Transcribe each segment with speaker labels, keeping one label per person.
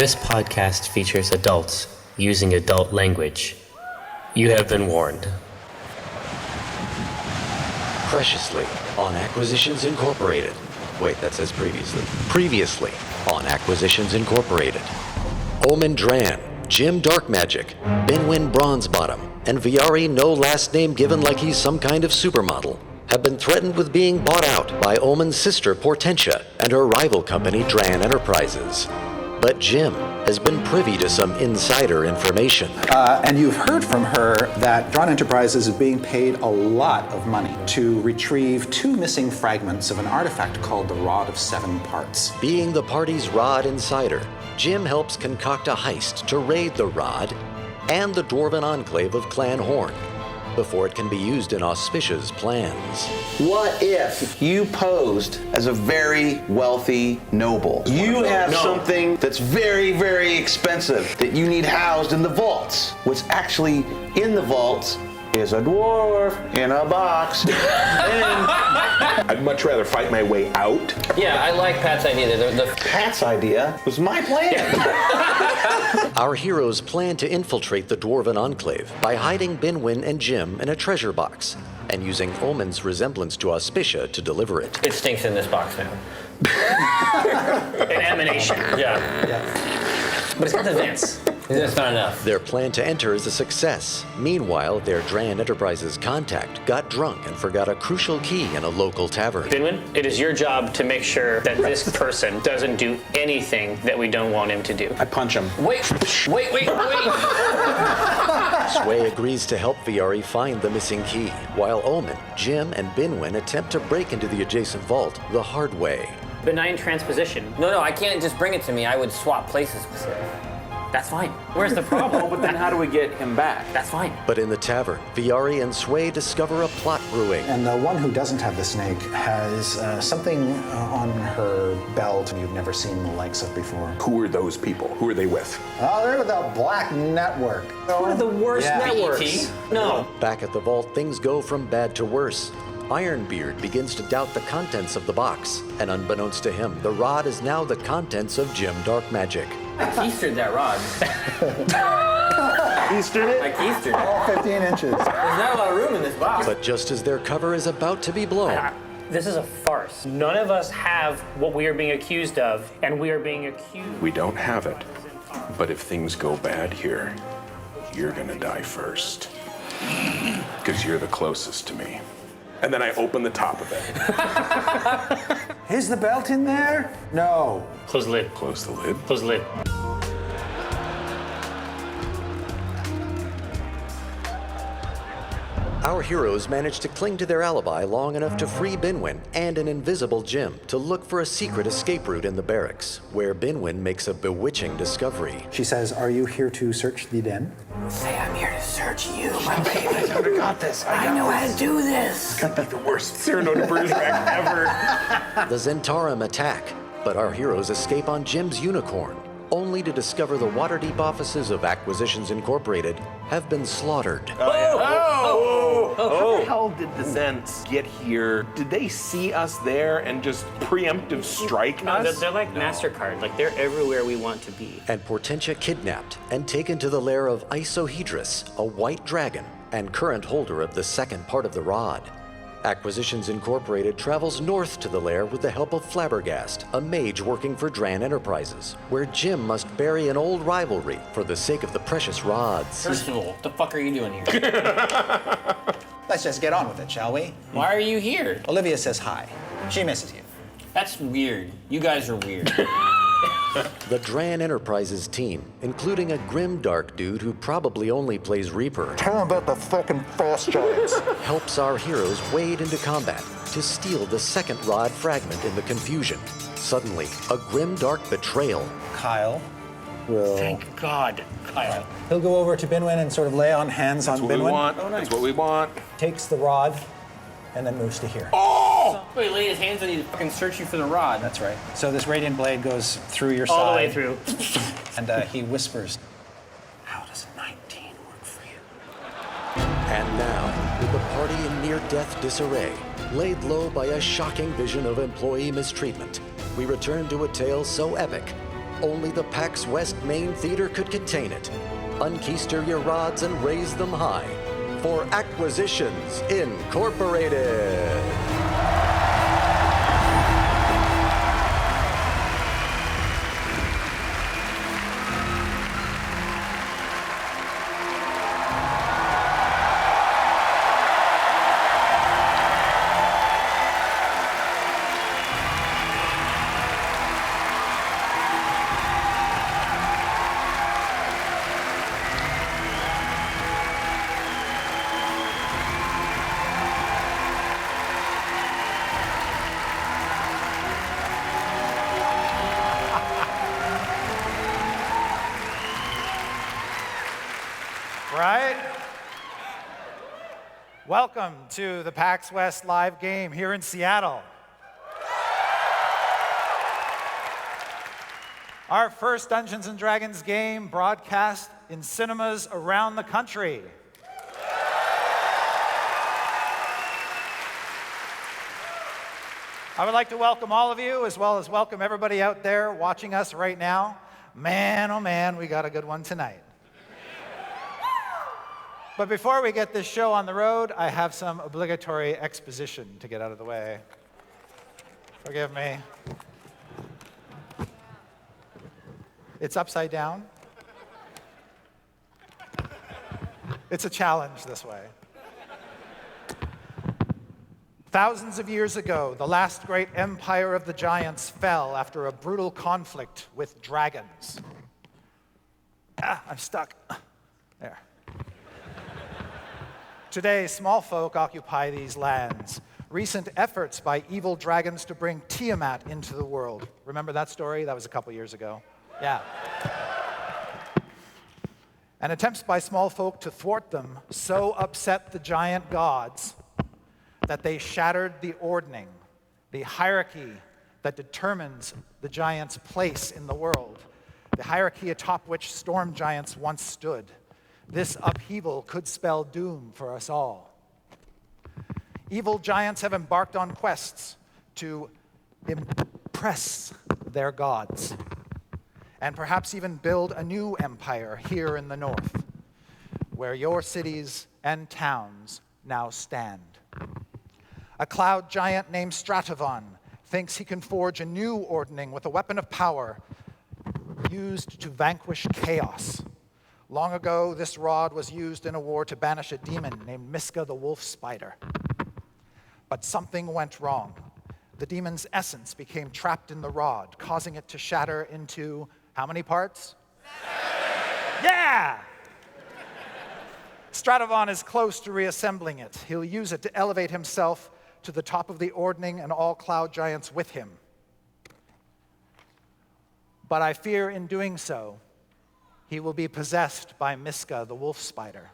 Speaker 1: This podcast features adults using adult language. You have been warned.
Speaker 2: Preciously on Acquisitions Incorporated. Wait, that says previously. Previously on Acquisitions Incorporated. Omen Dran, Jim Darkmagic, Binwin Bronzebottom, and Viari no last name given like he's some kind of supermodel have been threatened with being bought out by Omen's sister Portentia and her rival company Dran Enterprises. But Jim has been privy to some insider information.
Speaker 3: And you've heard from her that Dran Enterprises is being paid a lot of money to retrieve 2 missing fragments of an artifact called the Rod of 7 Parts.
Speaker 2: Being the party's Rod insider, Jim helps concoct a heist to raid the Rod and the Dwarven Enclave of Clan Horn before it can be used in Auspicia's plans.
Speaker 4: What if you posed as a very wealthy noble? You have something that's very, very expensive that you need housed in the vaults. What's actually in the vaults is a dwarf in a box.
Speaker 5: I'd much rather fight my way out.
Speaker 6: Yeah, I like Pat's idea.
Speaker 4: Pat's idea was my plan.
Speaker 2: Our heroes plan to infiltrate the Dwarven Enclave by hiding Binwin and Jim in a treasure box and using Omen's resemblance to Auspicia to deliver it.
Speaker 6: It stinks in this box now.
Speaker 7: An emanation.
Speaker 6: Yeah.
Speaker 7: But it's got the vents.
Speaker 6: That's not enough.
Speaker 2: Their plan to enter is a success. Meanwhile, their Dran Enterprises contact got drunk and forgot a crucial key in a local tavern.
Speaker 7: Binwin, it is your job to make sure that this person doesn't do anything that we don't want him to do.
Speaker 4: I punch him.
Speaker 6: Wait.
Speaker 2: Sway agrees to help Viari find the missing key, while Omen, Jim, and Binwin attempt to break into the adjacent vault the hard way.
Speaker 7: Benign transposition.
Speaker 6: No, I can't just bring it to me. I would swap places with it. That's fine.
Speaker 7: Where's the problem?
Speaker 8: But then how do we get him back?
Speaker 7: That's fine.
Speaker 2: But in the tavern, Viari and Sway discover a plot brewing.
Speaker 3: And the one who doesn't have the snake has something on her belt you've never seen the likes of before.
Speaker 5: Who are those people? Who are they with?
Speaker 3: Oh, they're the Black Network.
Speaker 7: One of the worst
Speaker 3: Yeah.
Speaker 7: networks. No.
Speaker 2: Back at the vault, things go from bad to worse. Ironbeard begins to doubt the contents of the box, and unbeknownst to him, the rod is now the contents of Jim Darkmagic.
Speaker 6: I keistered that rod.
Speaker 4: Eastered it?
Speaker 6: I keistered it.
Speaker 3: All 15 inches.
Speaker 6: There's not a lot of room in this box.
Speaker 2: But just as their cover is about to be blown,
Speaker 7: This is a farce. None of us have what we are being accused of, and we are being accused.
Speaker 5: We don't have it. But if things go bad here, you're gonna die first. Because you're the closest to me. And then I open the top of it.
Speaker 3: Is the belt in there? No.
Speaker 7: Close the lid.
Speaker 5: Close the lid.
Speaker 7: Close the lid.
Speaker 2: our heroes manage to cling to their alibi long enough to free Binwin and an invisible Jim to look for a secret escape route in the barracks, where Binwin makes a bewitching discovery.
Speaker 3: She says, "Are you here to search the den?"
Speaker 6: Say I'm here to search you, my baby.
Speaker 5: I got this.
Speaker 6: I know how to do this.
Speaker 5: Could be the worst Cyrano de Bergerac ever.
Speaker 2: The Zentarum attack, but our heroes escape on Jim's unicorn, only to discover the Waterdeep offices of Acquisitions Incorporated have been slaughtered.
Speaker 5: How the hell did the Zents get here? Did they see us there and just preemptive strike
Speaker 7: No,
Speaker 5: us?
Speaker 7: they're like MasterCard. Like, they're everywhere we want to be.
Speaker 2: And Portentia kidnapped and taken to the lair of Isohedrus, a white dragon and current holder of the second part of the rod. Acquisitions Incorporated travels north to the lair with the help of Flabbergast, a mage working for Dran Enterprises, where Jim must bury an old rivalry for the sake of the precious rods.
Speaker 6: First of all, what the fuck are you doing here?
Speaker 3: Let's just get on with it, shall we?
Speaker 6: Why are you here?
Speaker 3: Olivia says hi. She misses you.
Speaker 6: That's weird. You guys are weird.
Speaker 2: The Dran Enterprises team, including a grimdark dude who probably only plays Reaper,
Speaker 3: Tell them about the fucking frost giants.
Speaker 2: helps our heroes wade into combat to steal the second rod fragment in the confusion. Suddenly, a grimdark betrayal.
Speaker 3: Kyle will...
Speaker 7: Thank God, Kyle.
Speaker 3: He'll go over to Binwin and sort of lay on hands on
Speaker 5: That's what we
Speaker 3: Binwin.
Speaker 5: want. That's what we want.
Speaker 3: Takes the rod and then moves to here.
Speaker 6: Wait, laid his hands on you to fucking search you for the rod.
Speaker 3: That's right. So this radiant blade goes through your
Speaker 7: All
Speaker 3: side.
Speaker 7: the way through.
Speaker 3: And he whispers, "How does 19 work for you?"
Speaker 2: And now, with the party in near-death disarray, laid low by a shocking vision of employee mistreatment, we return to a tale so epic, only the PAX West main theater could contain it. Unkeister your rods and raise them high for Acquisitions Incorporated.
Speaker 8: Right? Welcome to the PAX West live game here in Seattle. Our first Dungeons & Dragons game broadcast in cinemas around the country. I would like to welcome all of you, as well as welcome everybody out there watching us right now. Man, oh man, we got a good one tonight. But before we get this show on the road, I have some obligatory exposition to get out of the way. Forgive me. It's upside down. It's a challenge this way. Thousands of years ago, the last great empire of the giants fell after a brutal conflict with dragons. I'm stuck. There. Today, small folk occupy these lands. Recent efforts by evil dragons to bring Tiamat into the world. Remember that story? That was a couple years ago. Yeah. And attempts by small folk to thwart them so upset the giant gods that they shattered the ordning, the hierarchy that determines the giants' place in the world, the hierarchy atop which storm giants once stood. This upheaval could spell doom for us all. Evil giants have embarked on quests to impress their gods, and perhaps even build a new empire here in the north, where your cities and towns now stand. A cloud giant named Stratovon thinks he can forge a new ordning with a weapon of power used to vanquish chaos. Long ago, this rod was used in a war to banish a demon named Miska the Wolf Spider. But something went wrong. The demon's essence became trapped in the rod, causing it to shatter into how many parts? 7! Yeah! Stratovon is close to reassembling it. He'll use it to elevate himself to the top of the ordning and all cloud giants with him. But I fear in doing so, he will be possessed by Miska, the wolf spider,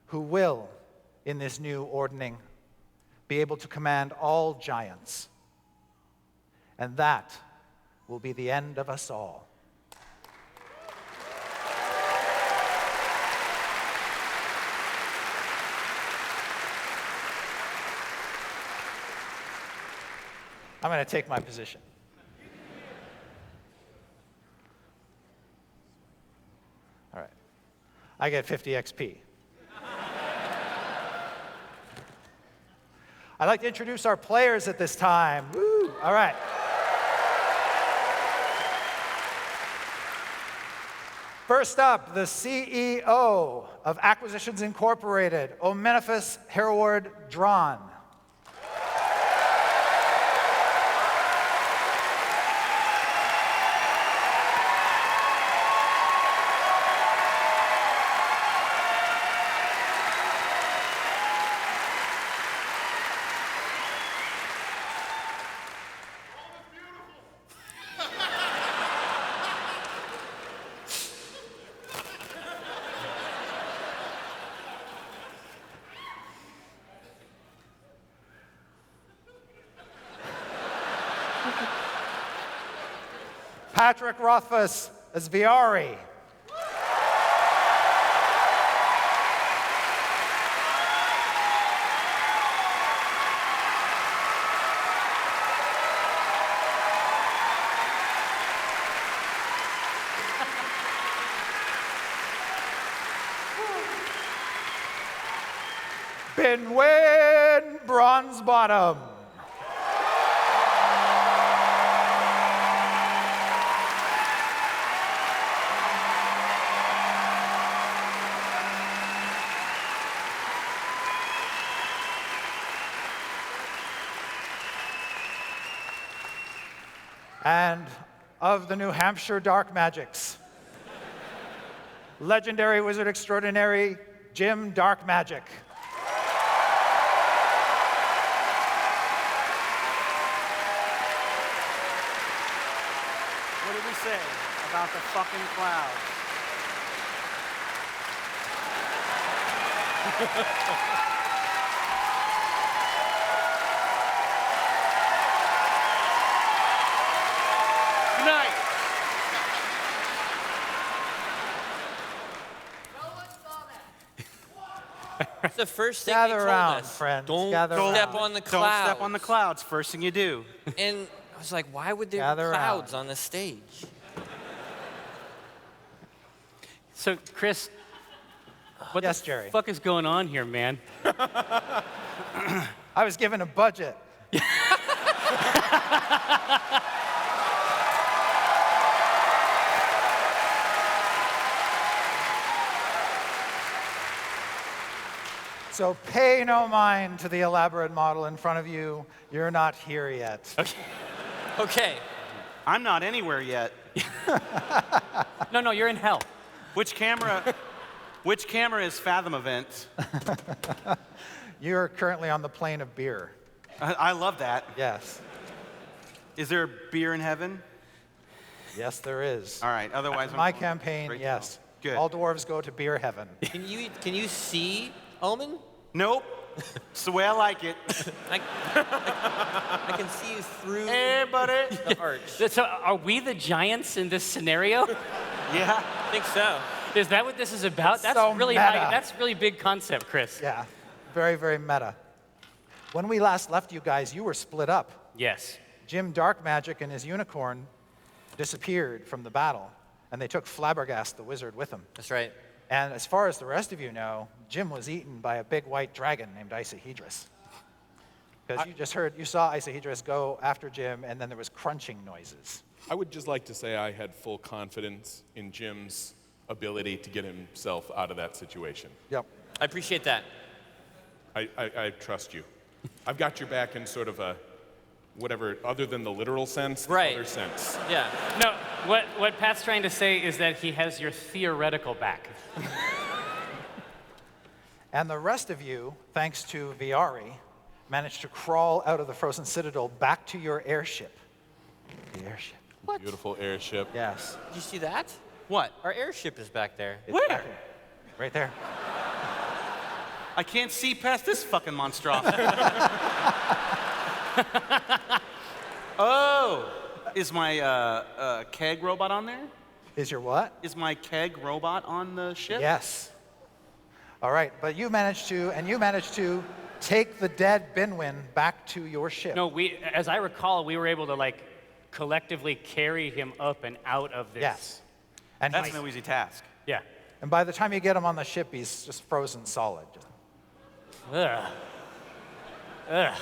Speaker 8: who will, in this new ordning, be able to command all giants. And that will be the end of us all. I'm going to take my position. All right. I get 50 XP. I'd like to introduce our players at this time. Woo! All right. First up, the CEO of Acquisitions Incorporated, Omenifus Hereward Drawn. Patrick Rothfuss as Viari. Binwin Bronze Bottom. And of the New Hampshire Dark Magics, legendary wizard extraordinary Jim Dark Magic.
Speaker 9: What did we say about the fucking clouds? Good night.
Speaker 10: That's the first thing
Speaker 8: Gather
Speaker 10: they told
Speaker 8: around,
Speaker 10: us.
Speaker 8: friends.
Speaker 10: Don't
Speaker 8: Gather
Speaker 10: step
Speaker 8: around.
Speaker 10: on the
Speaker 9: Don't
Speaker 10: clouds.
Speaker 9: step on the clouds. First thing you do.
Speaker 10: And I was like, why would there
Speaker 8: Gather
Speaker 10: be clouds
Speaker 8: around.
Speaker 10: on the stage?
Speaker 11: So, Chris, what
Speaker 8: Yes,
Speaker 11: the
Speaker 8: Jerry.
Speaker 11: fuck is going on here, man?
Speaker 8: I was given a budget. So pay no mind to the elaborate model in front of you. You're not here yet.
Speaker 10: Okay.
Speaker 9: I'm not anywhere yet.
Speaker 11: No, you're in hell.
Speaker 9: Which camera? Which camera is Fathom Events?
Speaker 8: You're currently on the plane of beer.
Speaker 9: I love that.
Speaker 8: Yes.
Speaker 9: Is there beer in heaven?
Speaker 8: Yes, there is.
Speaker 9: All right. Otherwise,
Speaker 8: My
Speaker 9: I'm
Speaker 8: campaign,
Speaker 9: Great to
Speaker 8: yes.
Speaker 9: know. Good.
Speaker 8: All dwarves go to beer heaven.
Speaker 10: Can you see Omen?
Speaker 9: Nope. It's the way I like it.
Speaker 10: I can see you through
Speaker 9: Hey, buddy.
Speaker 10: the arch.
Speaker 11: So, are we the giants in this scenario?
Speaker 9: Yeah.
Speaker 10: I think so.
Speaker 11: Is that what this is about? That's
Speaker 8: so
Speaker 11: really
Speaker 8: meta.
Speaker 11: that's really big concept, Chris.
Speaker 8: Yeah, very, very meta. When we last left you guys, you were split up.
Speaker 11: Yes.
Speaker 8: Jim Dark Magic and his unicorn disappeared from the battle, and they took Flabbergast the wizard with them.
Speaker 10: That's right.
Speaker 8: And as far as the rest of you know, Jim was eaten by a big white dragon named Isahedras. Because you saw Isahedras go after Jim, and then there was crunching noises.
Speaker 5: I would just like to say I had full confidence in Jim's ability to get himself out of that situation.
Speaker 8: Yep.
Speaker 10: I appreciate that.
Speaker 5: I trust you. I've got your back in sort of a, whatever, other than the literal sense, the
Speaker 10: Right.
Speaker 5: other sense.
Speaker 10: Yeah.
Speaker 11: No, what Pat's trying to say is that he has your theoretical back.
Speaker 8: And the rest of you, thanks to Viari, managed to crawl out of the frozen citadel back to your airship. The airship.
Speaker 5: Beautiful airship.
Speaker 8: Yes.
Speaker 10: Did you see that?
Speaker 9: What?
Speaker 10: Our airship is back there.
Speaker 8: It's
Speaker 9: Where?
Speaker 8: back there. Right there.
Speaker 9: I can't see past this fucking monstrosity. Oh, is my keg robot on there?
Speaker 8: Is your what?
Speaker 9: Is my keg robot on the ship?
Speaker 8: Yes. All right, but you managed to take the dead Binwin back to your ship.
Speaker 11: No, as I recall, we were able to like collectively carry him up and out of this.
Speaker 8: Yes. And
Speaker 9: That's
Speaker 8: he-
Speaker 9: no easy task.
Speaker 11: Yeah.
Speaker 8: And by the time you get him on the ship, he's just frozen solid.
Speaker 11: Ugh. Ugh.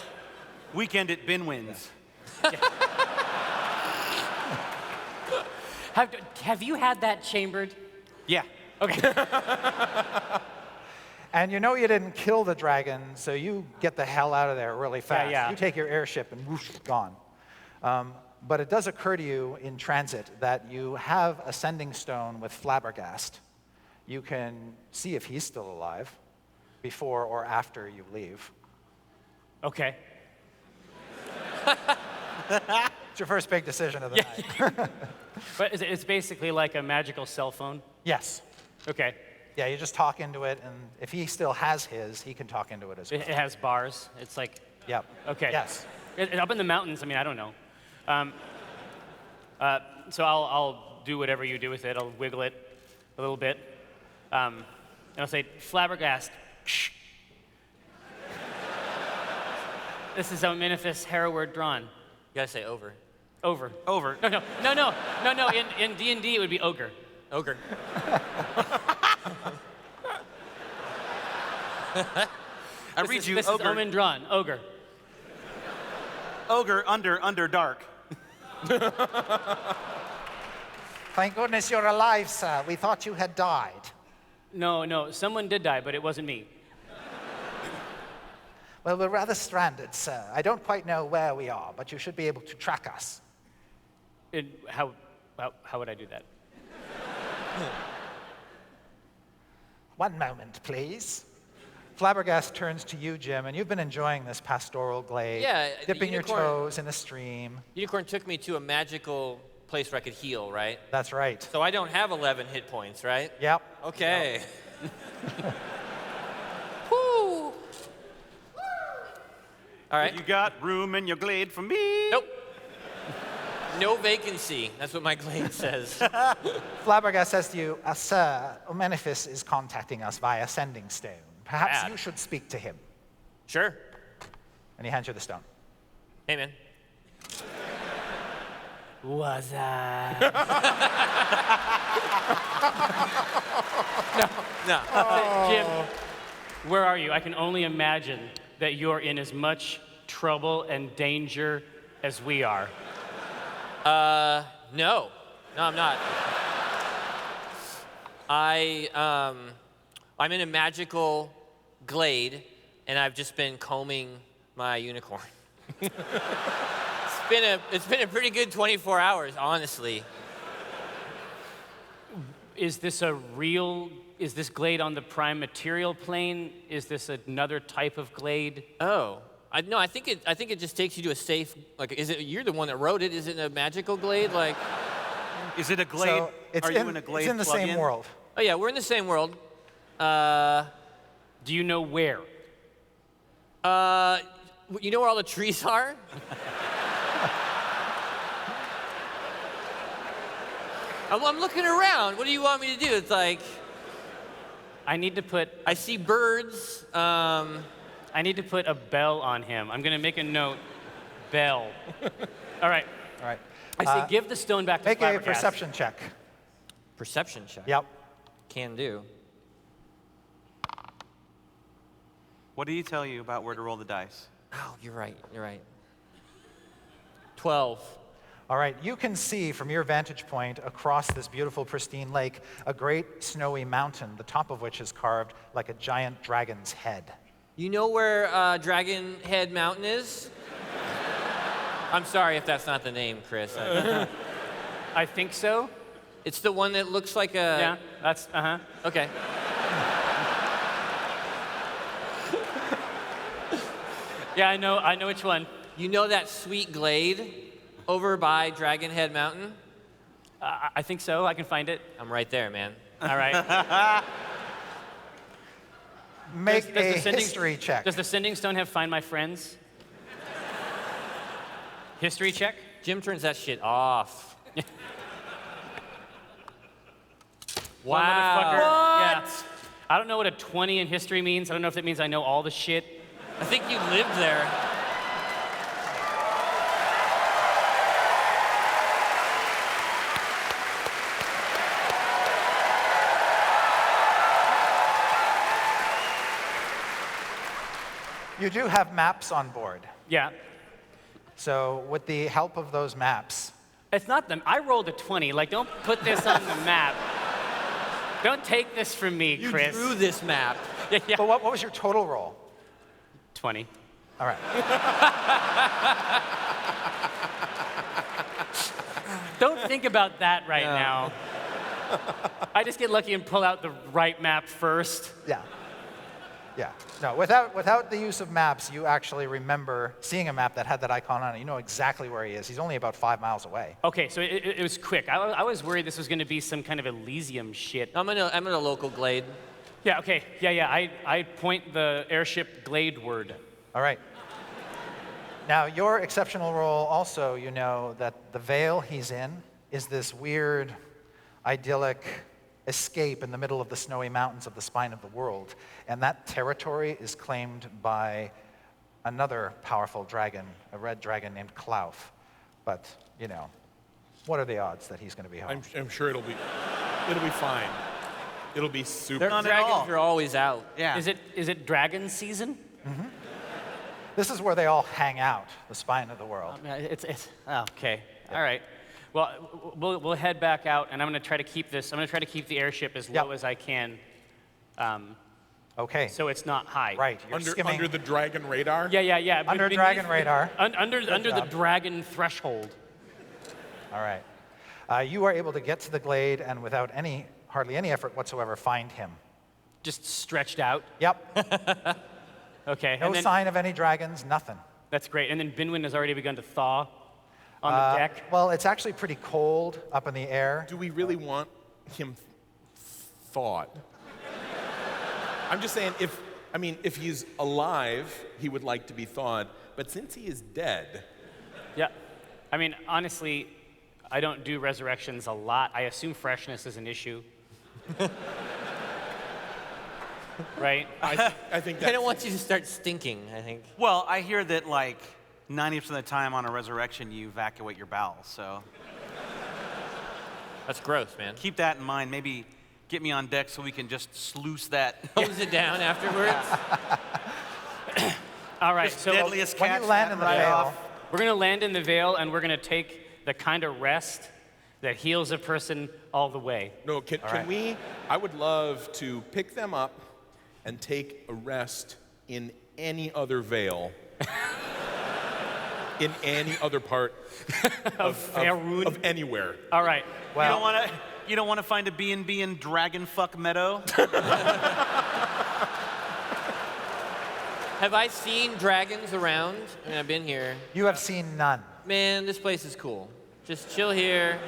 Speaker 9: Weekend at Binwin's.
Speaker 11: Have you had that chambered?
Speaker 9: Yeah.
Speaker 11: Okay.
Speaker 8: And you know you didn't kill the dragon, so you get the hell out of there really fast.
Speaker 11: yeah.
Speaker 8: You take your airship and whoosh, gone. But it does occur to you in transit that you have a sending stone with Flabbergast. You can see if he's still alive before or after you leave.
Speaker 11: Okay.
Speaker 8: It's your first big decision of the night.
Speaker 11: But it's basically like a magical cell phone.
Speaker 8: Yes.
Speaker 11: Okay.
Speaker 8: Yeah, you just talk into it, and if he still has his, he can talk into it as well.
Speaker 11: It has bars. It's like,
Speaker 8: Yep.
Speaker 11: okay.
Speaker 8: Yes.
Speaker 11: Up in the mountains, I mean, I don't know. So I'll do whatever you do with it. I'll wiggle it a little bit. And I'll say, Flabbergast. Shh. This is Ominifus Hereward drawn.
Speaker 10: You gotta say over.
Speaker 11: Over.
Speaker 9: Over.
Speaker 11: No. In D&D, it would be ogre.
Speaker 9: I read you,
Speaker 11: This
Speaker 9: ogre.
Speaker 11: is Omen Dran, ogre.
Speaker 9: Ogre under dark.
Speaker 8: Thank goodness you're alive, sir. We thought you had died.
Speaker 11: No, someone did die, but it wasn't me.
Speaker 8: Well, we're rather stranded, sir. I don't quite know where we are, but you should be able to track us.
Speaker 11: How would I do that?
Speaker 8: One moment, please. Flabbergast turns to you, Jim, and you've been enjoying this pastoral glade,
Speaker 10: Yeah, the
Speaker 8: dipping your
Speaker 10: unicorn-
Speaker 8: toes in the stream.
Speaker 10: Unicorn took me to a magical place where I could heal, right?
Speaker 8: That's right.
Speaker 10: So I don't have 11 hit points, right?
Speaker 8: Yep.
Speaker 10: Okay. Woo. All right.
Speaker 9: You got room in your glade for me?
Speaker 10: Nope. No vacancy. That's what my glade says.
Speaker 8: Flabbergast says to you, Sir, Omeniphus is contacting us via Sending Stone. Perhaps
Speaker 10: Bad.
Speaker 8: you should speak to him.
Speaker 10: Sure.
Speaker 8: And he hands you the stone.
Speaker 10: Hey, man.
Speaker 11: Was I?
Speaker 10: No.
Speaker 11: Jim, where are you? I can only imagine that you're in as much trouble and danger as we are.
Speaker 10: No, I'm not. I'm in a magical glade, and I've just been combing my unicorn. It's been a pretty good 24 hours, honestly.
Speaker 11: Is this glade on the prime material plane? Is this another type of glade?
Speaker 10: Oh, no, I think it just takes you to a safe. Like, you're the one that wrote it? Is it a magical glade? Like,
Speaker 9: Is it a glade?
Speaker 8: So
Speaker 9: Are you in a glade
Speaker 8: it's in the
Speaker 9: plug-in?
Speaker 8: same world.
Speaker 10: oh yeah, we're in the same world.
Speaker 11: Do you know where?
Speaker 10: You know where all the trees are? I'm looking around. What do you want me to do? It's like
Speaker 11: I need to put
Speaker 10: I see birds.
Speaker 11: I need to put a bell on him. I'm gonna make a note. Bell. All right.
Speaker 8: All right.
Speaker 11: I say give the stone back to
Speaker 8: Make a
Speaker 11: Flabbergast.
Speaker 8: perception check.
Speaker 10: Perception check.
Speaker 8: Yep.
Speaker 10: Can do.
Speaker 9: What did he tell you about where to roll the dice?
Speaker 10: Oh, you're right. 12.
Speaker 8: All right, you can see from your vantage point across this beautiful, pristine lake a great snowy mountain, the top of which is carved like a giant dragon's head.
Speaker 10: You know where Dragon Head Mountain is? I'm sorry if that's not the name, Chris.
Speaker 11: I think so.
Speaker 10: It's the one that looks like a.
Speaker 11: Yeah, that's
Speaker 10: Okay.
Speaker 11: Yeah, I know which one.
Speaker 10: You know that sweet glade over by Dragon Head Mountain?
Speaker 11: I think so. I can find it.
Speaker 10: I'm right there, man.
Speaker 11: All right.
Speaker 8: Make
Speaker 11: Does
Speaker 8: a
Speaker 11: the sending-
Speaker 8: history check.
Speaker 11: Does the sending stone have Find My Friends? History check?
Speaker 10: Jim turns that shit off.
Speaker 11: Wow.
Speaker 10: What?
Speaker 11: Yeah. I don't know what a 20 in history means. I don't know if that means I know all the shit.
Speaker 10: I think you lived there.
Speaker 8: You do have maps on board.
Speaker 11: Yeah.
Speaker 8: So with the help of those maps,
Speaker 11: It's not them. I rolled a 20. Like, don't put this on the map. Don't take this from me,
Speaker 10: You
Speaker 11: Chris.
Speaker 10: drew this map.
Speaker 11: Yeah.
Speaker 8: but what was your total roll?
Speaker 11: 20.
Speaker 8: All right.
Speaker 11: Don't think about that right now. I just get lucky and pull out the right map first.
Speaker 8: Yeah. Yeah. No, without the use of maps, you actually remember seeing a map that had that icon on it. You know exactly where he is. He's only about 5 miles away.
Speaker 11: Okay, so it was quick. I was worried this was going to be some kind of Elysium shit.
Speaker 10: I'm in a local glade.
Speaker 11: Yeah, okay. Yeah. I point the airship gladeward.
Speaker 8: All right. Now, your exceptional roll also, you know that the vale he's in is this weird, idyllic escape in the middle of the snowy mountains of the spine of the world. And that territory is claimed by another powerful dragon, a red dragon named Klauf. But, you know, what are the odds that he's going to be home?
Speaker 5: I'm sure it'll be fine. It'll be super.
Speaker 10: Dragons are always out.
Speaker 9: Yeah.
Speaker 11: Is it dragon season?
Speaker 8: This is where they all hang out, the spine of the world.
Speaker 11: Okay. All right. Well, we'll head back out, and I'm going to try to keep this. I'm going to try to keep the airship as low as I can.
Speaker 8: Okay.
Speaker 11: So it's not high.
Speaker 8: Right. You're skimming.
Speaker 5: Under the dragon radar?
Speaker 11: Yeah.
Speaker 8: Under dragon radar.
Speaker 11: Under the
Speaker 8: job.
Speaker 11: dragon threshold.
Speaker 8: All right. You are able to get to the glade and without hardly any effort whatsoever, find him.
Speaker 11: Just stretched out.
Speaker 8: Yep.
Speaker 11: Okay.
Speaker 8: No sign of any dragons, nothing.
Speaker 11: That's great. And then Binwin has already begun to thaw on the deck.
Speaker 8: Well, it's actually pretty cold up in the air.
Speaker 5: Do we really want him thawed? I'm just saying, if he's alive, he would like to be thawed. But since he is dead,
Speaker 11: Yeah. I mean, honestly, I don't do resurrections a lot. I assume freshness is an issue. Right?
Speaker 5: I think
Speaker 10: I
Speaker 5: that
Speaker 10: don't want you to start stinking, I think.
Speaker 9: Well, I hear that like 90% of the time on a resurrection, you evacuate your bowels. So
Speaker 10: That's gross, man.
Speaker 9: keep that in mind. Maybe get me on deck so we can just sluice that.
Speaker 10: Hose it down afterwards.
Speaker 11: All right. So
Speaker 9: deadliest
Speaker 8: When
Speaker 9: catch.
Speaker 8: you land in the Vale,
Speaker 11: we're going to land in the Vale, and we're going to take the kind of rest that heals a person all the way.
Speaker 5: No, can we? I would love to pick them up and take a rest in any other Vale. In any other part of
Speaker 11: Faerun?
Speaker 5: of anywhere.
Speaker 11: All right.
Speaker 8: well,
Speaker 9: You don't want to find a B&B in Dragonfuck Meadow?
Speaker 10: Have I seen dragons around? I mean, I've been here.
Speaker 8: you have seen none.
Speaker 10: Man, this place is cool. Just chill here.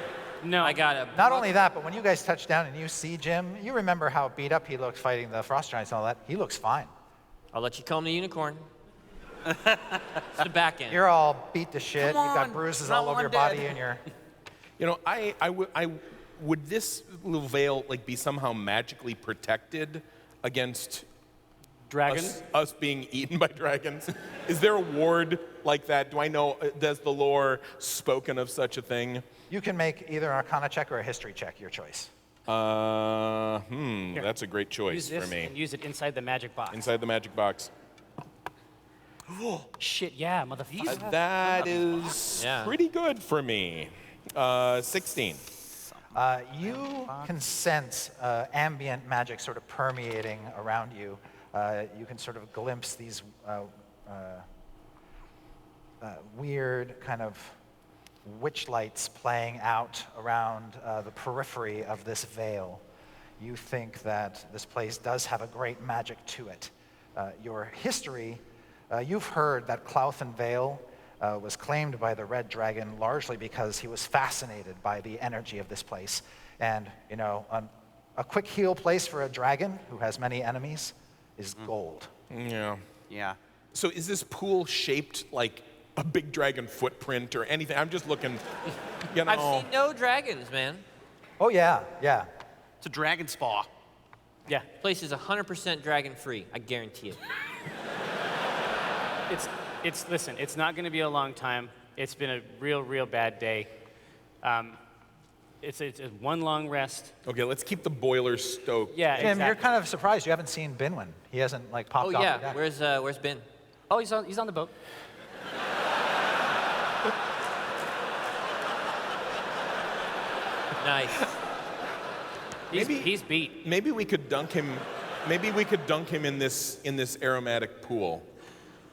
Speaker 11: No.
Speaker 10: I got a.
Speaker 8: Not only that, but when you guys touch down and you see Jim, you remember how beat up he looked fighting the frost giants and all that. He looks fine.
Speaker 10: I'll let you call him the unicorn. It's the back end.
Speaker 8: You're all beat to shit.
Speaker 9: Come
Speaker 8: You've got
Speaker 9: on,
Speaker 8: bruises
Speaker 9: not
Speaker 8: all over
Speaker 9: one
Speaker 8: your
Speaker 9: dead.
Speaker 8: body and you're.
Speaker 5: You know, I would this little veil like be somehow magically protected against
Speaker 11: Dragon?
Speaker 5: us being eaten by dragons? Is there a ward like that? Do I know? Does the lore spoken of such a thing?
Speaker 8: You can make either an Arcana check or a History check, your choice.
Speaker 11: Here.
Speaker 5: That's a great choice
Speaker 11: Use this
Speaker 5: for me.
Speaker 11: and use it inside the magic box.
Speaker 5: Inside the magic box.
Speaker 11: Shit, yeah, motherfucker.
Speaker 5: That is
Speaker 10: Yeah.
Speaker 5: pretty good for me. 16.
Speaker 8: You can sense ambient magic sort of permeating around you. You can sort of glimpse these weird kind of witch lights playing out around the periphery of this veil. You think that this place does have a great magic to it. Your history, you've heard that Clouthen Vale was claimed by the Red Dragon largely because he was fascinated by the energy of this place. And, you know, a quick heal place for a dragon who has many enemies is gold.
Speaker 5: Yeah.
Speaker 9: Yeah.
Speaker 5: So is this pool shaped like a big dragon footprint or anything? I'm just looking, you know.
Speaker 10: I've seen no dragons, man.
Speaker 8: Oh, yeah, yeah.
Speaker 9: It's a dragon spa.
Speaker 11: Yeah.
Speaker 10: Place is 100% dragon free. I guarantee it.
Speaker 11: Listen, it's not going to be a long time. It's been a real bad day. It's one long rest.
Speaker 5: Okay, let's keep the boiler stoked.
Speaker 11: Yeah,
Speaker 8: Tim,
Speaker 11: exactly.
Speaker 8: you're kind of surprised you haven't seen Binwin. He hasn't, like, popped
Speaker 10: Oh
Speaker 8: off
Speaker 10: yeah,
Speaker 8: the deck.
Speaker 10: where's Ben?
Speaker 11: Oh, he's on the boat.
Speaker 10: Nice.
Speaker 11: He's beat.
Speaker 5: Maybe we could dunk him. Maybe we could dunk him in this aromatic pool,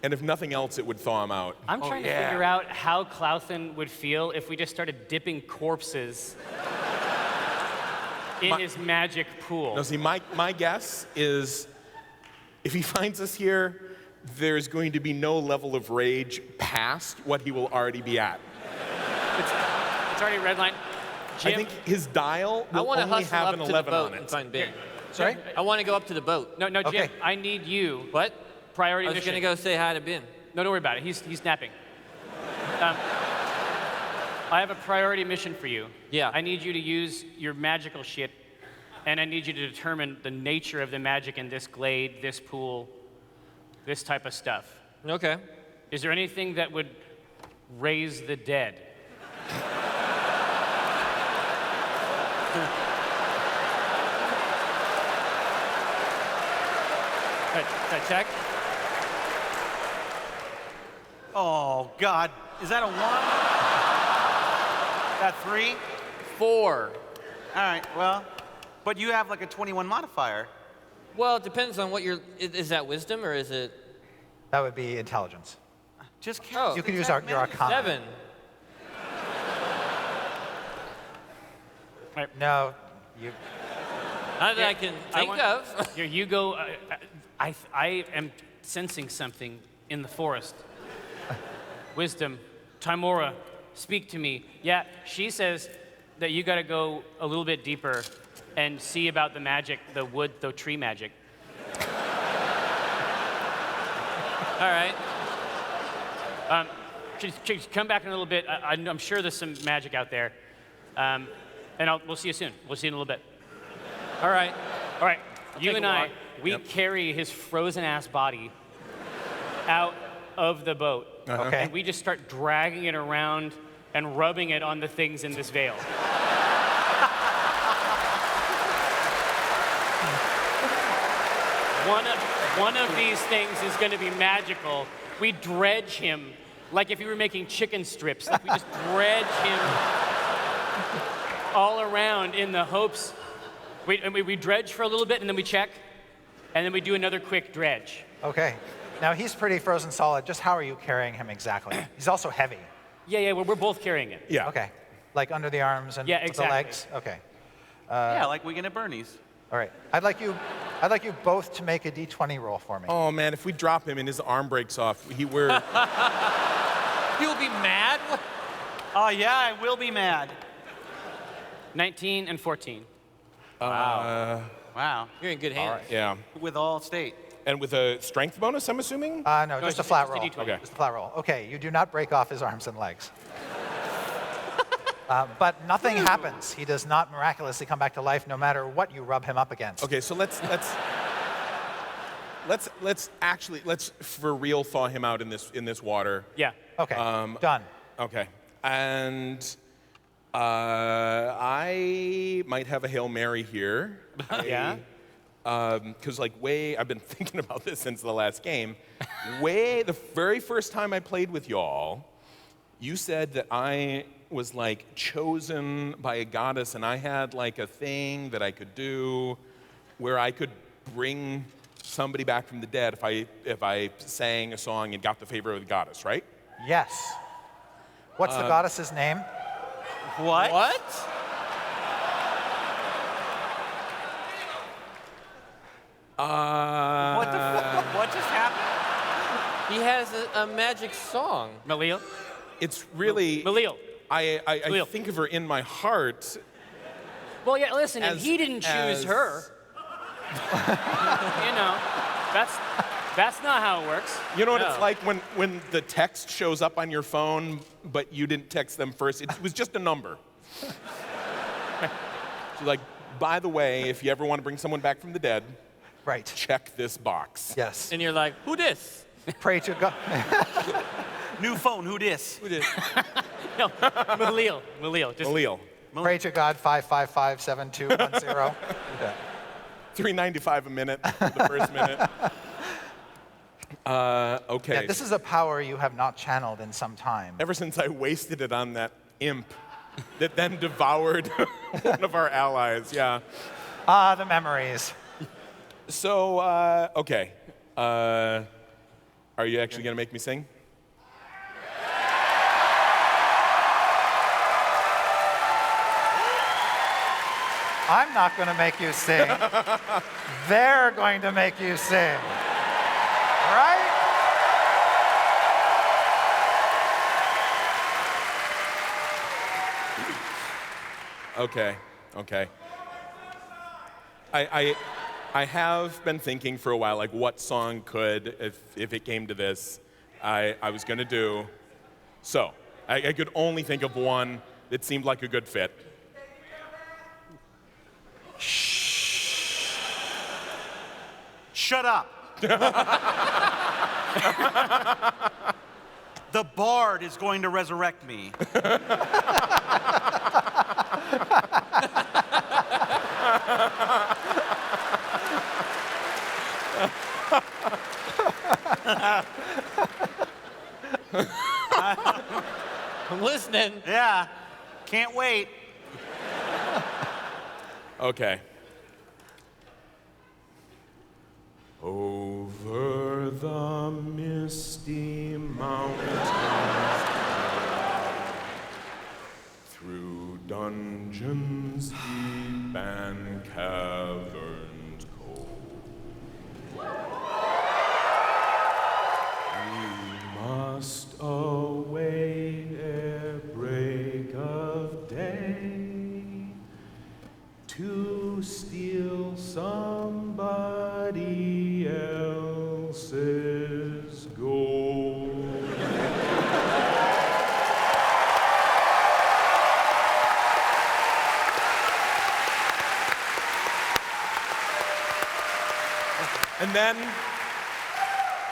Speaker 5: and if nothing else, it would thaw him out.
Speaker 11: I'm trying to figure out how Clouthen would feel if we just started dipping corpses in his magic pool.
Speaker 5: No, see, my guess is, if he finds us here, there's going to be no level of rage past what he will already be at.
Speaker 11: It's already redlined. Jim,
Speaker 5: I think his dial
Speaker 10: I
Speaker 5: will
Speaker 10: want to
Speaker 5: only
Speaker 10: hustle
Speaker 5: have
Speaker 10: up
Speaker 5: an
Speaker 10: to the
Speaker 5: 11
Speaker 10: boat
Speaker 5: on
Speaker 10: and
Speaker 5: it.
Speaker 10: find Ben.
Speaker 8: Sorry?
Speaker 10: I want to go up to the boat.
Speaker 11: no, Jim,
Speaker 8: Okay.
Speaker 11: I need you.
Speaker 10: What?
Speaker 11: Priority
Speaker 10: I was
Speaker 11: mission.
Speaker 10: gonna go say hi to Ben.
Speaker 11: No, don't worry about it. He's napping. I have a priority mission for you.
Speaker 10: Yeah.
Speaker 11: I need you to use your magical shit, and I need you to determine the nature of the magic in this glade, this pool, this type of stuff.
Speaker 10: Okay.
Speaker 11: Is there anything that would raise the dead? Can I check?
Speaker 9: Oh, God. Is that a 1? That 3?
Speaker 10: 4.
Speaker 9: All right, well, but you have like a 21 modifier.
Speaker 10: Well, it depends on what you're. Is that wisdom or is it?
Speaker 8: That would be intelligence.
Speaker 9: Just count.
Speaker 8: You can use your arcana.
Speaker 10: 7.
Speaker 8: No, you.
Speaker 10: Not that I can think of.
Speaker 11: Here, you go. I am sensing something in the forest. Wisdom. Timora, speak to me. Yeah, she says that you got to go a little bit deeper and see about the magic, the wood, the tree magic.
Speaker 10: All right.
Speaker 11: Just come back in a little bit. I'm sure there's some magic out there. And we'll see you soon. We'll see you in a little bit.
Speaker 10: All right.
Speaker 11: All right. You
Speaker 10: take
Speaker 11: and
Speaker 10: a
Speaker 11: I,
Speaker 10: walk.
Speaker 11: we carry his frozen ass body out of the boat.
Speaker 8: Okay.
Speaker 11: And we just start dragging it around and rubbing it on the things in this veil. One of these things is going to be magical. We dredge him like if you were making chicken strips. Like we just dredge him all around in the hopes. We dredge for a little bit and then we check, and then we do another quick dredge.
Speaker 8: Okay. Now he's pretty frozen solid. Just how are you carrying him exactly? He's also heavy.
Speaker 11: Yeah, we're both carrying it.
Speaker 5: Yeah.
Speaker 8: Okay. Like under the arms and
Speaker 11: Yeah,
Speaker 8: with
Speaker 11: exactly.
Speaker 8: the legs? Okay.
Speaker 9: Yeah, like Wigan at Bernie's.
Speaker 8: All right. I'd like you both to make a D20 roll for me.
Speaker 5: Oh man, if we drop him and his arm breaks off, we're.
Speaker 10: You'll be mad.
Speaker 9: Oh, yeah, I will be mad.
Speaker 11: 19 and 14.
Speaker 9: Wow.
Speaker 10: You're in good hands.
Speaker 5: Yeah.
Speaker 9: With all state.
Speaker 5: And with a strength bonus, I'm assuming?
Speaker 8: No, just a flat roll.
Speaker 11: just a D20.
Speaker 5: Okay.
Speaker 8: Just a flat roll. Okay, you do not break off his arms and legs. But nothing happens. He does not miraculously come back to life no matter what you rub him up against.
Speaker 5: Okay, so let's for real thaw him out in this water.
Speaker 11: Yeah.
Speaker 8: Okay, done.
Speaker 5: Okay. And I might have a Hail Mary here.
Speaker 11: Yeah?
Speaker 5: Because I've been thinking about this since the last game. The very first time I played with y'all, you said that I was chosen by a goddess, and I had a thing that I could do where I could bring somebody back from the dead if I sang a song and got the favor of the goddess, right?
Speaker 8: Yes. What's the goddess's name?
Speaker 9: What?
Speaker 10: What?
Speaker 9: What the fuck? What just happened?
Speaker 10: He has a magic song.
Speaker 11: Malil?
Speaker 5: It's really
Speaker 11: Malil.
Speaker 5: I
Speaker 11: Malil.
Speaker 5: think of her in my heart.
Speaker 11: Well, yeah, listen, and
Speaker 5: As-
Speaker 11: he didn't choose
Speaker 5: as-
Speaker 11: her. You know, that's not how it works.
Speaker 5: You know what
Speaker 11: No.
Speaker 5: it's like when the text shows up on your phone, but you didn't text them first? It was just a number. So by the way, if you ever want to bring someone back from the dead,
Speaker 8: Right.
Speaker 5: check this box.
Speaker 8: Yes.
Speaker 10: And you're like, who this?
Speaker 8: Pray to God.
Speaker 9: New phone, who dis?
Speaker 10: Who this?
Speaker 11: No, Malil. Just
Speaker 5: Allele.
Speaker 8: Pray to God 5557210. Yeah.
Speaker 5: $3.95 a minute for the first minute. Okay.
Speaker 8: Yeah, this is a power you have not channeled in some time.
Speaker 5: Ever since I wasted it on that imp that then devoured one of our allies, yeah.
Speaker 8: Ah, the memories.
Speaker 5: So, okay. Are you actually going to make me sing?
Speaker 8: I'm not going to make you sing. They're going to make you sing. Right?
Speaker 5: Okay. I have been thinking for a while, what song could, if it came to this, I was going to do. So, I could only think of one that seemed like a good fit.
Speaker 9: Shut up. The bard is going to resurrect me.
Speaker 10: then.
Speaker 9: Yeah. Can't wait.
Speaker 5: Okay. Over the misty mountains, through dungeons deep and caverns cold, we must await ere break of day to steal somebody else's gold. And then,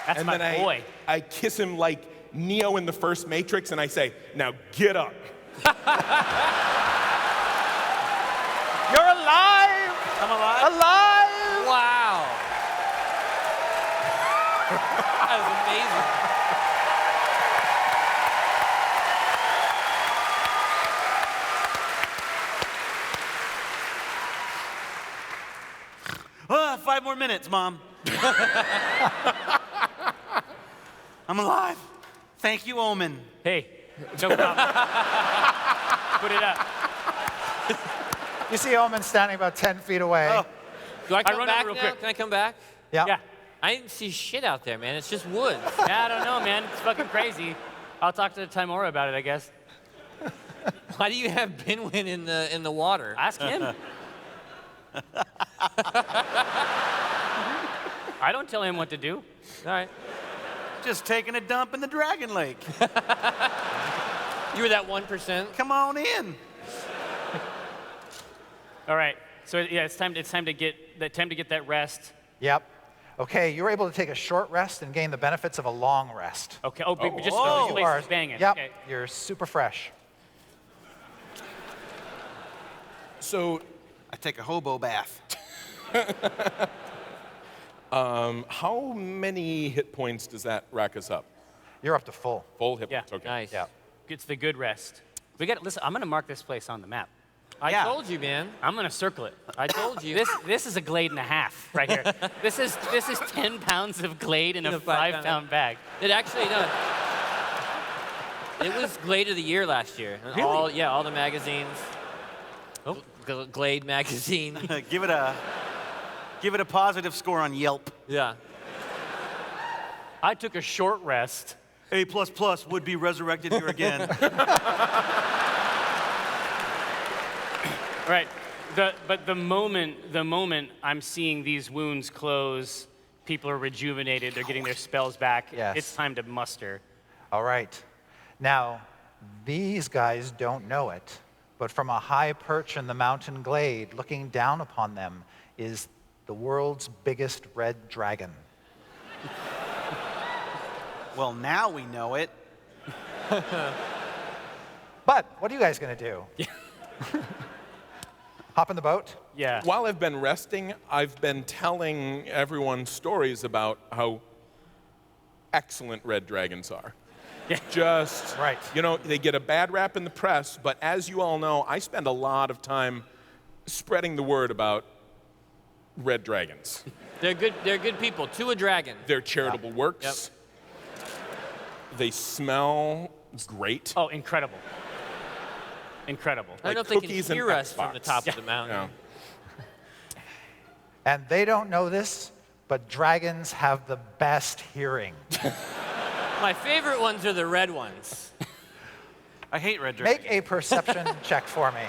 Speaker 11: That's my boy.
Speaker 5: I kiss him like Neo in the first Matrix, and I say, "Now get up."
Speaker 8: You're alive!
Speaker 9: I'm alive.
Speaker 8: Alive!
Speaker 10: Wow. That was amazing.
Speaker 9: Ah, 5 more minutes, Mom. I'm alive. Thank you, Omen.
Speaker 11: Hey, no problem. Put it up.
Speaker 8: You see Omen standing about 10 feet away.
Speaker 9: Oh.
Speaker 10: Do I come
Speaker 11: run
Speaker 10: back
Speaker 11: over real
Speaker 10: now?
Speaker 11: quick.
Speaker 10: Can I come back?
Speaker 8: Yeah.
Speaker 11: Yeah.
Speaker 10: I didn't see shit out there, man. It's just woods.
Speaker 11: Yeah, I don't know, man. It's fucking crazy. I'll talk to Timora about it, I guess.
Speaker 10: Why do you have Binwin in the water?
Speaker 11: Ask him. I don't tell him what to do.
Speaker 10: All right.
Speaker 9: Just taking a dump in the Dragon Lake.
Speaker 10: You were that 1%.
Speaker 9: Come on in.
Speaker 11: All right. So yeah, it's time to get that rest.
Speaker 8: Yep. Okay, you're able to take a short rest and gain the benefits of a long rest.
Speaker 11: Okay. Oh, just
Speaker 9: whoa.
Speaker 11: the place is banging.
Speaker 8: Yep.
Speaker 11: Okay.
Speaker 8: You're super fresh.
Speaker 5: So,
Speaker 9: I take a hobo bath.
Speaker 5: how many hit points does that rack us up?
Speaker 8: You're up to full.
Speaker 5: Full hit
Speaker 11: Yeah.
Speaker 5: points. Okay.
Speaker 10: Nice.
Speaker 8: Yeah.
Speaker 11: It's the good rest. We got. Listen, I'm gonna mark this place on the map.
Speaker 10: I
Speaker 9: Yeah.
Speaker 10: told you, man.
Speaker 11: I'm gonna circle it.
Speaker 10: I told you.
Speaker 11: This is a glade and a half right here. This is 10 pounds of glade in a 5-pound bag.
Speaker 10: It actually does. It was Glade of the Year last year. And all the magazines. Oh, Glade magazine.
Speaker 9: Give it a positive score on Yelp.
Speaker 10: Yeah.
Speaker 11: I took a short rest.
Speaker 9: A++ would be resurrected here again.
Speaker 11: Right. But the moment I'm seeing these wounds close, people are rejuvenated, they're getting their spells back.
Speaker 8: Yes.
Speaker 11: It's time to muster.
Speaker 8: All right. Now, these guys don't know it, but from a high perch in the mountain glade, looking down upon them, is the world's biggest red dragon.
Speaker 9: Well, now we know it.
Speaker 8: But what are you guys going to do? Hop in the boat?
Speaker 11: Yeah.
Speaker 5: While I've been resting, I've been telling everyone stories about how excellent red dragons are.
Speaker 11: Yeah.
Speaker 5: Just,
Speaker 8: Right.
Speaker 5: They get a bad rap in the press, but as you all know, I spend a lot of time spreading the word about red dragons.
Speaker 10: They're good people. To a dragon.
Speaker 5: Their charitable works. They smell great.
Speaker 11: Oh, incredible. Incredible.
Speaker 10: I don't know if
Speaker 5: like
Speaker 10: they can
Speaker 5: cookies and
Speaker 10: hear us from the
Speaker 5: Xbox.
Speaker 10: top of the mountain.
Speaker 5: Yeah.
Speaker 8: And they don't know this, but dragons have the best hearing.
Speaker 10: My favorite ones are the red ones.
Speaker 9: I hate red dragon.
Speaker 8: Make a perception check for me.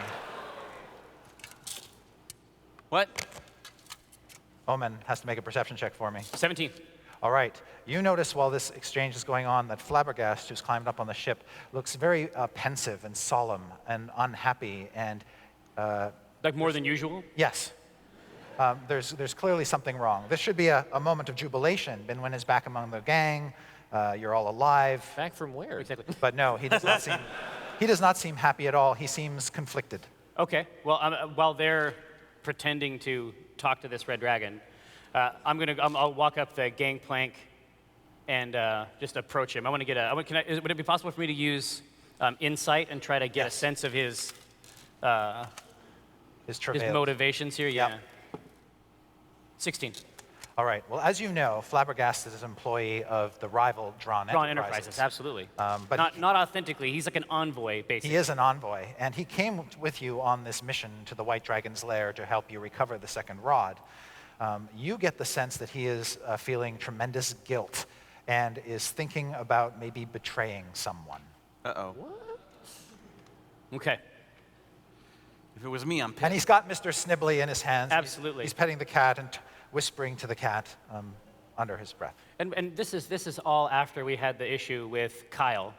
Speaker 9: What?
Speaker 8: Omen has to make a perception check for me.
Speaker 11: 17.
Speaker 8: All right. You notice while this exchange is going on that Flabbergast, who's climbed up on the ship, looks very pensive and solemn and unhappy. And
Speaker 11: Like more than usual?
Speaker 8: yes, there's clearly something wrong. This should be a moment of jubilation. Binwin is back among the gang. You're all alive.
Speaker 10: Back from where?
Speaker 11: Exactly.
Speaker 8: But no, he does not seem happy at all. He seems conflicted.
Speaker 11: Okay. Well, while they're pretending to talk to this red dragon, I'll walk up the gangplank and just approach him. Would it be possible for me to use insight and try to get a sense of his
Speaker 8: travails.
Speaker 11: motivations here?
Speaker 8: Yep.
Speaker 11: Yeah. 16.
Speaker 8: All right. Well, as you know, Flabbergasted is an employee of the rival Drawn
Speaker 11: Enterprises, absolutely.
Speaker 8: But
Speaker 11: not authentically. He's like an envoy, basically.
Speaker 8: he is an envoy, and he came with you on this mission to the White Dragon's lair to help you recover the second rod. You get the sense that he is feeling tremendous guilt and is thinking about maybe betraying someone.
Speaker 9: Uh-oh.
Speaker 11: Okay.
Speaker 9: If it was me, I'm pissed.
Speaker 8: And he's got Mr. Snibbly in his hands.
Speaker 11: Absolutely.
Speaker 8: He's petting the cat and whispering to the cat under his breath.
Speaker 11: And this is all after we had the issue with Kyle.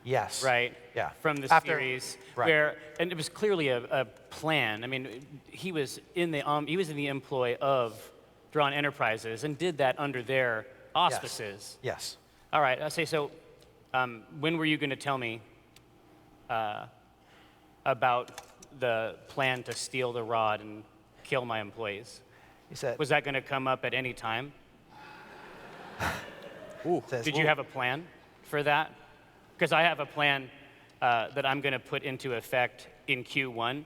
Speaker 8: Yes.
Speaker 11: Right?
Speaker 8: Yeah.
Speaker 11: From the series,
Speaker 8: right.
Speaker 11: and it was clearly a plan. I mean, he was in the employ of Drawn Enterprises and did that under their auspices.
Speaker 8: Yes.
Speaker 11: All right. I say so. When were you going to tell me about the plan to steal the rod and kill my employees?
Speaker 8: He said.
Speaker 11: Was that going to come up at any time? Did you have a plan for that? Because I have a plan that I'm going to put into effect in Q1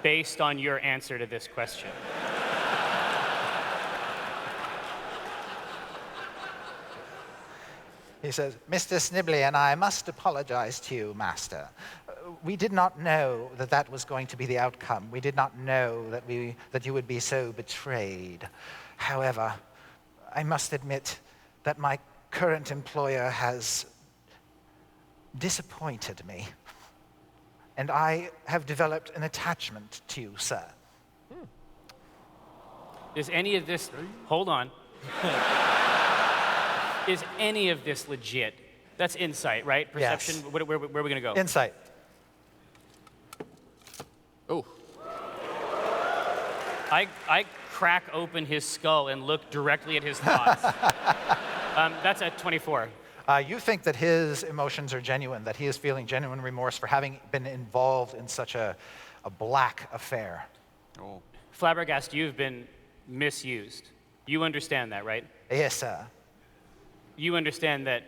Speaker 11: based on your answer to this question.
Speaker 8: He says, Mr. Snibbly and I must apologize to you, Master. We did not know that that was going to be the outcome. We did not know that you would be so betrayed. However, I must admit that my current employer has disappointed me, and I have developed an attachment to you, sir.
Speaker 11: Is any of this... Hold on. Is any of this legit? That's insight, right? Perception?
Speaker 8: Yes.
Speaker 11: Where are we going to go?
Speaker 8: Insight.
Speaker 10: Oh.
Speaker 11: I crack open his skull and look directly at his thoughts. That's at 24.
Speaker 8: You think that his emotions are genuine, that he is feeling genuine remorse for having been involved in such a black affair.
Speaker 9: Oh.
Speaker 11: Flabbergast, you've been misused. You understand that, right?
Speaker 8: Yes, sir.
Speaker 11: You understand that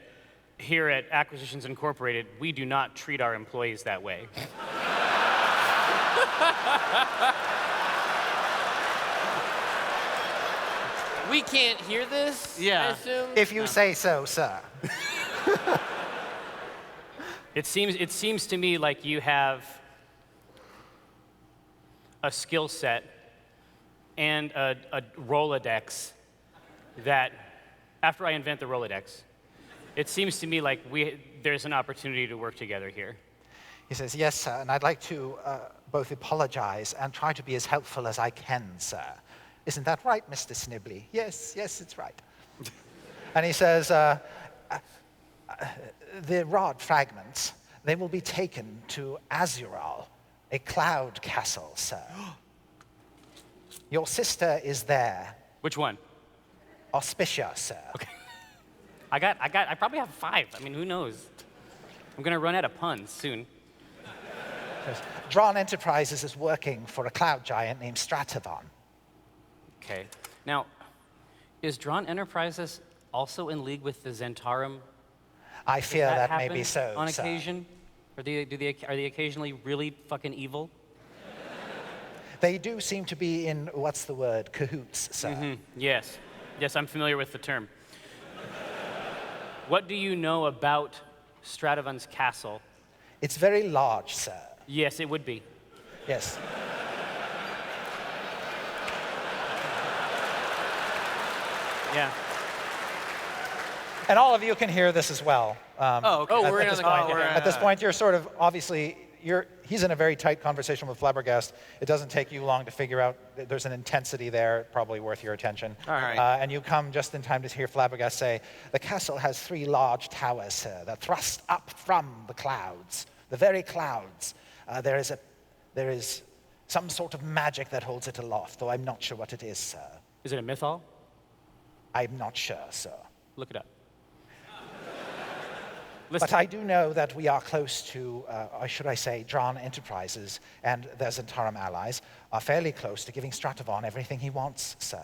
Speaker 11: here at Acquisitions Incorporated, we do not treat our employees that way.
Speaker 10: We can't hear this,
Speaker 9: Yeah.
Speaker 10: I assume?
Speaker 8: If you say so, sir.
Speaker 11: It seems to me like you have a skill set and a Rolodex that, after I invent the Rolodex, it seems to me like there's an opportunity to work together here.
Speaker 8: He says, yes, sir, and I'd like to both apologize and try to be as helpful as I can, sir. Isn't that right, Mr. Snibbly? Yes, it's right. And he says, the rod fragments, they will be taken to Azural, a cloud castle, sir. Your sister is there.
Speaker 11: Which one?
Speaker 8: Auspicia, sir.
Speaker 11: Okay. I probably have 5. I mean, who knows? I'm gonna run out of puns soon.
Speaker 8: Drawn Enterprises is working for a cloud giant named Stratovon.
Speaker 11: Okay. Now, is Drawn Enterprises also in league with the Zentarum?
Speaker 8: I fear that may
Speaker 11: happen
Speaker 8: be so,
Speaker 11: on
Speaker 8: sir.
Speaker 11: occasion? Are they occasionally really fucking evil?
Speaker 8: They do seem to be in, what's the word, cahoots, sir.
Speaker 11: Mm-hmm. Yes. Yes, I'm familiar with the term. What do you know about Stratovon's castle?
Speaker 8: It's very large, sir.
Speaker 11: Yes, it would be.
Speaker 8: Yes.
Speaker 11: Yeah.
Speaker 8: And all of you can hear this as well.
Speaker 9: Oh, okay.
Speaker 10: Oh, we're in on the call.
Speaker 8: At this point, you're sort of, obviously, he's in a very tight conversation with Flabbergast. It doesn't take you long to figure out that there's an intensity there, probably worth your attention.
Speaker 9: All right.
Speaker 8: And you come just in time to hear Flabbergast say, the castle has 3 large towers, sir, that thrust up from the clouds, the very clouds. There is some sort of magic that holds it aloft, though I'm not sure what it is, sir.
Speaker 11: Is it a mythal?
Speaker 8: I'm not sure, sir.
Speaker 11: Look it up.
Speaker 8: But I do know that we are close to, or should I say, Drawn Enterprises and their Zentarum allies are fairly close to giving Stratovon everything he wants, sir.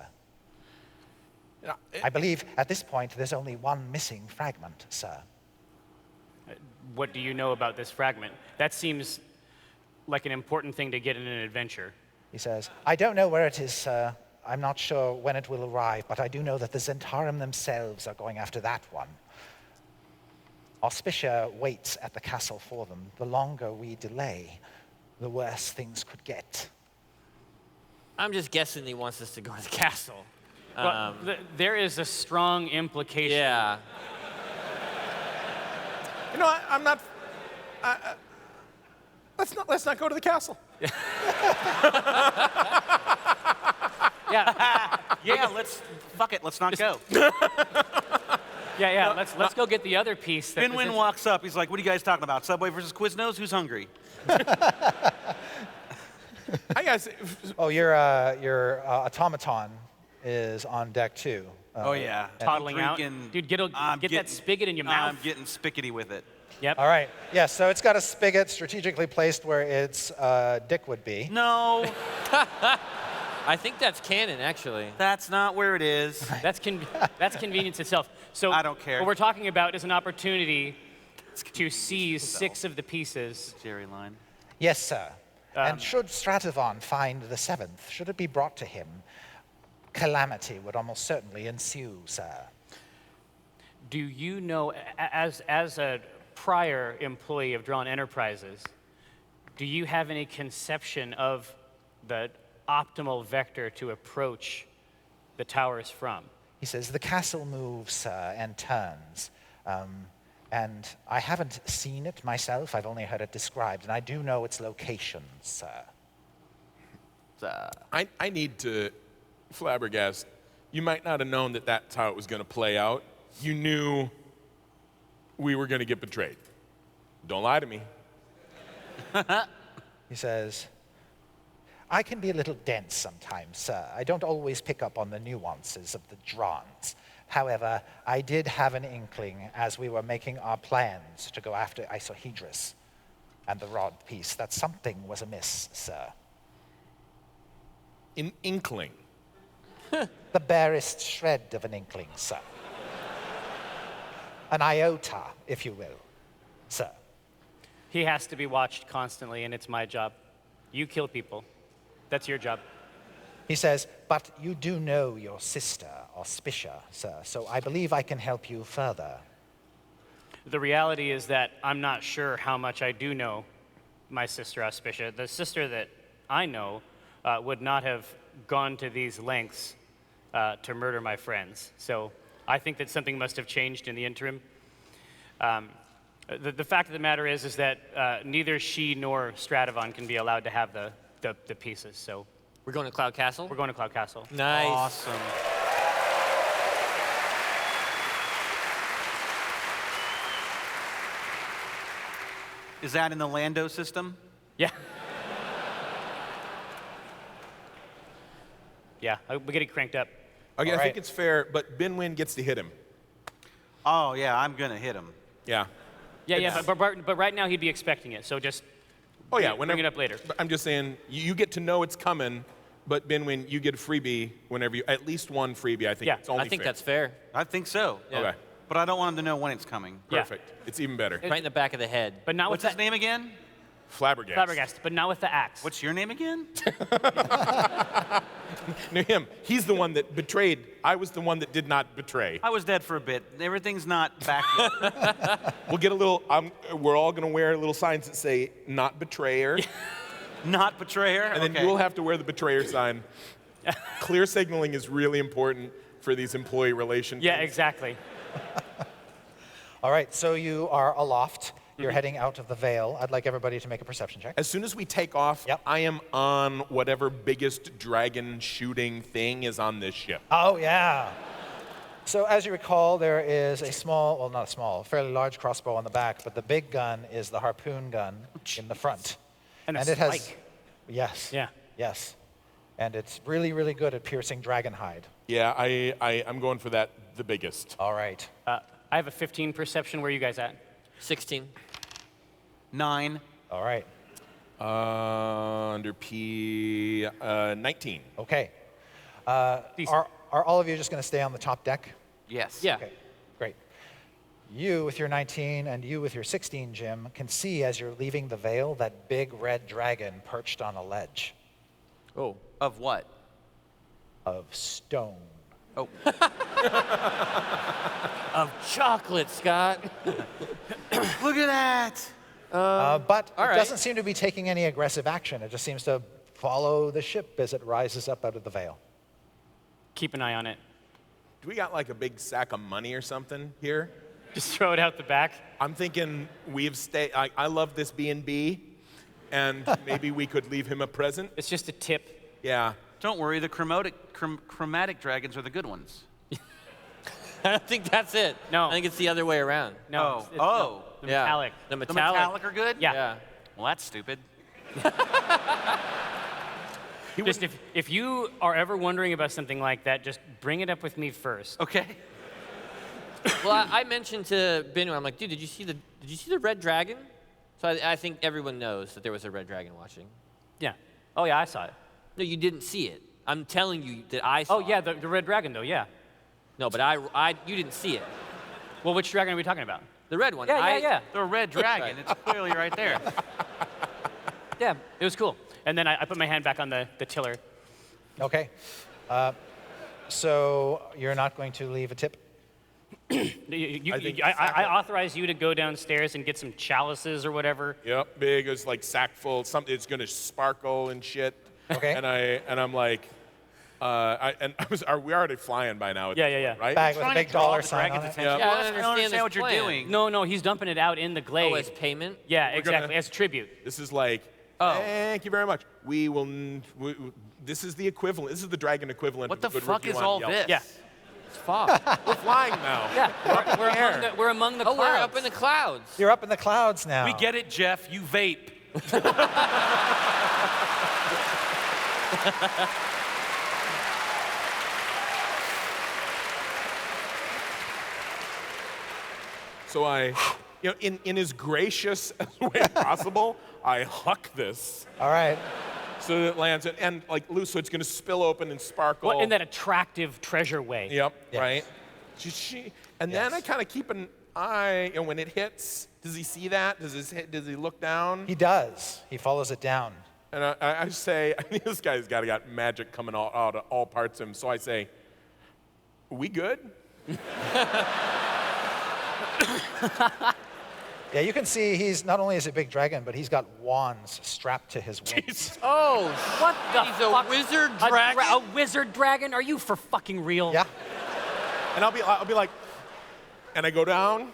Speaker 8: I believe at this point there's only one missing fragment, sir.
Speaker 11: What do you know about this fragment? That seems like an important thing to get in an adventure.
Speaker 8: He says, I don't know where it is, sir. I'm not sure when it will arrive, but I do know that the Zentarum themselves are going after that one. Auspicia waits at the castle for them. The longer we delay, the worse things could get.
Speaker 10: I'm just guessing he wants us to go to the castle.
Speaker 11: Well, there is a strong implication.
Speaker 10: Yeah.
Speaker 5: You know, I'm not. Let's not go to the castle.
Speaker 11: Yeah.
Speaker 9: Yeah, fuck it, let's not go.
Speaker 11: Yeah. Let's go get the other piece. That
Speaker 9: Binwin walks up. He's like, "What are you guys talking about? Subway versus Quiznos? Who's hungry?"
Speaker 5: I guess.
Speaker 8: Oh, your automaton is on deck too.
Speaker 9: Oh yeah,
Speaker 11: toddling out.
Speaker 9: Freaking-
Speaker 11: Dude, get that spigot in your mouth.
Speaker 9: I'm getting spickety with it.
Speaker 11: Yep.
Speaker 8: All right. Yeah, so it's got a spigot strategically placed where its dick would be.
Speaker 9: No,
Speaker 10: I think that's canon, actually.
Speaker 9: that's not where it is.
Speaker 11: That's convenience itself. So
Speaker 9: I don't care.
Speaker 11: What we're talking about is an opportunity to seize 6 of the pieces.
Speaker 9: Jerry line.
Speaker 8: Yes, sir. And should Stratovon find the 7th, should it be brought to him, calamity would almost certainly ensue, sir.
Speaker 11: Do you know, as a prior employee of Drawn Enterprises, do you have any conception of the optimal vector to approach the towers from?
Speaker 8: He says, the castle moves, sir, and turns. And I haven't seen it myself, I've only heard it described, and I do know its location, sir.
Speaker 5: I need to flabbergast. You might not have known that that's how it was going to play out. You knew we were going to get betrayed. Don't lie to me.
Speaker 8: He says, I can be a little dense sometimes, sir. I don't always pick up on the nuances of the Drons. However, I did have an inkling as we were making our plans to go after Isohedrus and the rod piece that something was amiss, sir.
Speaker 5: An inkling.
Speaker 8: The barest shred of an inkling, sir. An iota, if you will, sir.
Speaker 11: He has to be watched constantly, and it's my job. You kill people. That's your job.
Speaker 8: He says, but you do know your sister, Auspicia, sir, so I believe I can help you further.
Speaker 11: The reality is that I'm not sure how much I do know my sister Auspicia. The sister that I know would not have gone to these lengths to murder my friends. So I think that something must have changed in the interim. The fact of the matter is that neither she nor Stratovon can be allowed to have the pieces. So
Speaker 10: We're going to Cloud Castle?
Speaker 11: we're going to Cloud Castle.
Speaker 10: Nice.
Speaker 9: Awesome. Is that in the Lando system?
Speaker 11: Yeah. Yeah, we get it cranked up.
Speaker 5: Okay,
Speaker 8: All
Speaker 5: I think
Speaker 8: right.
Speaker 5: it's fair, but Binwin gets to hit him.
Speaker 9: Oh yeah, I'm gonna hit him.
Speaker 5: Yeah.
Speaker 11: Yeah, but right now he'd be expecting it, so just
Speaker 5: Oh yeah,
Speaker 11: bring it up later.
Speaker 5: But I'm just saying, you get to know it's coming, but Binwin, you get a freebie whenever you, at least one freebie. I think
Speaker 11: Yeah,
Speaker 5: it's only
Speaker 10: I think
Speaker 5: fair.
Speaker 10: that's fair.
Speaker 9: I think so.
Speaker 10: Yeah.
Speaker 5: Okay,
Speaker 9: But I don't want him to know when it's coming.
Speaker 11: Yeah.
Speaker 5: perfect. It's even better.
Speaker 10: Right in the back of the head.
Speaker 11: But not
Speaker 9: What's
Speaker 11: with
Speaker 9: his name again?
Speaker 5: Flabbergast.
Speaker 11: Flabbergast, but not with the axe.
Speaker 9: What's your name again?
Speaker 5: No, him. He's the one that betrayed. I was the one that did not betray.
Speaker 9: I was dead for a bit. Everything's not back yet.
Speaker 5: We'll get a little. We're all gonna wear little signs that say "Not Betrayer,"
Speaker 9: Not betrayer.
Speaker 5: and then
Speaker 9: Okay.
Speaker 5: you'll have to wear the betrayer sign. Clear signaling is really important for these employee relations.
Speaker 11: Yeah, exactly.
Speaker 8: All right, so you are aloft. You're heading out of the Veil. I'd like everybody to make a perception check.
Speaker 5: As soon as we take off,
Speaker 8: Yep.
Speaker 5: I am on whatever biggest dragon shooting thing is on this ship.
Speaker 8: Oh, yeah. So as you recall, there is a small, well, not a small, fairly large crossbow on the back, but the big gun is the harpoon gun in the front.
Speaker 11: And a
Speaker 8: it has,
Speaker 11: spike.
Speaker 8: yes.
Speaker 11: Yeah.
Speaker 8: Yes. And it's really, really good at piercing dragon hide.
Speaker 5: Yeah, I'm going for that, the biggest.
Speaker 8: All right.
Speaker 11: I have a 15 perception. Where are you guys at?
Speaker 10: 16.
Speaker 9: 9.
Speaker 8: All right.
Speaker 5: Under P 19.
Speaker 8: Okay.
Speaker 11: Decent.
Speaker 8: Are all of you just going to stay on the top deck?
Speaker 9: Yes.
Speaker 10: Yeah.
Speaker 8: Okay, great. You with your 19 and you with your 16, Jim, can see as you're leaving the Vale that big red dragon perched on a ledge
Speaker 9: Oh. Of what?
Speaker 8: of stone.
Speaker 9: Oh.
Speaker 10: Of chocolate, Scott.
Speaker 9: Look at that.
Speaker 8: But
Speaker 10: all
Speaker 8: it
Speaker 10: right.
Speaker 8: doesn't seem to be taking any aggressive action. It just seems to follow the ship as it rises up out of the Vale.
Speaker 11: Keep an eye on it.
Speaker 5: Do we got like a big sack of money or something here?
Speaker 11: Just throw it out the back.
Speaker 5: I'm thinking we've stayed. I love this B&B, and maybe we could leave him a present.
Speaker 11: It's just a tip.
Speaker 5: Yeah.
Speaker 9: Don't worry, the chromatic dragons are the good ones.
Speaker 10: I don't think that's it.
Speaker 11: No.
Speaker 10: I think it's the other way around.
Speaker 11: No.
Speaker 9: Oh. Oh.
Speaker 11: The
Speaker 10: Yeah.
Speaker 11: metallic.
Speaker 10: The
Speaker 9: The
Speaker 10: metallic.
Speaker 9: metallic are good?
Speaker 11: Yeah.
Speaker 9: Well, that's stupid.
Speaker 11: Just if you are ever wondering about something like that, just bring it up with me first.
Speaker 9: Okay.
Speaker 10: Well, I mentioned to Binu, I'm like, dude, did you see the red dragon? So I think everyone knows that there was a red dragon watching.
Speaker 11: Yeah. Oh yeah, I saw it.
Speaker 10: No, you didn't see it. I'm telling you that I saw
Speaker 11: Oh yeah,
Speaker 10: it.
Speaker 11: the red dragon though. Yeah.
Speaker 10: No, but you didn't see it.
Speaker 11: Well, which dragon are we talking about?
Speaker 10: The red one.
Speaker 11: Yeah.
Speaker 9: The red dragon. It's clearly right there.
Speaker 11: Yeah, it was cool. And then I put my hand back on the tiller.
Speaker 8: Okay. So you're not going to leave a tip?
Speaker 11: I authorize you to go downstairs and get some chalices or whatever.
Speaker 5: Yep. Big as like sack full. Something. It's gonna sparkle and shit.
Speaker 8: Okay.
Speaker 5: And I'm like, are we already flying by now?
Speaker 11: Yeah.
Speaker 5: Right.
Speaker 8: Bag with a
Speaker 9: Trying to
Speaker 8: big
Speaker 9: draw
Speaker 8: dollar
Speaker 9: the
Speaker 8: sign on
Speaker 9: dragon's
Speaker 8: it.
Speaker 9: attention.
Speaker 10: Yeah,
Speaker 9: Well,
Speaker 10: I
Speaker 9: I
Speaker 10: don't
Speaker 9: don't understand what
Speaker 10: his
Speaker 9: you're
Speaker 10: plan.
Speaker 9: doing.
Speaker 11: No, he's dumping it out in the glade.
Speaker 10: Oh, as payment?
Speaker 11: Yeah,
Speaker 5: We're
Speaker 11: exactly,
Speaker 5: gonna-
Speaker 11: as tribute.
Speaker 5: This is like,
Speaker 9: Oh.
Speaker 5: thank you very much. This is the equivalent. This is the dragon equivalent.
Speaker 9: What
Speaker 5: of
Speaker 9: the
Speaker 5: a good
Speaker 9: fuck
Speaker 5: review
Speaker 9: is
Speaker 5: on
Speaker 9: all
Speaker 5: Yelp.
Speaker 9: this?
Speaker 11: Yeah.
Speaker 10: It's fog.
Speaker 5: We're flying now.
Speaker 11: Yeah, we're among the
Speaker 10: Oh,
Speaker 11: clouds.
Speaker 10: we're up in the clouds.
Speaker 8: You're up in the clouds now.
Speaker 9: We get it, Jeff. You vape.
Speaker 5: So in as gracious a way possible, I huck this
Speaker 8: All right.
Speaker 5: so that it lands and like loose, so it's gonna spill open and sparkle.
Speaker 11: Well, in that attractive treasure way.
Speaker 5: Yep.
Speaker 8: Yes.
Speaker 5: Right. And then I kind of keep an eye, and when it hits, does he see that? Does he look down?
Speaker 8: He does. He follows it down.
Speaker 5: And I say, I think this guy's got magic coming out of all parts of him. So I say, we good?
Speaker 8: Yeah, you can see he's not only is a big dragon, but he's got wands strapped to his wings.
Speaker 10: Oh,
Speaker 11: What the
Speaker 10: he's
Speaker 11: fuck?
Speaker 10: a wizard
Speaker 11: A
Speaker 10: dragon?
Speaker 11: a wizard dragon? Are you for fucking real?
Speaker 8: Yeah.
Speaker 5: And I'll be like, and I go down,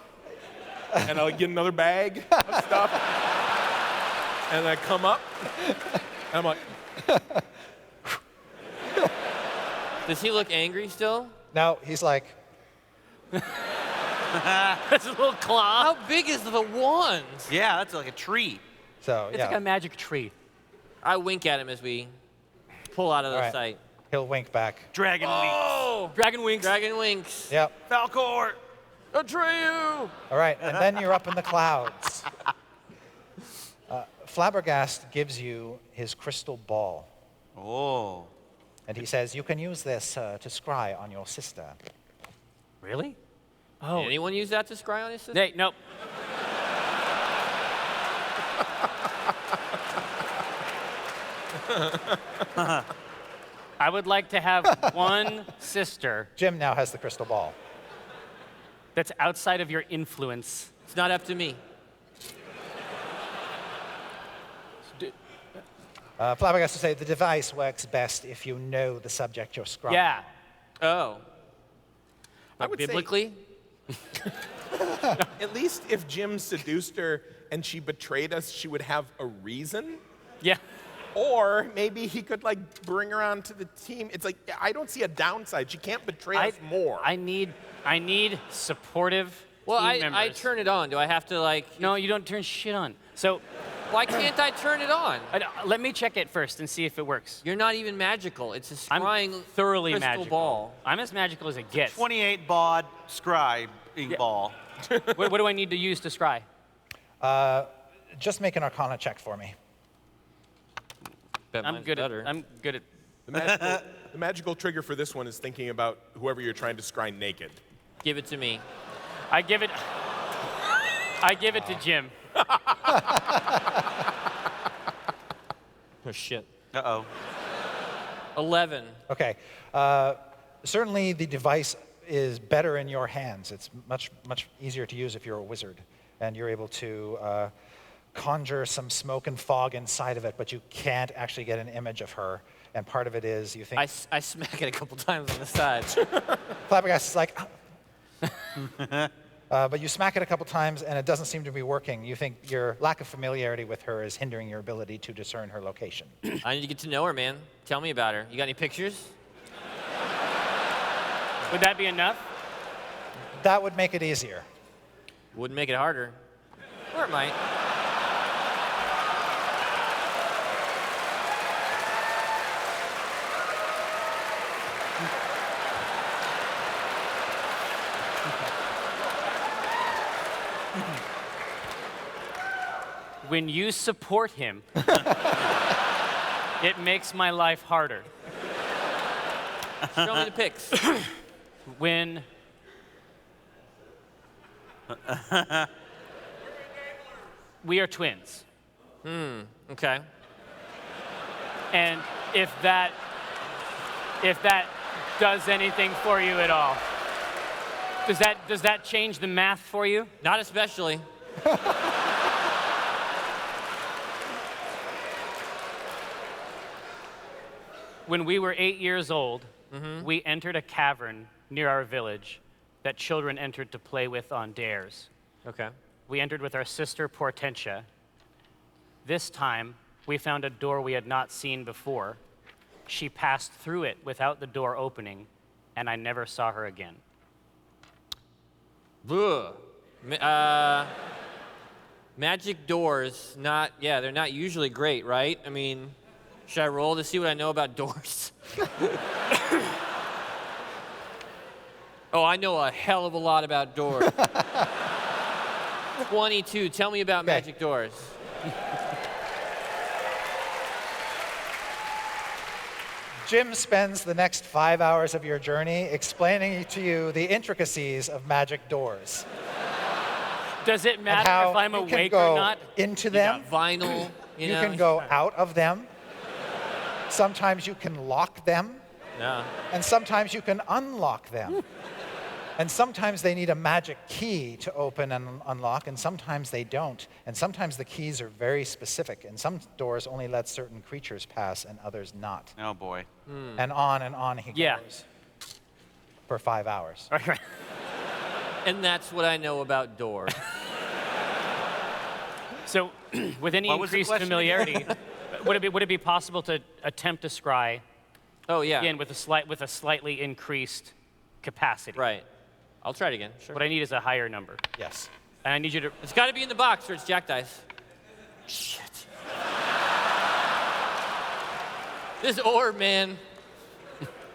Speaker 5: and I'll get another bag of stuff, and I come up, and I'm like,
Speaker 10: Does he look angry still?
Speaker 8: Now he's like,
Speaker 11: That's a little claw.
Speaker 10: How big is the wand?
Speaker 9: Yeah, that's like a tree.
Speaker 8: so
Speaker 11: It's
Speaker 8: yeah.
Speaker 11: like a magic tree.
Speaker 10: I wink at him as we pull out of the
Speaker 8: All right.
Speaker 10: sight.
Speaker 8: He'll wink back.
Speaker 9: Dragon
Speaker 10: Oh!
Speaker 11: Dragon wings.
Speaker 10: Dragon winks.
Speaker 8: Yep.
Speaker 9: Falcor.
Speaker 10: Atreyu!
Speaker 8: All right, and then you're up in the clouds. Flabbergast gives you his crystal ball,
Speaker 9: Oh.
Speaker 8: and he says, you can use this to scry on your sister.
Speaker 11: Really?
Speaker 10: Oh. Did anyone use that to scry on his sister?
Speaker 11: Hey, nope. I would like to have one sister
Speaker 8: Jim now has the crystal ball.
Speaker 11: that's outside of your influence.
Speaker 10: It's not up to me.
Speaker 8: Flabbergast will say, the device works best if you know the subject you're scrying.
Speaker 11: Yeah.
Speaker 10: Oh.
Speaker 5: I would say,
Speaker 10: Biblically?
Speaker 5: at least if Jim seduced her and she betrayed us, she would have a reason.
Speaker 11: Yeah.
Speaker 5: Or maybe he could like bring her onto the team. It's like I don't see a downside. She can't betray us more.
Speaker 11: I need supportive
Speaker 10: Well,
Speaker 11: team
Speaker 10: I
Speaker 11: members.
Speaker 10: turn it on. Do I have to like?
Speaker 11: No, you don't turn shit on. So
Speaker 10: Why can't I turn it on?
Speaker 11: let me check it first and see if it works.
Speaker 10: You're not even magical. It's a
Speaker 11: I'm
Speaker 10: scrying
Speaker 11: thoroughly
Speaker 10: crystal
Speaker 11: magical.
Speaker 10: ball.
Speaker 11: I'm as magical as it gets.
Speaker 9: 28 baud scribe ink ball.
Speaker 11: what do I need to use to scry?
Speaker 8: Just make an Arcana check for me.
Speaker 10: Bet
Speaker 11: I'm
Speaker 10: mine's
Speaker 11: good
Speaker 10: better.
Speaker 11: at. I'm good at.
Speaker 5: The magical trigger for this one is thinking about whoever you're trying to scry naked.
Speaker 10: Give it to me.
Speaker 11: I give it. I give it to Jim.
Speaker 10: Oh, shit.
Speaker 9: Uh-oh.
Speaker 10: 11.
Speaker 8: Okay. Certainly the device is better in your hands. It's much easier to use if you're a wizard, and you're able to conjure some smoke and fog inside of it, but you can't actually get an image of her. And part of it is you think...
Speaker 10: I smack it a couple times on the side.
Speaker 8: Flabbergasted is like... but you smack it a couple times and it doesn't seem to be working. You think your lack of familiarity with her is hindering your ability to discern her location.
Speaker 10: I need to get to know her, man. Tell me about her. You got any pictures?
Speaker 11: Would that be enough?
Speaker 8: That would make it easier.
Speaker 10: Wouldn't make it harder. Or it might.
Speaker 11: When you support him, it makes my life harder.
Speaker 10: Show me the pics.
Speaker 11: When we are twins.
Speaker 10: Okay.
Speaker 11: And if that does anything for you at all, does that change the math for you?
Speaker 10: Not especially.
Speaker 11: When we were 8 years old, we entered a cavern near our village that children entered to play with on dares.
Speaker 10: Okay.
Speaker 11: We entered with our sister Portentia. This time, we found a door we had not seen before. She passed through it without the door opening, and I never saw her again.
Speaker 10: Ugh. Magic doors, they're not usually great, right? I mean, should I roll to see what I know about doors? Oh, I know a hell of a lot about doors. 22, tell me about magic doors.
Speaker 8: Jim spends the next 5 hours of your journey explaining to you the intricacies of magic doors.
Speaker 11: Does it matter if I'm awake or not?
Speaker 8: Into them.
Speaker 10: You got vinyl,
Speaker 8: You can go out of them. Sometimes you can lock them.
Speaker 10: No.
Speaker 8: And sometimes you can unlock them. And sometimes they need a magic key to open and unlock, and sometimes they don't. And sometimes the keys are very specific, and some doors only let certain creatures pass and others not.
Speaker 9: Oh, boy.
Speaker 8: And on he goes for 5 hours.
Speaker 11: Right.
Speaker 10: And that's what I know about doors.
Speaker 11: So, with any
Speaker 9: What was the
Speaker 11: increased
Speaker 9: question
Speaker 11: familiarity, would it be possible to attempt to scry?
Speaker 10: Oh, yeah.
Speaker 11: Again, with a slightly increased capacity.
Speaker 10: Right. I'll try it again. Sure.
Speaker 11: What I need is a higher number.
Speaker 8: Yes.
Speaker 11: And I need you to...
Speaker 10: It's got to be in the box or it's jack dice. Shit. This orb, man.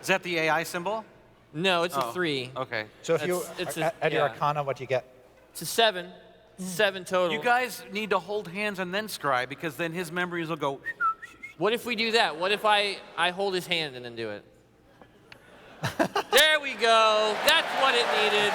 Speaker 9: Is that the AI symbol?
Speaker 10: No, it's a 3.
Speaker 9: Okay.
Speaker 8: So if you add your
Speaker 10: yeah.
Speaker 8: Arcana, what do you get?
Speaker 10: It's a 7. 7 total.
Speaker 9: You guys need to hold hands and then scry, because then his memories will go...
Speaker 10: What if we do that? What if I hold his hand and then do it? There we go. That's what it needed.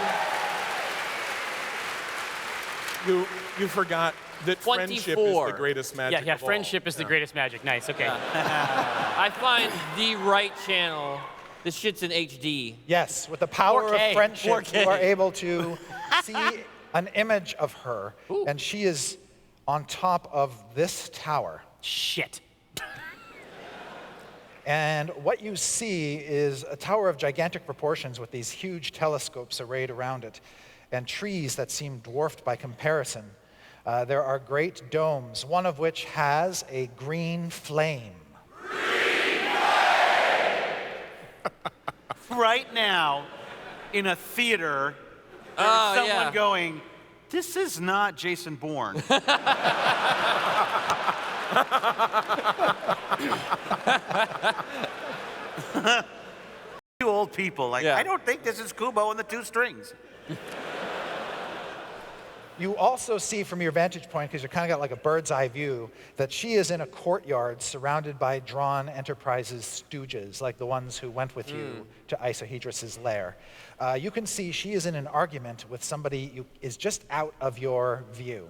Speaker 5: You forgot that
Speaker 10: 24.
Speaker 5: friendship is the greatest magic.
Speaker 11: Yeah,
Speaker 5: of all.
Speaker 11: friendship is the greatest magic. Nice, okay.
Speaker 10: I find the right channel. This shit's in HD.
Speaker 8: Yes, with the power
Speaker 11: 4K.
Speaker 8: of friendship,
Speaker 10: 4K.
Speaker 8: you are able to see an image of her, and she is on top of this tower.
Speaker 11: Shit.
Speaker 8: And what you see is a tower of gigantic proportions with these huge telescopes arrayed around it, and trees that seem dwarfed by comparison. There are great domes, one of which has a green flame.
Speaker 9: Right now, in a theater, there's someone going, this is not Jason Bourne. Two old people, like, I don't think this is Kubo and the Two Strings.
Speaker 8: You also see from your vantage point, because you kind of got like a bird's eye view, that she is in a courtyard surrounded by Drawn Enterprises stooges, like the ones who went with you to Isohedrus's lair. You can see she is in an argument with somebody who is just out of your view.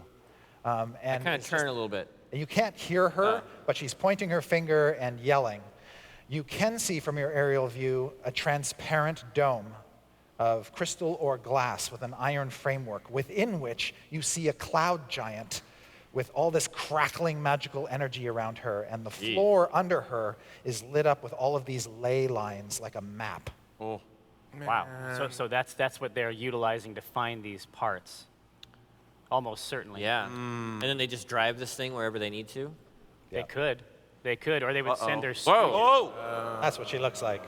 Speaker 8: And
Speaker 10: I kind of
Speaker 8: it's
Speaker 10: turn
Speaker 8: just-
Speaker 10: a little bit.
Speaker 8: You can't hear her, but she's pointing her finger and yelling. You can see from your aerial view a transparent dome of crystal or glass with an iron framework, within which you see a cloud giant with all this crackling magical energy around her, and the floor under her is lit up with all of these ley lines like a map.
Speaker 10: Oh.
Speaker 11: Wow. So that's what they're utilizing to find these parts. Almost certainly.
Speaker 10: Yeah. And then they just drive this thing wherever they need to?
Speaker 11: They could. They could, or they would send their
Speaker 10: Whoa.
Speaker 8: That's what she looks like.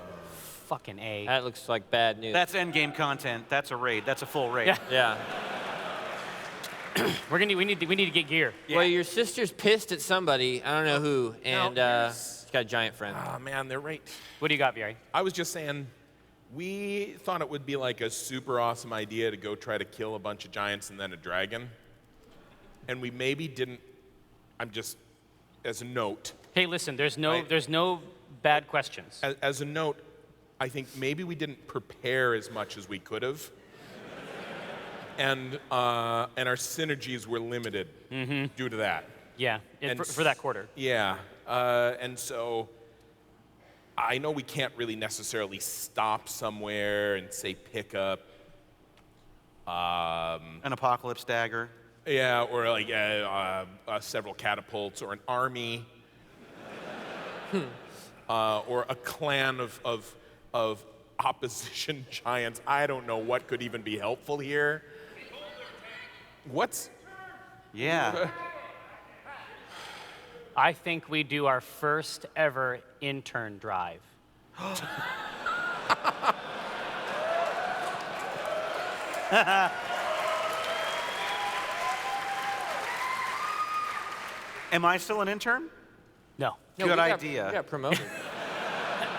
Speaker 11: fucking A.
Speaker 10: That looks like bad news.
Speaker 9: That's endgame content. That's a raid. That's a full raid.
Speaker 11: Yeah.
Speaker 10: Yeah.
Speaker 11: we need to get gear.
Speaker 10: Well, your sister's pissed at somebody, I don't know who, and she's got a giant friend.
Speaker 5: Oh, man, they're right.
Speaker 11: What do you got, Vieri?
Speaker 5: I was just saying, we thought it would be like a super awesome idea to go try to kill a bunch of giants and then a dragon. And we maybe didn't, I'm just, as a note.
Speaker 11: Hey, listen, there's no bad questions.
Speaker 5: As a note, I think maybe we didn't prepare as much as we could have. And our synergies were limited due to that.
Speaker 11: Yeah, for that quarter.
Speaker 5: Yeah, and so I know we can't really necessarily stop somewhere and say pick up
Speaker 9: An apocalypse dagger.
Speaker 5: yeah, or like several catapults or an army or a clan of opposition giants. I don't know what could even be helpful here. What's
Speaker 9: Yeah.
Speaker 11: I think we do our first ever intern drive.
Speaker 9: Am I still an intern?
Speaker 11: No.
Speaker 10: No,
Speaker 9: Good
Speaker 10: we
Speaker 9: idea.
Speaker 10: We got promoted.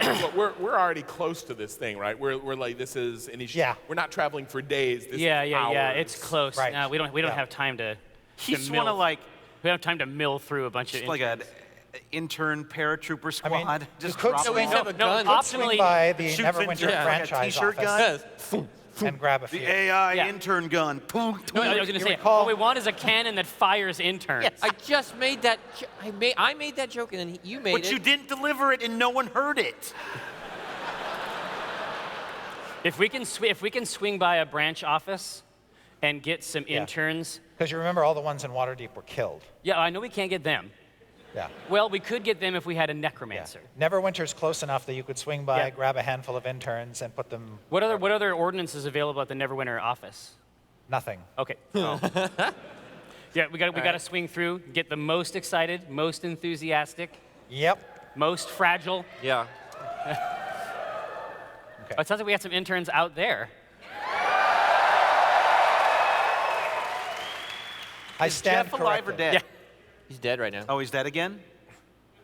Speaker 5: But we're already close to this thing, right? We're like this is
Speaker 8: Yeah.
Speaker 5: We're not traveling for days. This
Speaker 11: Yeah.
Speaker 5: is
Speaker 11: It's
Speaker 5: hours.
Speaker 11: close.
Speaker 8: Right.
Speaker 11: No, we don't
Speaker 8: Yeah.
Speaker 11: have time to.
Speaker 9: He's
Speaker 11: mill.
Speaker 9: one of like
Speaker 11: We don't have time to mill through a bunch of.
Speaker 9: just like an intern paratrooper squad.
Speaker 8: I mean,
Speaker 9: just
Speaker 8: you could
Speaker 9: drop
Speaker 8: swing,
Speaker 9: them
Speaker 10: have a gun.
Speaker 8: you could swing
Speaker 11: optionally-
Speaker 8: by the
Speaker 9: Shoots into
Speaker 8: Neverwinter
Speaker 9: like a
Speaker 8: franchise
Speaker 9: t-shirt
Speaker 8: office
Speaker 9: gun.
Speaker 8: and grab a
Speaker 9: The
Speaker 8: few.
Speaker 9: AI
Speaker 11: Yeah.
Speaker 9: intern gun. Boom,
Speaker 11: No, I was
Speaker 9: boom.
Speaker 11: going to say,
Speaker 8: recall-
Speaker 11: what we want is a cannon that fires interns.
Speaker 10: I just made that. I made that joke, and then you made
Speaker 9: But
Speaker 10: it.
Speaker 9: you didn't deliver it and no one heard it.
Speaker 11: If we can swing by a branch office and get some
Speaker 8: Yeah.
Speaker 11: interns.
Speaker 8: Because you remember all the ones in Waterdeep were killed.
Speaker 11: Yeah, I know we can't get them.
Speaker 8: Yeah.
Speaker 11: Well, we could get them if we had a
Speaker 8: Yeah.
Speaker 11: necromancer.
Speaker 8: Neverwinter's close enough that you could swing by,
Speaker 11: Yeah.
Speaker 8: grab a handful of interns, and put them.
Speaker 11: What other ordinances available at the Neverwinter office?
Speaker 8: Nothing.
Speaker 11: Okay. Yeah, we got to swing through, get the most excited, most enthusiastic,
Speaker 8: Yep.
Speaker 11: most fragile.
Speaker 10: Yeah.
Speaker 11: Oh, it sounds like we got some interns out there.
Speaker 8: I
Speaker 9: Is
Speaker 8: stand
Speaker 9: Jeff alive or
Speaker 8: corrected.
Speaker 9: dead?
Speaker 11: Yeah.
Speaker 10: He's dead right now.
Speaker 9: Oh, he's dead again?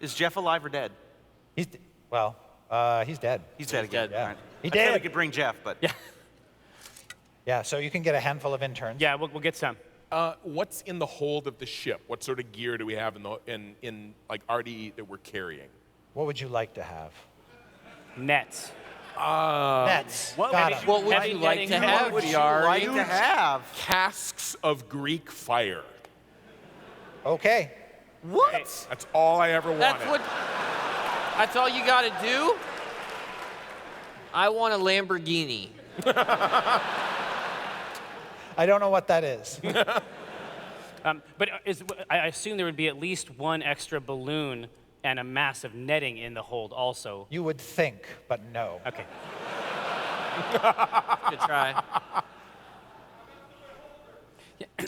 Speaker 9: Is Jeff alive or dead?
Speaker 8: He's he's dead.
Speaker 9: He's dead again.
Speaker 10: dead.
Speaker 8: Yeah.
Speaker 9: All right.
Speaker 8: He
Speaker 9: I said we
Speaker 8: did.
Speaker 9: could bring Jeff, but
Speaker 11: Yeah.
Speaker 8: Yeah. So you can get a handful of interns.
Speaker 11: Yeah, we'll get some.
Speaker 5: What's in the hold of the ship? What sort of gear do we have in like RDE that we're carrying?
Speaker 8: What would you like to have?
Speaker 11: Nets.
Speaker 8: Nets.
Speaker 9: what
Speaker 8: Got
Speaker 9: would
Speaker 8: 'em.
Speaker 10: What would
Speaker 11: Heavy
Speaker 10: you like
Speaker 11: netting.
Speaker 10: to
Speaker 11: What
Speaker 10: have,
Speaker 9: would you
Speaker 10: VR?
Speaker 9: like to have?
Speaker 5: Casks of Greek fire.
Speaker 8: Okay.
Speaker 9: What?
Speaker 5: That's all I ever wanted.
Speaker 10: That's all you got to do? I want a Lamborghini.
Speaker 8: I don't know what that is.
Speaker 11: But I assume there would be at least one extra balloon and a massive netting in the hold also.
Speaker 8: You would think, but no.
Speaker 11: Okay.
Speaker 10: Good try.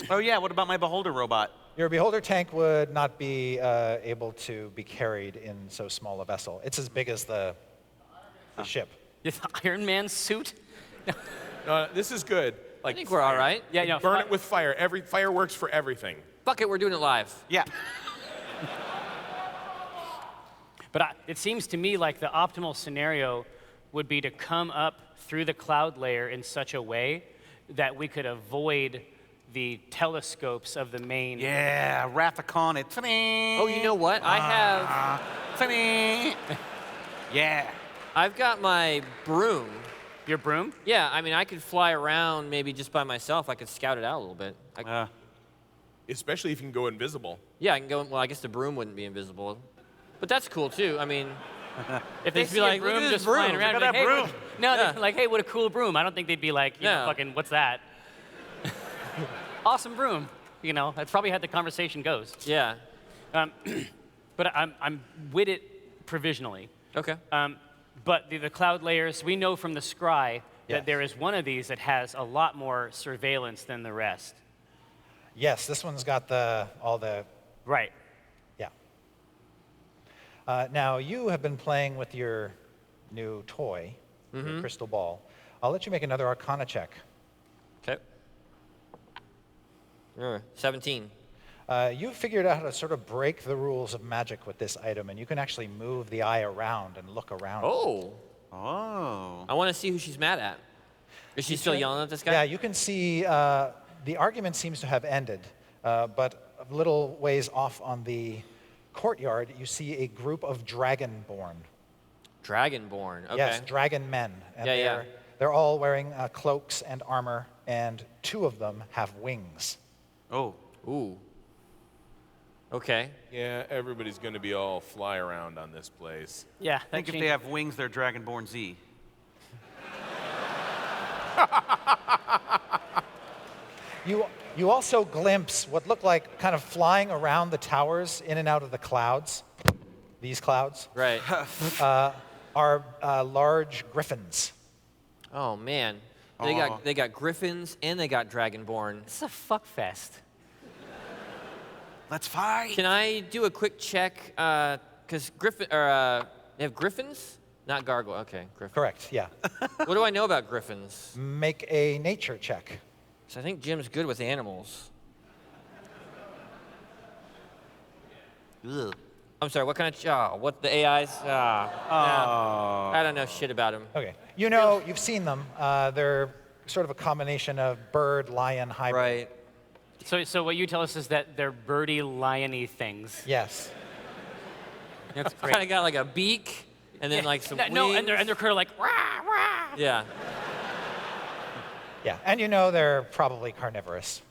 Speaker 9: Oh, yeah, what about my beholder robot?
Speaker 8: Your beholder tank would not be able to be carried in so small a vessel. It's as big as the ship.
Speaker 11: This Iron Man suit?
Speaker 5: This is good. Like
Speaker 10: I think we're all right.
Speaker 11: Yeah, yeah.
Speaker 5: burn it with fire. Fire works for everything.
Speaker 10: Fuck it, we're doing it live.
Speaker 9: Yeah.
Speaker 11: But it seems to me like the optimal scenario would be to come up through the cloud layer in such a way that we could avoid the telescopes of the main.
Speaker 9: Yeah, Rathacon it.
Speaker 10: Oh, you know what? I have.
Speaker 9: Yeah.
Speaker 10: I've got my broom.
Speaker 11: Your broom?
Speaker 10: Yeah, I mean, I could fly around maybe just by myself. I could scout it out a little bit.
Speaker 5: Especially if you can go invisible.
Speaker 10: Yeah, I can go. Well, I guess the broom wouldn't be invisible, but that's cool too. I mean, if they
Speaker 11: They'd
Speaker 10: see
Speaker 11: be like,
Speaker 10: a broom
Speaker 11: "Look at
Speaker 10: just
Speaker 11: this broom.
Speaker 10: flying around,
Speaker 11: Look at
Speaker 10: be like,
Speaker 11: that
Speaker 10: hey,
Speaker 11: broom." No,
Speaker 10: Yeah.
Speaker 11: they'd be like, hey, what a cool broom. I don't think they'd be like, you know,
Speaker 10: Yeah.
Speaker 11: fucking, what's that? Awesome broom. You know, that's probably how the conversation goes.
Speaker 10: Yeah.
Speaker 11: But I'm with it provisionally.
Speaker 10: Okay.
Speaker 11: But the cloud layers, we know from the scry
Speaker 8: Yes.
Speaker 11: that there is one of these that has a lot more surveillance than the rest.
Speaker 8: Yes, this one's got all the.
Speaker 11: Right.
Speaker 8: Yeah. Now, you have been playing with your new toy, your crystal ball. I'll let you make another Arcana check.
Speaker 10: Okay. 17.
Speaker 8: You figured out how to sort of break the rules of magic with this item, and you can actually move the eye around and look around.
Speaker 10: Oh.
Speaker 9: Oh.
Speaker 10: I want to see who she's mad at. Is she still yelling at this guy?
Speaker 8: Yeah, you can see the argument seems to have ended, but a little ways off on the courtyard, you see a group of Dragonborn.
Speaker 10: Dragonborn. Okay.
Speaker 8: Yes, dragon men. And
Speaker 10: Yeah.
Speaker 8: they're all wearing cloaks and armor, and 2 of them have wings.
Speaker 9: Oh.
Speaker 10: Ooh. Okay.
Speaker 5: Yeah, everybody's going to be all fly around on this place.
Speaker 11: Yeah.
Speaker 9: I think if they have wings, they're Dragonborn Z.
Speaker 8: You also glimpse what look like kind of flying around the towers in and out of the clouds. These clouds
Speaker 10: Right.
Speaker 8: are large griffins.
Speaker 10: Oh man. They got griffins and they got dragonborn.
Speaker 11: This is a fuck fest.
Speaker 9: Let's fight.
Speaker 10: Can I do a quick check? Because they have griffins, not gargoyle. Okay, griffins.
Speaker 8: Correct, yeah.
Speaker 10: What do I know about griffins?
Speaker 8: Make a nature check.
Speaker 10: So I think Jim's good with animals. Ugh. I'm sorry. What kind of? What the AIs? Nah, I don't know shit about them.
Speaker 8: Okay. You know, you've seen them. They're sort of a combination of bird, lion, hybrid.
Speaker 10: Right.
Speaker 11: So what you tell us is that they're birdy, lion-y things.
Speaker 8: Yes.
Speaker 11: That's great.
Speaker 10: Kind of got like a beak and then like some
Speaker 11: No,
Speaker 10: wings.
Speaker 11: and they're kind of like, rah, rah.
Speaker 10: Yeah.
Speaker 8: Yeah, and you know they're probably carnivorous.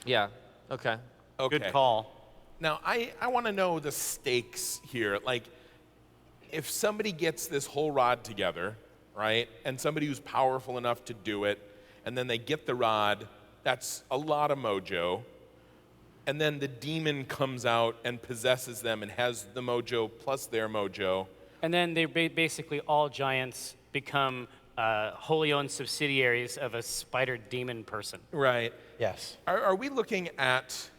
Speaker 10: Yeah. Okay.
Speaker 5: Okay.
Speaker 9: Good call.
Speaker 5: Now, I want to know the stakes here. Like, if somebody gets this whole rod together, right, and somebody who's powerful enough to do it, and then they get the rod, that's a lot of mojo. And then the demon comes out and possesses them and has the mojo plus their mojo.
Speaker 11: And then they basically all giants become wholly owned subsidiaries of a spider demon person.
Speaker 5: Right.
Speaker 8: Yes.
Speaker 5: Are we looking at,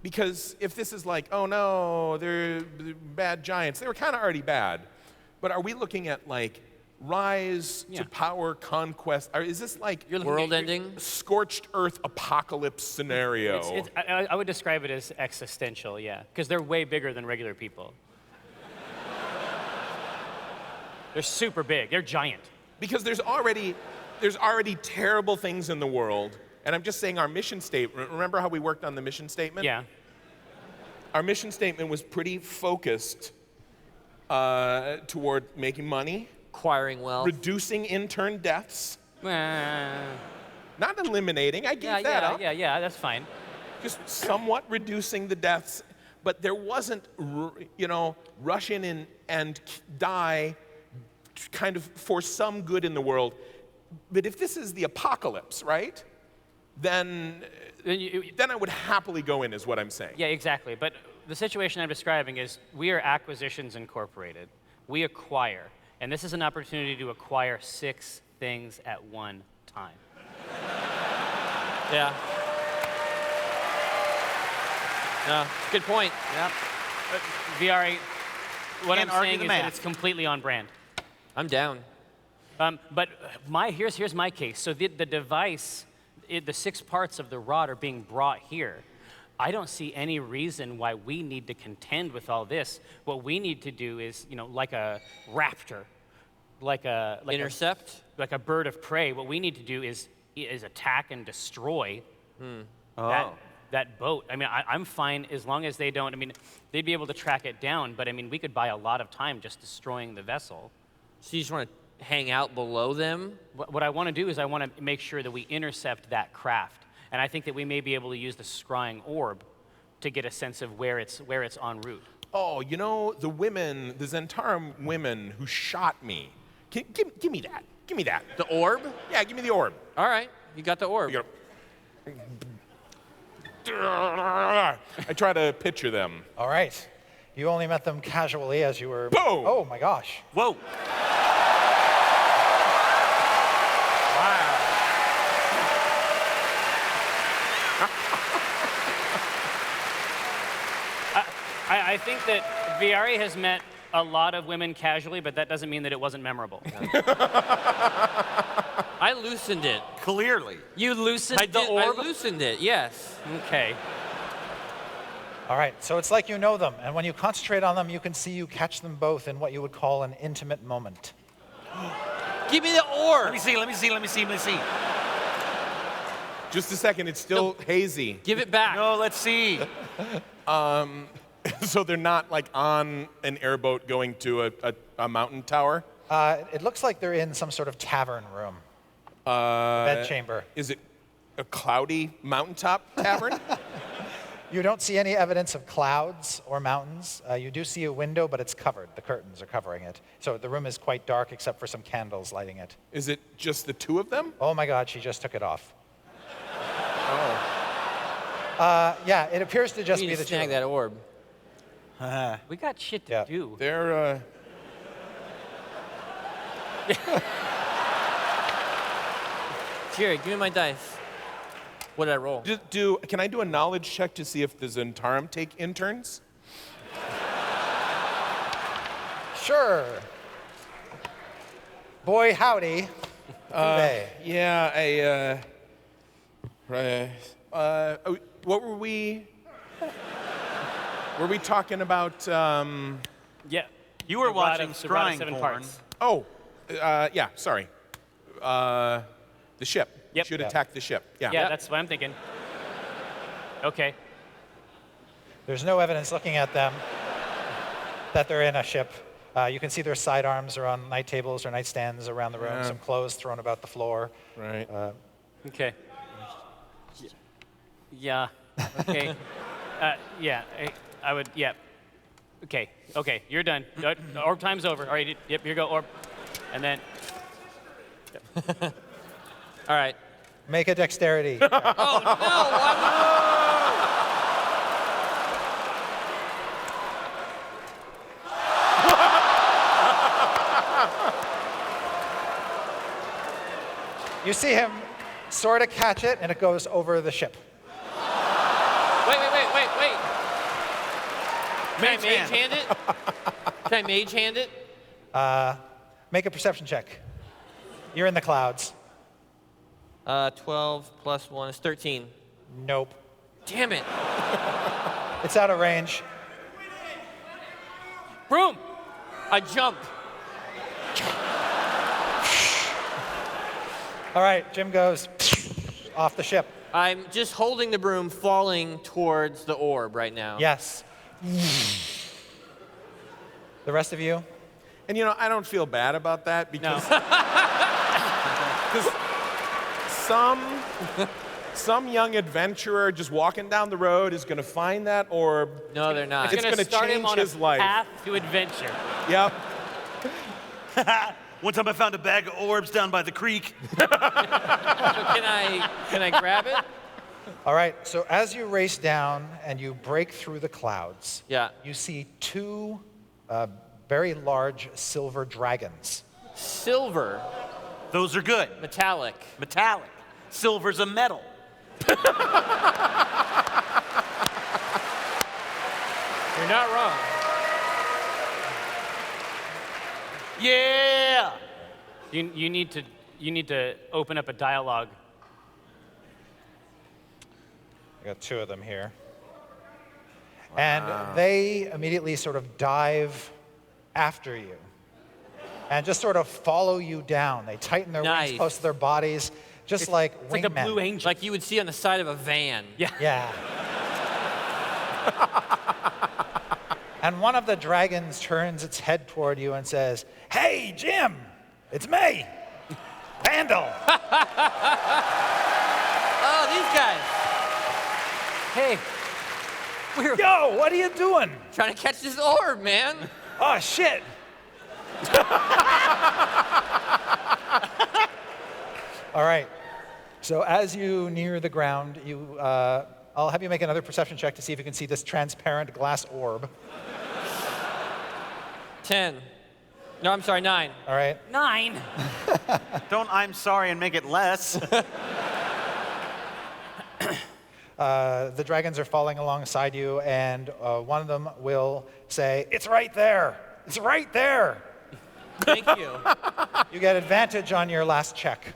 Speaker 5: because if this is like, oh no, they're bad giants, they were kind of already bad, but are we looking at like rise to power conquest? Or is this like
Speaker 10: World ending?
Speaker 5: Scorched earth apocalypse scenario?
Speaker 11: I would describe it as existential, yeah, because they're way bigger than regular people. They're super big. They're giant.
Speaker 5: Because there's already terrible things in the world, and I'm just saying our mission statement. Remember how we worked on the mission statement?
Speaker 11: Yeah.
Speaker 5: Our mission statement was pretty focused toward making money,
Speaker 10: acquiring wealth,
Speaker 5: reducing intern deaths. Not eliminating. I gave that up.
Speaker 11: Yeah, that's fine.
Speaker 5: Just somewhat reducing the deaths, but there wasn't, rush in and die kind of for some good in the world. But if this is the apocalypse, right, then I would happily go in, is what I'm saying.
Speaker 11: Yeah, exactly. But the situation I'm describing is we are Acquisitions Incorporated. We acquire. And this is an opportunity to acquire 6 things at one time.
Speaker 10: Yeah. No, good point.
Speaker 11: Yeah. VR, what
Speaker 9: Can't
Speaker 11: I'm
Speaker 9: argue
Speaker 11: saying
Speaker 9: the
Speaker 11: is
Speaker 9: math.
Speaker 11: that it's completely on brand.
Speaker 10: I'm down.
Speaker 11: But here's my case. So the device, the 6 parts of the rod are being brought here. I don't see any reason why we need to contend with all this. What we need to do is, like a raptor,
Speaker 10: Intercept?
Speaker 11: like a bird of prey. What we need to do is attack and destroy that boat. I mean, I'm fine as long as they don't. I mean, they'd be able to track it down, but I mean, we could buy a lot of time just destroying the vessel.
Speaker 10: So you just want to hang out below them?
Speaker 11: What I want to do is I want to make sure that we intercept that craft, and I think that we may be able to use the scrying orb to get a sense of where it's en route.
Speaker 5: Oh, you know, the Zentarum women who shot me. Give me that. Give me that.
Speaker 10: The orb?
Speaker 5: Yeah, give me the orb.
Speaker 10: All right, you got the orb.
Speaker 5: I try to picture them.
Speaker 8: All right. You only met them casually as you were.
Speaker 5: Boom!
Speaker 8: Oh my gosh.
Speaker 9: Whoa.
Speaker 8: Wow.
Speaker 11: I think that Viari has met a lot of women casually, but that doesn't mean that it wasn't memorable.
Speaker 10: I loosened it.
Speaker 9: Clearly.
Speaker 11: You loosened the
Speaker 10: I
Speaker 11: orb?
Speaker 10: loosened it, yes.
Speaker 11: Okay.
Speaker 8: All right, so it's like you know them, and when you concentrate on them, you can see you catch them both in what you would call an intimate moment.
Speaker 10: Give me the orb.
Speaker 9: Let me see.
Speaker 5: Just a second, it's still hazy.
Speaker 10: Give it back.
Speaker 9: No, let's see.
Speaker 5: So they're not like on an airboat going to a mountain tower?
Speaker 8: It looks like they're in some sort of tavern room. Bedchamber.
Speaker 5: Is it a cloudy mountaintop tavern?
Speaker 8: You don't see any evidence of clouds or mountains. You do see a window, but it's covered. The curtains are covering it. So the room is quite dark except for some candles lighting it.
Speaker 5: Is it just the two of them?
Speaker 8: Oh my God, she just took it off.
Speaker 5: Oh.
Speaker 8: Yeah, it appears to just
Speaker 10: We
Speaker 8: be
Speaker 10: need
Speaker 8: the
Speaker 10: to
Speaker 8: two.
Speaker 10: snag that orb.
Speaker 11: We got shit to do.
Speaker 5: They're,
Speaker 10: Jerry, give me my dice. What did I roll?
Speaker 5: Can I do a knowledge check to see if the Zentarum take interns?
Speaker 8: Sure. Boy, howdy. Do they?
Speaker 5: Yeah, what were we? Were we talking about?
Speaker 11: Yeah.
Speaker 9: You were
Speaker 11: The rod
Speaker 9: watching
Speaker 11: of- the rod of
Speaker 9: Scrying
Speaker 11: seven
Speaker 9: Porn.
Speaker 11: parts.
Speaker 5: Oh, yeah. Sorry. The ship.
Speaker 11: Yep.
Speaker 5: Should
Speaker 11: Yeah.
Speaker 5: attack the ship. Yeah.
Speaker 11: Yeah, that's what I'm thinking. Okay.
Speaker 8: There's no evidence looking at them that they're in a ship. You can see their sidearms are on night tables or nightstands around the room,
Speaker 5: Yeah.
Speaker 8: some clothes thrown about the floor.
Speaker 5: Right.
Speaker 11: Okay. Yeah. Okay. Yeah. I would. Yeah. Okay. Okay. You're done. Orb time's over. All right. Yep. Here you go. Orb. And then.
Speaker 10: All right.
Speaker 8: Make a dexterity.
Speaker 10: Oh, no.
Speaker 8: You see him sort of catch it, and it goes over the ship.
Speaker 10: Wait. Can I
Speaker 9: Mage
Speaker 10: mage
Speaker 9: hand.
Speaker 10: hand it? Can I mage hand it?
Speaker 8: Make a perception check. You're in the clouds.
Speaker 10: 12 plus 1 is 13.
Speaker 8: Nope.
Speaker 10: Damn it.
Speaker 8: It's out of range.
Speaker 10: Broom. I jump.
Speaker 8: All right, Jim goes off the ship.
Speaker 10: I'm just holding the broom, falling towards the orb right now.
Speaker 8: Yes. The rest of you?
Speaker 5: And I don't feel bad about that because some young adventurer just walking down the road is going to find that orb.
Speaker 10: No, they're not.
Speaker 5: It's going to
Speaker 11: start him
Speaker 5: change
Speaker 11: on
Speaker 5: his
Speaker 11: a
Speaker 5: life.
Speaker 11: path to adventure.
Speaker 5: Yep.
Speaker 9: One time I found a bag of orbs down by the creek.
Speaker 10: So can I grab it?
Speaker 8: All right, so as you race down and you break through the clouds,
Speaker 10: Yeah.
Speaker 8: you see two very large silver dragons.
Speaker 10: Silver.
Speaker 9: Those are good.
Speaker 10: Metallic.
Speaker 9: Metallic. Silver's a metal.
Speaker 10: You're not wrong.
Speaker 9: Yeah.
Speaker 11: You need to open up a dialogue.
Speaker 8: I got two of them here. And they immediately sort of dive after you and just sort of follow you down. They tighten their
Speaker 10: Nice.
Speaker 8: wings close to their bodies. just like
Speaker 11: It's like a
Speaker 8: wingmen.
Speaker 11: blue angel.
Speaker 10: Like you would see on the side of a van.
Speaker 11: Yeah.
Speaker 8: Yeah. And one of the dragons turns its head toward you and says, "Hey, Jim, it's me, Vandal."
Speaker 10: Oh, these guys.
Speaker 11: Hey, we're
Speaker 8: Yo, what are you doing?
Speaker 10: Trying to catch this orb, man.
Speaker 8: Oh, shit. All right. So as you near the ground, I'll have you make another perception check to see if you can see this transparent glass orb.
Speaker 10: 10. No, I'm sorry, 9.
Speaker 8: All right.
Speaker 11: 9.
Speaker 9: Don't I'm sorry and make it less.
Speaker 8: The dragons are falling alongside you, and one of them will say, "It's right there. It's right there."
Speaker 10: Thank you.
Speaker 8: You get advantage on your last check.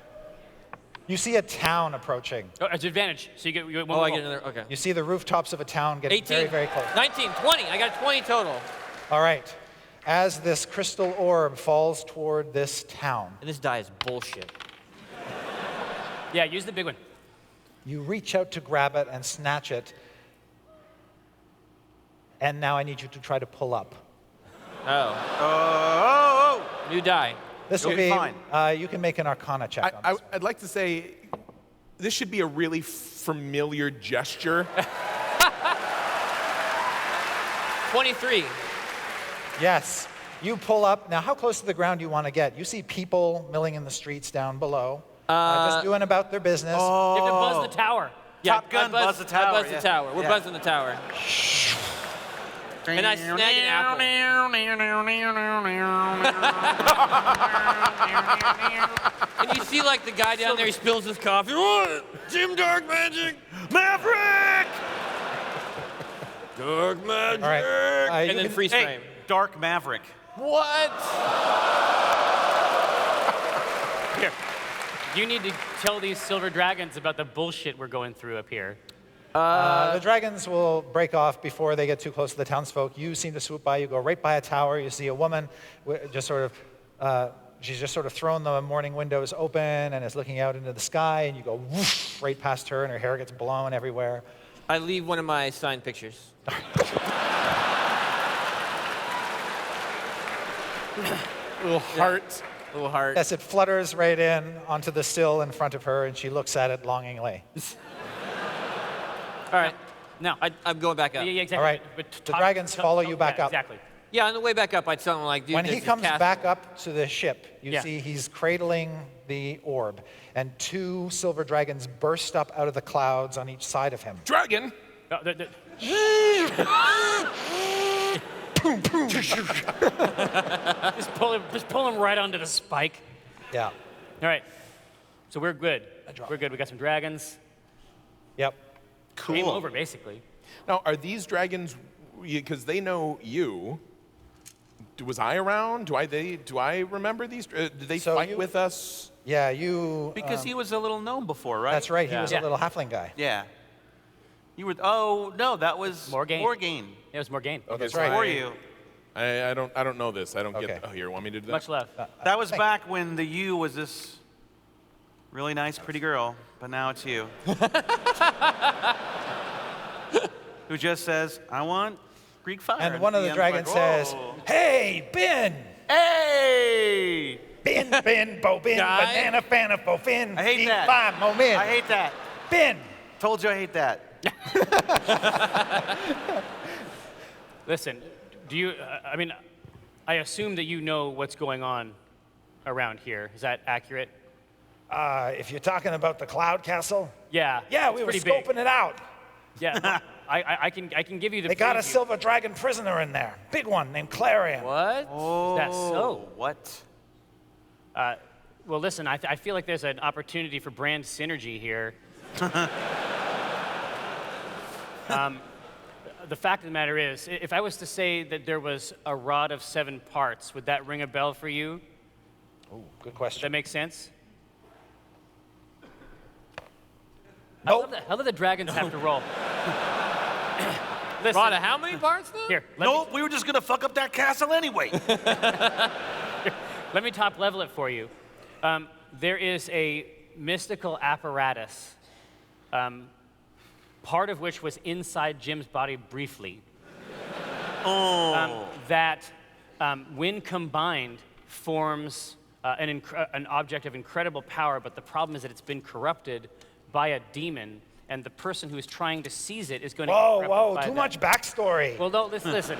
Speaker 8: You see a town approaching.
Speaker 11: Oh, it's advantage. So you get one
Speaker 10: Oh,
Speaker 11: more
Speaker 10: I get
Speaker 11: roll.
Speaker 10: another. Okay.
Speaker 8: You see the rooftops of a town getting
Speaker 10: 18.
Speaker 8: very, very close.
Speaker 10: 19, 20. I got 20 total.
Speaker 8: All right. As this crystal orb falls toward this town,
Speaker 10: And this die is bullshit.
Speaker 11: Yeah, use the big one.
Speaker 8: you reach out to grab it and snatch it. And now I need you to try to pull up.
Speaker 10: Oh. New die.
Speaker 8: This will
Speaker 9: Okay,
Speaker 8: be,
Speaker 9: fine.
Speaker 8: you can make an Arcana check on this.
Speaker 5: I'd like to say this should be a really familiar gesture.
Speaker 10: 23.
Speaker 8: Yes. You pull up. Now, how close to the ground do you want to get? You see people milling in the streets down below, just doing about their business.
Speaker 11: You have to buzz the tower.
Speaker 9: Top Gun, buzz the tower,
Speaker 10: I buzz
Speaker 9: yeah.
Speaker 10: the tower. We're
Speaker 9: Yeah.
Speaker 10: buzzing the tower. And I snag an apple. And you see like the guy down there, he spills his coffee. What? Jim Dark Magic!
Speaker 9: Maverick!
Speaker 10: Dark Magic!
Speaker 8: All right. You
Speaker 10: And then
Speaker 8: can-
Speaker 10: freeze
Speaker 9: Hey,
Speaker 10: frame.
Speaker 9: Dark Maverick.
Speaker 10: What?
Speaker 11: Here. You need to tell these silver dragons about the bullshit we're going through up here.
Speaker 8: The dragons will break off before they get too close to the townsfolk. You seem to swoop by. You go right by a tower. You see a woman just sort of, she's just sort of thrown the morning windows open and is looking out into the sky. And you go whoosh, right past her, and her hair gets blown everywhere.
Speaker 10: I leave one of my signed pictures.
Speaker 5: Little heart.
Speaker 10: Little heart.
Speaker 8: Yes, it flutters right in onto the sill in front of her, and she looks at it longingly.
Speaker 10: All right.
Speaker 11: No.
Speaker 10: I'm going back up.
Speaker 11: Yeah, exactly.
Speaker 8: All right.
Speaker 11: But
Speaker 8: The dragons follow you back
Speaker 11: yeah,
Speaker 8: up.
Speaker 11: Exactly.
Speaker 10: Yeah, on the way back up, I tell him like, dude,
Speaker 8: When
Speaker 10: there's
Speaker 8: he
Speaker 10: this
Speaker 8: comes
Speaker 10: castle.
Speaker 8: back up to the ship, you
Speaker 11: Yeah.
Speaker 8: see he's cradling the orb, and two silver dragons burst up out of the clouds on each side of him.
Speaker 5: Dragon.
Speaker 11: Just pull him right onto the spike.
Speaker 8: Yeah.
Speaker 11: All right. So we're good. We're good. We got some dragons.
Speaker 8: Yep.
Speaker 11: Game over, basically.
Speaker 5: Now, are these dragons? Because they know you. Was I around? Do I remember these? Did they
Speaker 8: So
Speaker 5: fight
Speaker 8: you-
Speaker 5: with us?
Speaker 8: Yeah, you.
Speaker 9: Because he was a little gnome before, right?
Speaker 8: That's right. He
Speaker 11: Yeah.
Speaker 8: was
Speaker 11: Yeah.
Speaker 8: a little halfling guy.
Speaker 9: Yeah. You were. Oh no, that was
Speaker 11: Morgaine.
Speaker 9: Morgaine.
Speaker 11: It was Morgaine.
Speaker 5: Okay,
Speaker 8: That's
Speaker 5: so
Speaker 8: right.
Speaker 9: For you.
Speaker 5: I don't know this. I don't
Speaker 8: Okay.
Speaker 5: get. Oh, here, want me to do that?
Speaker 11: Much love.
Speaker 9: That was back when the you was this really nice, pretty girl, but now it's you. Who just says, "I want Greek fire."
Speaker 8: And one of the
Speaker 9: Ian's
Speaker 8: dragons
Speaker 9: like,
Speaker 8: says,
Speaker 9: "Whoa."
Speaker 8: "Hey, Ben!
Speaker 9: "Hey!"
Speaker 8: Ben, Ben, Bo, Ben,
Speaker 10: Guy?
Speaker 8: banana, fan of Bo, Fin,
Speaker 9: I hate that.
Speaker 8: Five, Mo, Min.
Speaker 9: I hate that.
Speaker 8: Ben!"
Speaker 9: Told you I hate that.
Speaker 11: Listen, do you? I mean, I assume that you know what's going on around here. Is that accurate?
Speaker 8: If you're talking about the Cloud Castle,
Speaker 11: Yeah.
Speaker 8: yeah,
Speaker 11: it's
Speaker 8: we were
Speaker 11: pretty
Speaker 8: scoping
Speaker 11: big.
Speaker 8: it out.
Speaker 11: Yeah. I can give you the.
Speaker 8: They got a
Speaker 11: preview.
Speaker 8: silver dragon prisoner in there, big one named Clarion.
Speaker 10: What?
Speaker 9: Oh,
Speaker 11: That's so.
Speaker 9: What?
Speaker 11: Well, listen, I feel like there's an opportunity for brand synergy here. The fact of the matter is, if I was to say that there was a rod of 7 parts, would that ring a bell for you?
Speaker 8: Ooh, good
Speaker 11: Does
Speaker 8: question.
Speaker 11: that make sense?
Speaker 8: Nope.
Speaker 11: How do the dragons have to roll? Listen,
Speaker 10: Rod, how many parts though?
Speaker 11: here,
Speaker 9: Nope, we were just gonna fuck up that castle anyway.
Speaker 11: let me top level it for you. There is a mystical apparatus, part of which was inside Jim's body briefly. That, when combined, forms an object of incredible power, but the problem is that it's been corrupted by a demon, and the person who is trying to seize it is going to get corrupted by
Speaker 8: Too
Speaker 11: that.
Speaker 8: much backstory.
Speaker 11: Well, no, listen.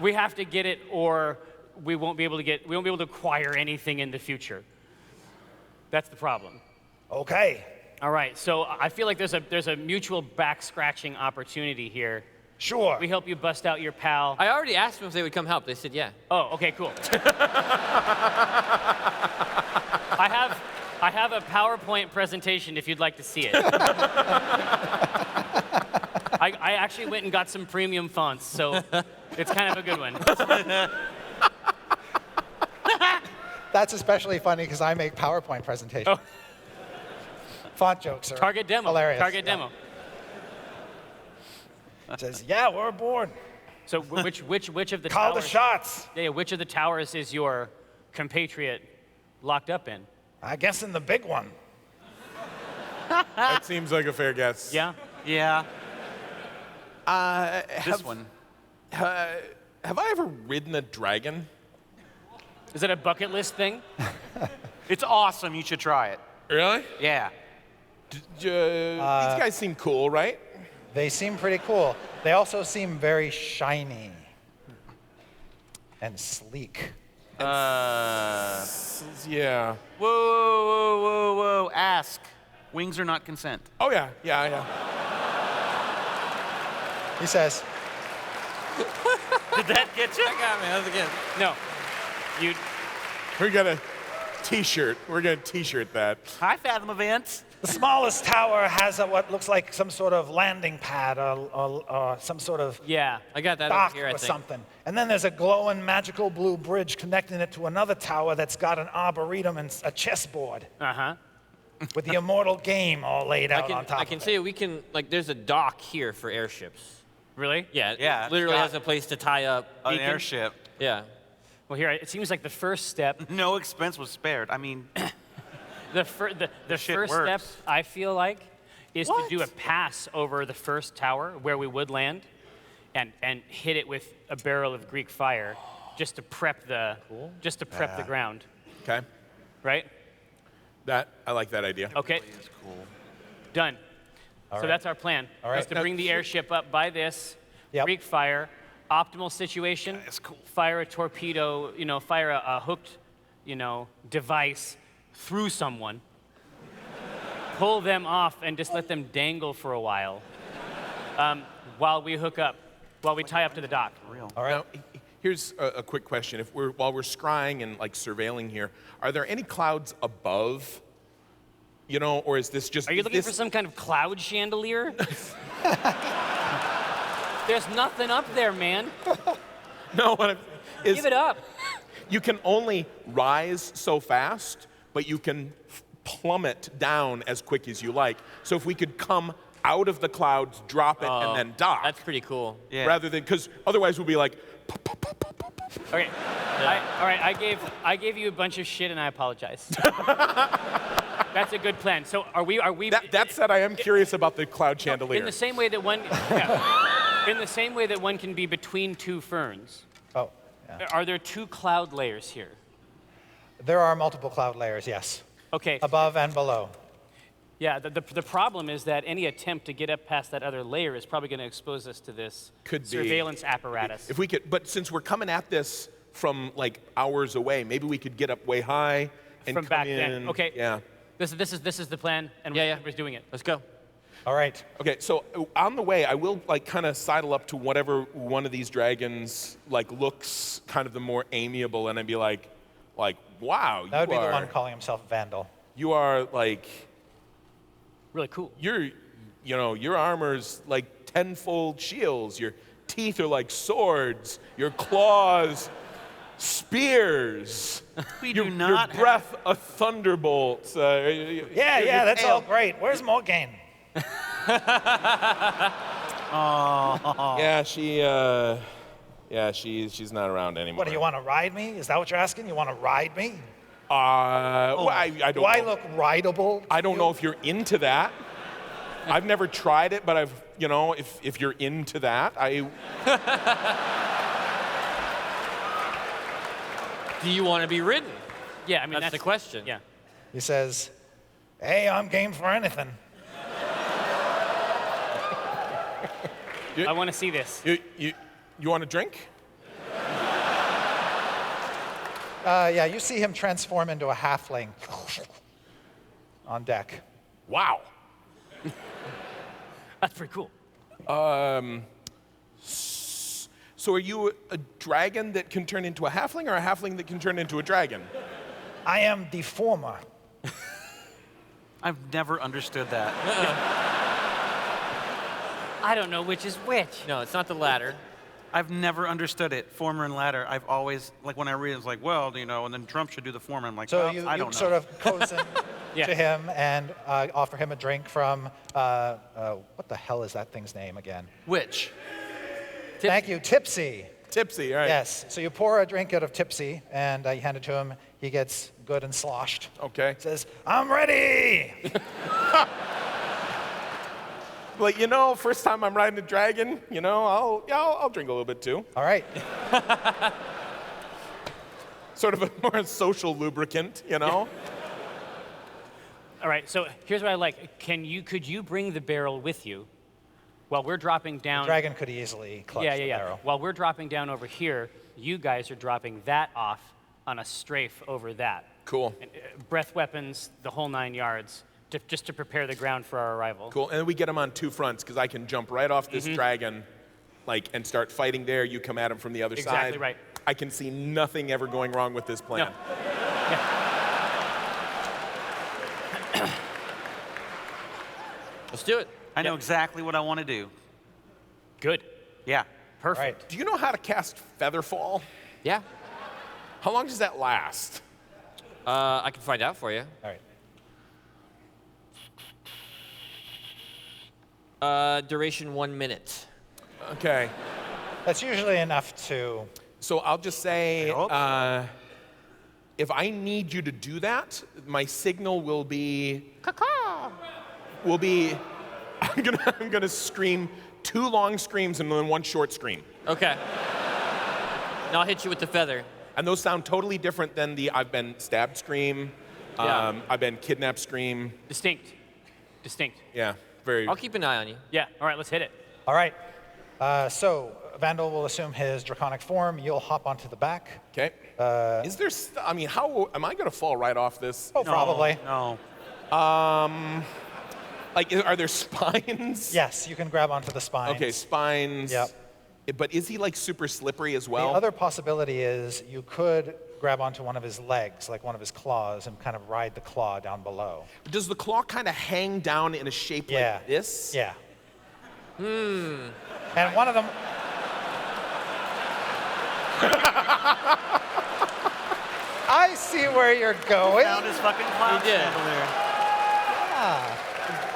Speaker 11: We have to get it, or we won't be able to acquire anything in the future. That's the problem.
Speaker 8: Okay.
Speaker 11: All right, so I feel like there's a mutual back-scratching opportunity here.
Speaker 8: Sure.
Speaker 11: We help you bust out your pal.
Speaker 10: I already asked them if they would come help. They said yeah.
Speaker 11: Oh, okay, cool. I have a PowerPoint presentation if you'd like to see it. I actually went and got some premium fonts, so it's kind of a good one.
Speaker 8: That's especially funny because I make PowerPoint presentations.
Speaker 11: Oh.
Speaker 8: Font jokes are
Speaker 11: Target demo.
Speaker 8: hilarious.
Speaker 11: Target
Speaker 8: Yeah.
Speaker 11: demo.
Speaker 8: It says, yeah, we're aboard.
Speaker 11: So which of the
Speaker 8: Call
Speaker 11: towers?
Speaker 8: the shots.
Speaker 11: Yeah, which of the towers is your compatriot locked up in?
Speaker 8: I guess in the big one.
Speaker 5: That seems like a fair guess.
Speaker 11: Yeah.
Speaker 9: Yeah.
Speaker 5: This
Speaker 9: one.
Speaker 5: Have I ever ridden a dragon?
Speaker 11: Is it a bucket list thing?
Speaker 9: It's awesome. You should try it.
Speaker 5: Really?
Speaker 9: Yeah.
Speaker 5: These guys seem cool, right?
Speaker 8: They seem pretty cool. They also seem very shiny and sleek.
Speaker 5: Yeah.
Speaker 9: Whoa. Ask. Wings are not consent.
Speaker 5: Oh, yeah. Yeah.
Speaker 8: He says,
Speaker 9: Did that get you?
Speaker 10: That got me. That was again.
Speaker 11: No. You.
Speaker 5: We got a T-shirt. We're going to T-shirt that.
Speaker 9: Hi, Fathom Events.
Speaker 8: the smallest tower has what looks like some sort of landing pad or some sort of
Speaker 11: Yeah,
Speaker 10: I got that
Speaker 8: dock
Speaker 10: over here, I
Speaker 8: or
Speaker 10: think.
Speaker 8: something. And then there's a glowing magical blue bridge connecting it to another tower that's got an arboretum and a chessboard
Speaker 11: Uh-huh.
Speaker 8: with the immortal game all laid out on top
Speaker 10: I can
Speaker 8: of
Speaker 10: say we can, like, there's a dock here for airships.
Speaker 11: Really?
Speaker 10: Yeah,
Speaker 9: Yeah,
Speaker 10: it literally
Speaker 9: Scott.
Speaker 10: has a place to tie up.
Speaker 9: An
Speaker 11: Beacon?
Speaker 9: airship.
Speaker 10: Yeah.
Speaker 11: Well, here, it seems like the first step,
Speaker 9: No expense was spared. I mean,
Speaker 11: the first
Speaker 9: shit
Speaker 11: step,
Speaker 9: works.
Speaker 11: I feel like, is
Speaker 9: What?
Speaker 11: to do a pass over the first tower where we would land and hit it with a barrel of Greek fire just to prep the the ground,
Speaker 5: Okay.
Speaker 11: right?
Speaker 5: I like that idea.
Speaker 11: Okay. Done. So
Speaker 8: right.
Speaker 11: that's our plan.
Speaker 8: All right.
Speaker 11: Is to bring the airship up by this,
Speaker 8: Yep.
Speaker 11: Greek fire, optimal situation.
Speaker 9: That's cool.
Speaker 11: Fire a torpedo, fire a hooked, device through someone. Pull them off and just let them dangle for a while, while we hook up, while we tie up to the dock.
Speaker 8: All right.
Speaker 5: Now, here's a quick question. While we're scrying and like surveilling here, are there any clouds above? Or is this just?
Speaker 11: Are you
Speaker 5: is
Speaker 11: looking
Speaker 5: this-
Speaker 11: for some kind of cloud chandelier? There's nothing up there, man.
Speaker 5: No, what I'm, is
Speaker 11: Give it up.
Speaker 5: you can only rise so fast, but you can plummet down as quick as you like. So if we could come out of the clouds, drop it, and then dock,
Speaker 10: That's pretty cool.
Speaker 9: Yeah.
Speaker 5: rather than because otherwise we'll be like,
Speaker 11: Okay. All right. I gave you a bunch of shit, and I apologize. That's a good plan. So are we?
Speaker 5: that said, I am curious about the cloud chandelier.
Speaker 11: In the same way that in the same way that one can be between two ferns.
Speaker 8: Oh, yeah.
Speaker 11: Are there two cloud layers here?
Speaker 8: There are multiple cloud layers, yes,
Speaker 11: Okay.
Speaker 8: above and below.
Speaker 11: Yeah. The problem is that any attempt to get up past that other layer is probably going to expose us to this
Speaker 5: Could be.
Speaker 11: surveillance apparatus.
Speaker 5: If we could, but since we're coming at this from like hours away, maybe we could get up way high and
Speaker 11: From
Speaker 5: come
Speaker 11: back
Speaker 5: in.
Speaker 11: then. Okay.
Speaker 5: Yeah.
Speaker 11: This is the plan, and
Speaker 10: Yeah.
Speaker 11: we're doing it.
Speaker 10: Let's go.
Speaker 8: All right.
Speaker 5: Okay, so on the way, I will like kind of sidle up to whatever one of these dragons like looks kind of the more amiable, and I'd be like, wow,
Speaker 8: That would be
Speaker 5: you
Speaker 8: the
Speaker 5: are,
Speaker 8: one calling himself Vandal.
Speaker 5: you are like,
Speaker 11: Really cool.
Speaker 5: your armor's like tenfold shields. Your teeth are like swords. Your claws, spears.
Speaker 9: We
Speaker 5: your,
Speaker 9: do not
Speaker 5: your breath, a thunderbolt.
Speaker 8: Yeah, that's all great. Where's Morgaine?
Speaker 5: Yeah, she's not around anymore.
Speaker 8: What, do you want to ride me? Is that what you're asking? You want to ride me?
Speaker 5: Well, I don't
Speaker 8: Do I
Speaker 5: know.
Speaker 8: look rideable?
Speaker 5: I don't know if you're into that. I've never tried it, but if you're into that,
Speaker 10: Do you want to be ridden?
Speaker 11: Yeah, I mean,
Speaker 10: That's the question.
Speaker 11: Yeah.
Speaker 8: He says, hey, I'm game for anything.
Speaker 11: I want to see this.
Speaker 5: You want a drink?
Speaker 8: Yeah, you see him transform into a halfling on deck.
Speaker 5: Wow.
Speaker 11: That's pretty cool.
Speaker 5: So are you a dragon that can turn into a halfling or a halfling that can turn into a dragon?
Speaker 8: I am Deformer.
Speaker 9: I've never understood that.
Speaker 11: I don't know which is which.
Speaker 10: No, it's not the latter.
Speaker 9: I've never understood it. Former and latter. I've always, like, when I read it, it's like, well, you know, and then Trump should do the former. I'm like,
Speaker 8: So
Speaker 9: well,
Speaker 8: you
Speaker 9: I don't know.
Speaker 8: sort of cozen
Speaker 11: Yeah.
Speaker 8: to him and offer him a drink from, what the hell is that thing's name again?
Speaker 9: Which?
Speaker 8: Thank you, Tipsy.
Speaker 5: Tipsy, all right.
Speaker 8: Yes, so you pour a drink out of Tipsy and you hand it to him. He gets good and sloshed.
Speaker 5: Okay.
Speaker 8: Says, I'm ready.
Speaker 5: Like, first time I'm riding a dragon, I'll drink a little bit too.
Speaker 8: All right.
Speaker 5: Sort of a more social lubricant,
Speaker 11: All right, so here's what I like. Could you bring the barrel with you while we're dropping down?
Speaker 8: Dragon could easily clutch the barrel.
Speaker 11: While we're dropping down over here, you guys are dropping that off on a strafe over that.
Speaker 5: Cool.
Speaker 11: And, breath weapons, the whole 9 yards, just to prepare the ground for our arrival.
Speaker 5: Cool. And then we get him on two fronts because I can jump right off this dragon, and start fighting there. You come at him from the other side.
Speaker 11: Exactly right.
Speaker 5: I can see nothing ever going wrong with this plan.
Speaker 11: No. Yeah.
Speaker 10: Let's do it.
Speaker 9: I know exactly what I want to do.
Speaker 11: Good.
Speaker 9: Yeah.
Speaker 11: Perfect.
Speaker 8: Right.
Speaker 5: Do you know how to cast Featherfall?
Speaker 10: Yeah.
Speaker 5: How long does that last?
Speaker 10: I can find out for you.
Speaker 8: All right.
Speaker 10: Duration 1 minute.
Speaker 5: Okay.
Speaker 8: That's usually enough to.
Speaker 5: So I'll just say,
Speaker 9: I hope so.
Speaker 5: if I need you to do that, my signal will be. I'm gonna scream 2 long screams and then 1 short scream.
Speaker 10: Okay. Now I'll hit you with the feather.
Speaker 5: And those sound totally different than the I've been stabbed scream.
Speaker 10: Yeah.
Speaker 5: I've been kidnapped scream.
Speaker 11: Distinct.
Speaker 5: Yeah, very.
Speaker 10: I'll keep an eye on you.
Speaker 11: Yeah. All right, let's hit it.
Speaker 8: All right. So Vandal will assume his draconic form. You'll hop onto the back.
Speaker 5: Okay. Is there? How am I gonna fall right off this?
Speaker 8: Oh, probably.
Speaker 9: No.
Speaker 5: Are there spines?
Speaker 8: Yes, you can grab onto the spines.
Speaker 5: Okay, spines.
Speaker 8: Yep.
Speaker 5: But is he super slippery as
Speaker 8: The
Speaker 5: well?
Speaker 8: other possibility is you could grab onto one of his legs, like one of his claws, and kind of ride the claw down below.
Speaker 5: Does the claw kind of hang down in a shape
Speaker 8: Yeah.
Speaker 5: like this?
Speaker 8: Yeah. And one of them. I see where you're going.
Speaker 9: Found his fucking cloud
Speaker 10: He did.
Speaker 9: chandelier.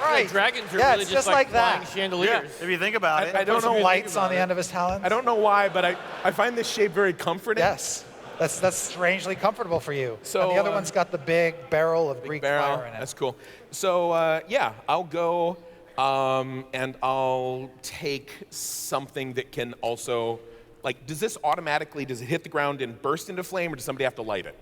Speaker 8: Right.
Speaker 10: Dragons are
Speaker 8: Yeah,
Speaker 10: really
Speaker 8: it's
Speaker 10: just
Speaker 8: just like
Speaker 10: flying
Speaker 8: that.
Speaker 10: chandeliers.
Speaker 9: If you think about it.
Speaker 5: I don't know.
Speaker 8: Lights on the end of his talons.
Speaker 5: I don't know why, but I find this shape very comforting.
Speaker 8: Yes. That's strangely comfortable for you.
Speaker 5: So,
Speaker 8: and the other one's got the big barrel of Greek
Speaker 5: Barrel.
Speaker 8: fire in it.
Speaker 5: That's cool. So yeah, I'll go, and I'll take something that can also, does it hit the ground and burst into flame, or does somebody have to light it?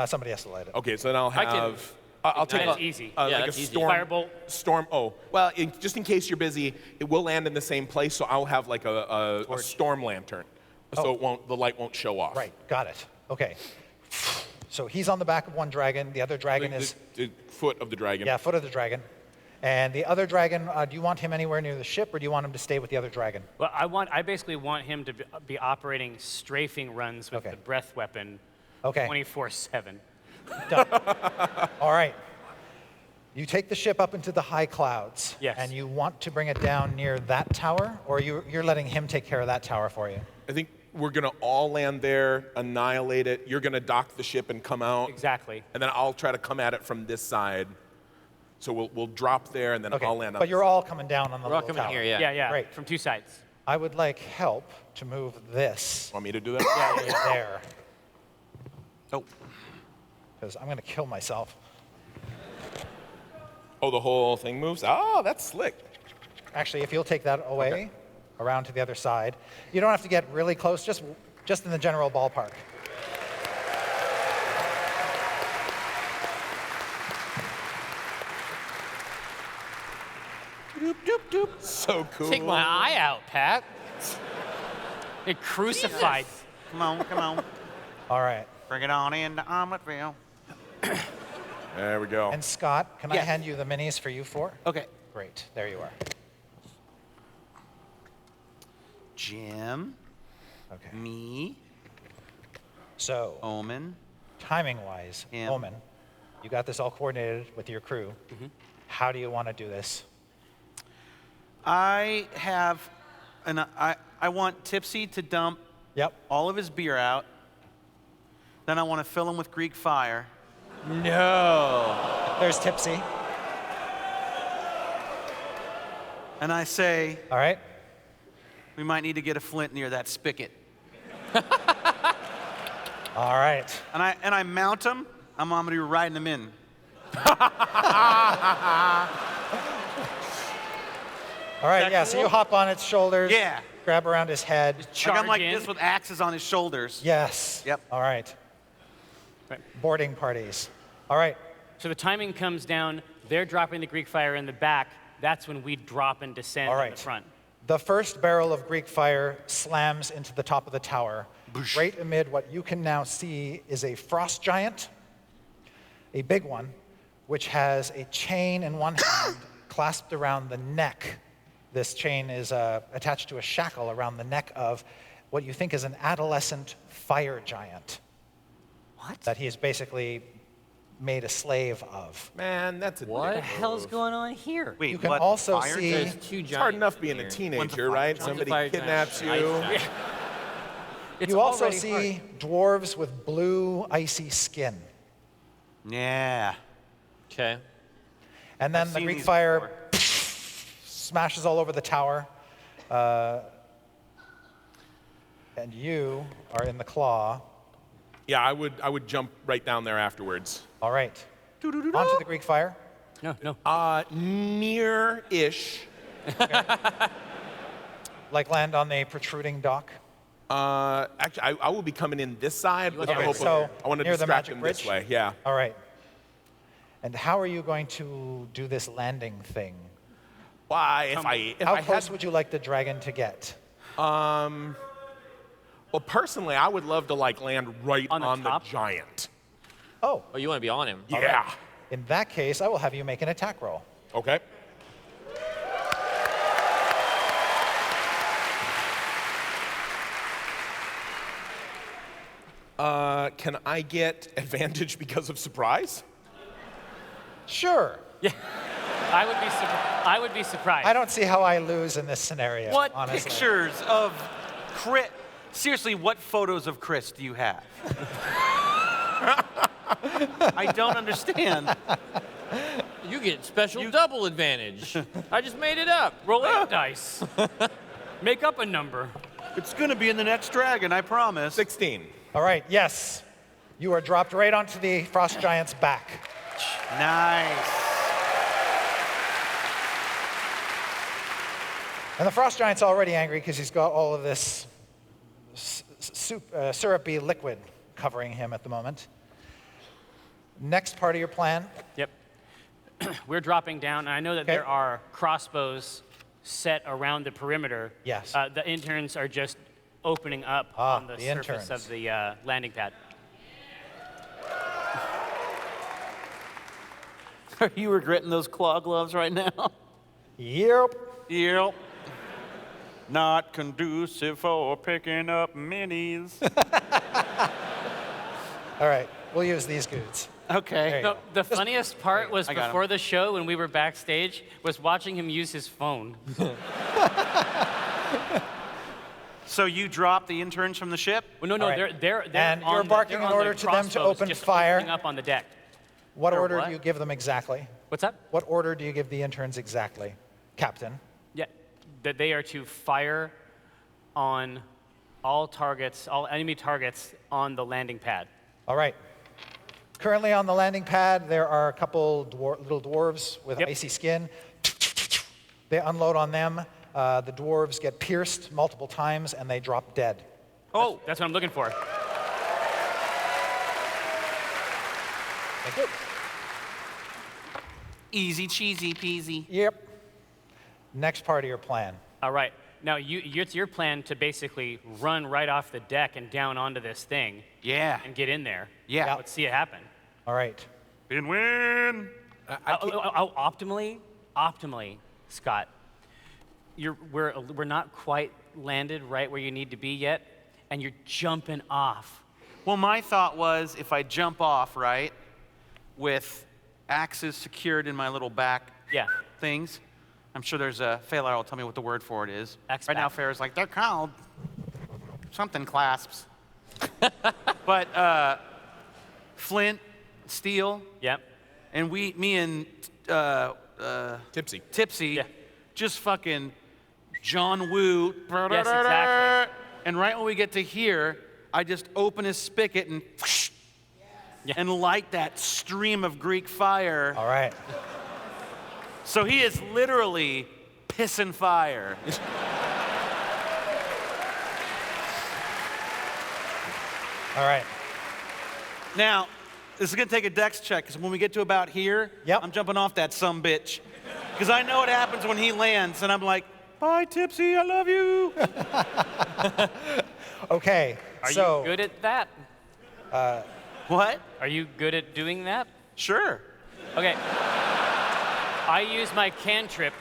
Speaker 8: Somebody has to light it.
Speaker 5: Okay, so then I'll
Speaker 10: I can-
Speaker 5: have. I'll take
Speaker 11: That is
Speaker 5: a,
Speaker 11: easy.
Speaker 10: Yeah,
Speaker 5: like a
Speaker 10: that's easy.
Speaker 5: storm.
Speaker 11: Firebolt.
Speaker 5: Storm. Oh, well, just in case you're busy, it will land in the same place. So I'll have like a storm lantern, so the light won't show off.
Speaker 8: Right, got it. Okay. So he's on the back of one dragon. The other dragon is,
Speaker 5: The foot of the dragon.
Speaker 8: yeah, foot of the dragon. And the other dragon, do you want him anywhere near the ship, or do you want him to stay with the other dragon?
Speaker 11: Well, I basically want him to be operating strafing runs with
Speaker 8: Okay.
Speaker 11: the breath weapon
Speaker 8: Okay.
Speaker 11: 24/7.
Speaker 8: Done. All right. You take the ship up into the high clouds.
Speaker 11: Yes.
Speaker 8: And you want to bring it down near that tower, or you're letting him take care of that tower for you?
Speaker 5: I think we're gonna all land there, annihilate it. You're gonna dock the ship and come out.
Speaker 11: Exactly.
Speaker 5: And then I'll try to come at it from this side. So we'll drop there, and then
Speaker 8: Okay.
Speaker 5: I'll land on.
Speaker 8: But you're all coming down on the
Speaker 10: We're all
Speaker 8: little
Speaker 10: coming
Speaker 8: tower.
Speaker 10: here, yeah.
Speaker 11: Yeah.
Speaker 8: Great.
Speaker 11: From 2 sides.
Speaker 8: I would like help to move this
Speaker 5: Want me to do that?
Speaker 8: there.
Speaker 9: Oh.
Speaker 8: because I'm going to kill myself.
Speaker 5: Oh, the whole thing moves? Oh, that's slick.
Speaker 8: Actually, if you'll take that away, around to the other side. You don't have to get really close, just in the general ballpark.
Speaker 9: Doop, doop, doop.
Speaker 5: So cool.
Speaker 10: Take my eye out, Pat.
Speaker 11: It crucified.
Speaker 9: Come on, come on.
Speaker 8: All right.
Speaker 9: Bring it on into Omeletville.
Speaker 5: There we go.
Speaker 8: And Scott, can I
Speaker 9: Yes.
Speaker 8: hand you the minis for you four?
Speaker 9: Okay.
Speaker 8: Great. There you are.
Speaker 9: Jim,
Speaker 8: Okay.
Speaker 9: me,
Speaker 8: So,
Speaker 9: Omen.
Speaker 8: timing-wise,
Speaker 9: Yeah.
Speaker 8: Omen, you got this all coordinated with your crew. How do you want to do this?
Speaker 9: I have, I want Tipsy to dump
Speaker 8: Yep.
Speaker 9: all of his beer out. Then I want to fill him with Greek fire.
Speaker 10: No.
Speaker 8: There's Tipsy.
Speaker 9: And I say,
Speaker 8: All right.
Speaker 9: we might need to get a flint near that spigot.
Speaker 8: All right.
Speaker 9: And I mount him. I'm going to be riding him in.
Speaker 8: All right, yeah, so you hop on its shoulders.
Speaker 9: Yeah.
Speaker 8: Grab around his head.
Speaker 9: Like I'm like
Speaker 11: Charge in.
Speaker 9: this with axes on his shoulders.
Speaker 8: Yes.
Speaker 9: Yep.
Speaker 8: All right.
Speaker 11: Right.
Speaker 8: Boarding parties. All right.
Speaker 11: So the timing comes down. They're dropping the Greek fire in the back. That's when we drop and descend
Speaker 8: All
Speaker 11: on
Speaker 8: right.
Speaker 11: the front.
Speaker 8: The first barrel of Greek fire slams into the top of the tower. Right amid what you can now see is a frost giant, a big one, which has a chain in one hand clasped around the neck. This chain is attached to a shackle around the neck of what you think is an adolescent fire giant.
Speaker 9: What?
Speaker 8: That he is basically made a slave of.
Speaker 5: Man, that's a
Speaker 10: What?
Speaker 5: dick
Speaker 10: the hell's
Speaker 5: move.
Speaker 10: going on here?
Speaker 9: Wait,
Speaker 8: You can
Speaker 9: what?
Speaker 8: also
Speaker 9: Fire
Speaker 8: see-
Speaker 9: giant?
Speaker 10: There's two giants.
Speaker 5: It's hard enough being
Speaker 10: here.
Speaker 5: a teenager, right?
Speaker 10: One's a
Speaker 5: Somebody
Speaker 10: fire
Speaker 5: kidnaps
Speaker 10: giant,
Speaker 5: you.
Speaker 10: ice giant. It's
Speaker 8: You also
Speaker 10: already
Speaker 8: see
Speaker 10: hard.
Speaker 8: dwarves with blue, icy skin.
Speaker 9: Yeah.
Speaker 10: Okay.
Speaker 8: And then
Speaker 9: I've
Speaker 8: the
Speaker 9: seen
Speaker 8: Greek
Speaker 9: these
Speaker 8: fire
Speaker 9: before.
Speaker 8: smashes all over the tower. And you are in the claw.
Speaker 5: Yeah, I would jump right down there afterwards.
Speaker 8: All right. Onto the Greek fire.
Speaker 11: No.
Speaker 5: Near-ish.
Speaker 8: Like land on the protruding dock.
Speaker 5: Actually, I will be coming in this side with the
Speaker 8: Okay,
Speaker 5: hope
Speaker 8: so
Speaker 5: of, I want to
Speaker 8: near the
Speaker 5: distract
Speaker 8: magic
Speaker 5: him this
Speaker 8: bridge?
Speaker 5: way. Yeah.
Speaker 8: All right. And how are you going to do this landing thing?
Speaker 5: Why? If I
Speaker 8: How
Speaker 5: had,
Speaker 8: close would you like the dragon to get?
Speaker 5: well, personally, I would love to like land right
Speaker 11: On
Speaker 5: on
Speaker 11: the top?
Speaker 5: the giant.
Speaker 8: Oh,
Speaker 10: Oh, you want to be on him?
Speaker 5: Yeah.
Speaker 8: in that case, I will have you make an attack roll.
Speaker 5: Okay. Can I get advantage because of surprise?
Speaker 8: Sure.
Speaker 11: I would be surprised.
Speaker 8: I don't see how I lose in this scenario.
Speaker 9: What
Speaker 8: honestly.
Speaker 9: pictures of Chris? Seriously, what photos of Chris do you have? I don't understand.
Speaker 10: You get special double advantage. I just made it up.
Speaker 11: Roll 8 dice. Make up a number.
Speaker 9: It's gonna be in the next dragon, I promise.
Speaker 5: 16.
Speaker 8: All right, yes. You are dropped right onto the frost giant's back.
Speaker 9: Nice.
Speaker 8: And the frost giant's already angry because he's got all of this syrupy liquid covering him at the moment. Next part of your plan.
Speaker 11: Yep. We're dropping down, and I know that
Speaker 8: Okay.
Speaker 11: there are crossbows set around the perimeter.
Speaker 8: Yes.
Speaker 11: The interns are just opening up
Speaker 8: Ah,
Speaker 11: on the
Speaker 8: the
Speaker 11: surface
Speaker 8: interns.
Speaker 11: of the landing pad.
Speaker 9: Are you regretting those claw gloves right now?
Speaker 8: Yep.
Speaker 9: Yep. Not conducive for picking up minis.
Speaker 8: All right, we'll use these goods.
Speaker 9: Okay.
Speaker 8: There you
Speaker 11: No,
Speaker 8: go.
Speaker 11: the funniest part was
Speaker 9: I got him.
Speaker 11: before the show when we were backstage was watching him use his phone.
Speaker 9: So you dropped the interns from the ship?
Speaker 11: Well, no,
Speaker 8: All right.
Speaker 11: they're
Speaker 8: And
Speaker 11: on
Speaker 8: you're
Speaker 11: the-
Speaker 8: barking
Speaker 11: they're
Speaker 8: in
Speaker 11: on
Speaker 8: order
Speaker 11: the
Speaker 8: to them to
Speaker 11: crossbows,
Speaker 8: open
Speaker 11: just
Speaker 8: fire.
Speaker 11: opening up on the deck.
Speaker 8: What
Speaker 11: Or
Speaker 8: order
Speaker 11: what?
Speaker 8: do you give them exactly?
Speaker 11: What's that?
Speaker 8: What order do you give the interns exactly, Captain?
Speaker 11: Yeah, that they are to fire on all targets, all enemy targets on the landing pad.
Speaker 8: All right. Currently on the landing pad, there are a couple little dwarves with icy skin. They unload on them. The dwarves get pierced multiple times, and they drop dead.
Speaker 11: Oh, that's what I'm looking for.
Speaker 8: Thank you.
Speaker 9: Easy, cheesy, peasy.
Speaker 8: Yep. Next part of your plan.
Speaker 11: All right. Now, it's your plan to basically run right off the deck and down onto this thing.
Speaker 9: Yeah.
Speaker 11: And get in there.
Speaker 9: Yeah.
Speaker 11: Let's see it happen.
Speaker 8: All right.
Speaker 9: Win.
Speaker 11: Optimally, Scott, we're not quite landed right where you need to be yet, and you're jumping off.
Speaker 9: Well, my thought was if I jump off, right, with axes secured in my little back things, I'm sure there's a Phalar will tell me what the word for it is. Right now, Farrah's like, they're called something clasps. But flint, steel.
Speaker 11: Yep.
Speaker 9: And me and Tipsy, just fucking John Woo.
Speaker 11: Yes, exactly.
Speaker 9: And right when we get to here, I just open his spigot and and light that stream of Greek fire.
Speaker 8: All right.
Speaker 9: So he is literally pissing fire.
Speaker 8: All right.
Speaker 9: Now, this is gonna take a dex check, because when we get to about here, I'm jumping off that sumbitch. Because I know what happens when he lands, and I'm like, bye, Tipsy, I love you.
Speaker 8: Okay,
Speaker 11: Are you good at that?
Speaker 9: What?
Speaker 11: Are you good at doing that?
Speaker 9: Sure.
Speaker 11: Okay. I use my cantrip,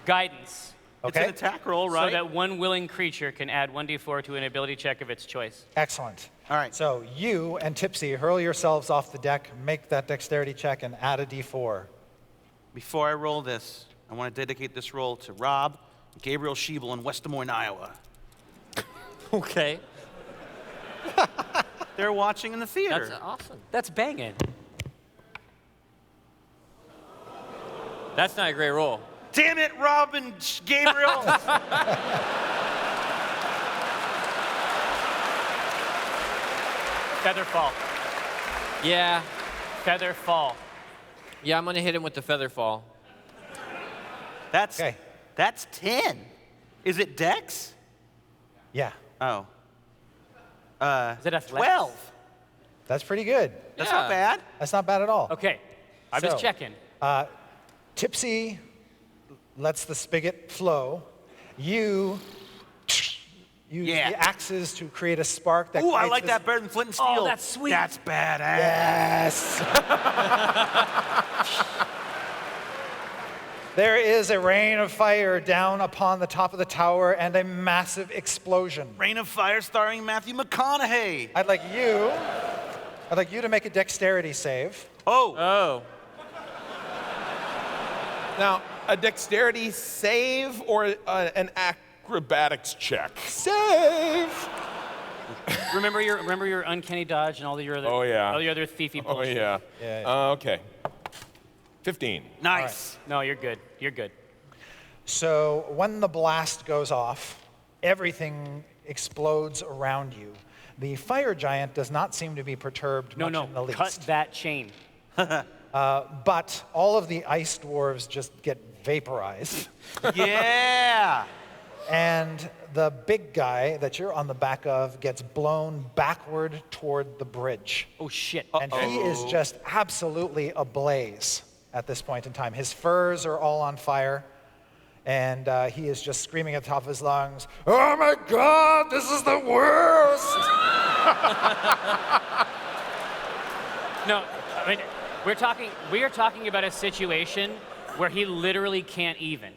Speaker 11: Guidance.
Speaker 9: It's an attack roll, right?
Speaker 11: So that one willing creature can add 1d4 to an ability check of its choice.
Speaker 8: Excellent.
Speaker 9: All right.
Speaker 8: So you and Tipsy hurl yourselves off the deck, make that dexterity check, and add a d4.
Speaker 9: Before I roll this, I want to dedicate this roll to Rob, Gabriel Schiebel in West Des Moines, Iowa.
Speaker 10: Okay.
Speaker 9: They're watching in the theater.
Speaker 10: That's awesome.
Speaker 11: That's banging.
Speaker 10: That's not a great roll.
Speaker 9: Damn it, Rob and Gabriel.
Speaker 11: Feather fall.
Speaker 10: Yeah.
Speaker 11: Feather fall.
Speaker 10: Yeah, I'm gonna hit him with the feather fall.
Speaker 9: That's 10. Is it Dex?
Speaker 8: Yeah.
Speaker 9: Oh.
Speaker 11: Is it athletics?
Speaker 9: 12.
Speaker 8: That's pretty good.
Speaker 9: That's not bad.
Speaker 8: That's not bad at all.
Speaker 11: Okay. I'm just checking.
Speaker 8: Tipsy lets the spigot flow. You use the axes to create a spark that
Speaker 9: Ooh, I
Speaker 8: creates
Speaker 9: like
Speaker 8: this-
Speaker 9: that better than flint and steel.
Speaker 11: Oh, that's sweet.
Speaker 9: That's badass.
Speaker 8: Yes. There is a rain of fire down upon the top of the tower and a massive explosion.
Speaker 9: Rain of Fire starring Matthew McConaughey.
Speaker 8: I'd like you to make a dexterity save.
Speaker 10: Oh.
Speaker 5: Now, a dexterity save or an acrobatics check?
Speaker 8: Save!
Speaker 11: Remember your uncanny dodge and all your other
Speaker 5: Oh, yeah.
Speaker 11: all your other thiefy
Speaker 5: Oh,
Speaker 11: bullshit.
Speaker 5: yeah. Okay. 15.
Speaker 9: Nice.
Speaker 11: No, you're good. You're good.
Speaker 8: So when the blast goes off, everything explodes around you. The fire giant does not seem to be perturbed much in the least.
Speaker 11: Cut that chain.
Speaker 8: But all of the ice dwarves just get vaporized.
Speaker 9: Yeah.
Speaker 8: And the big guy that you're on the back of gets blown backward toward the bridge.
Speaker 11: Oh, shit.
Speaker 8: And he is just absolutely ablaze at this point in time. His furs are all on fire. And he is just screaming at the top of his lungs, "Oh my God, this is the worst!"
Speaker 11: No, I mean, we are talking about a situation where he literally can't even.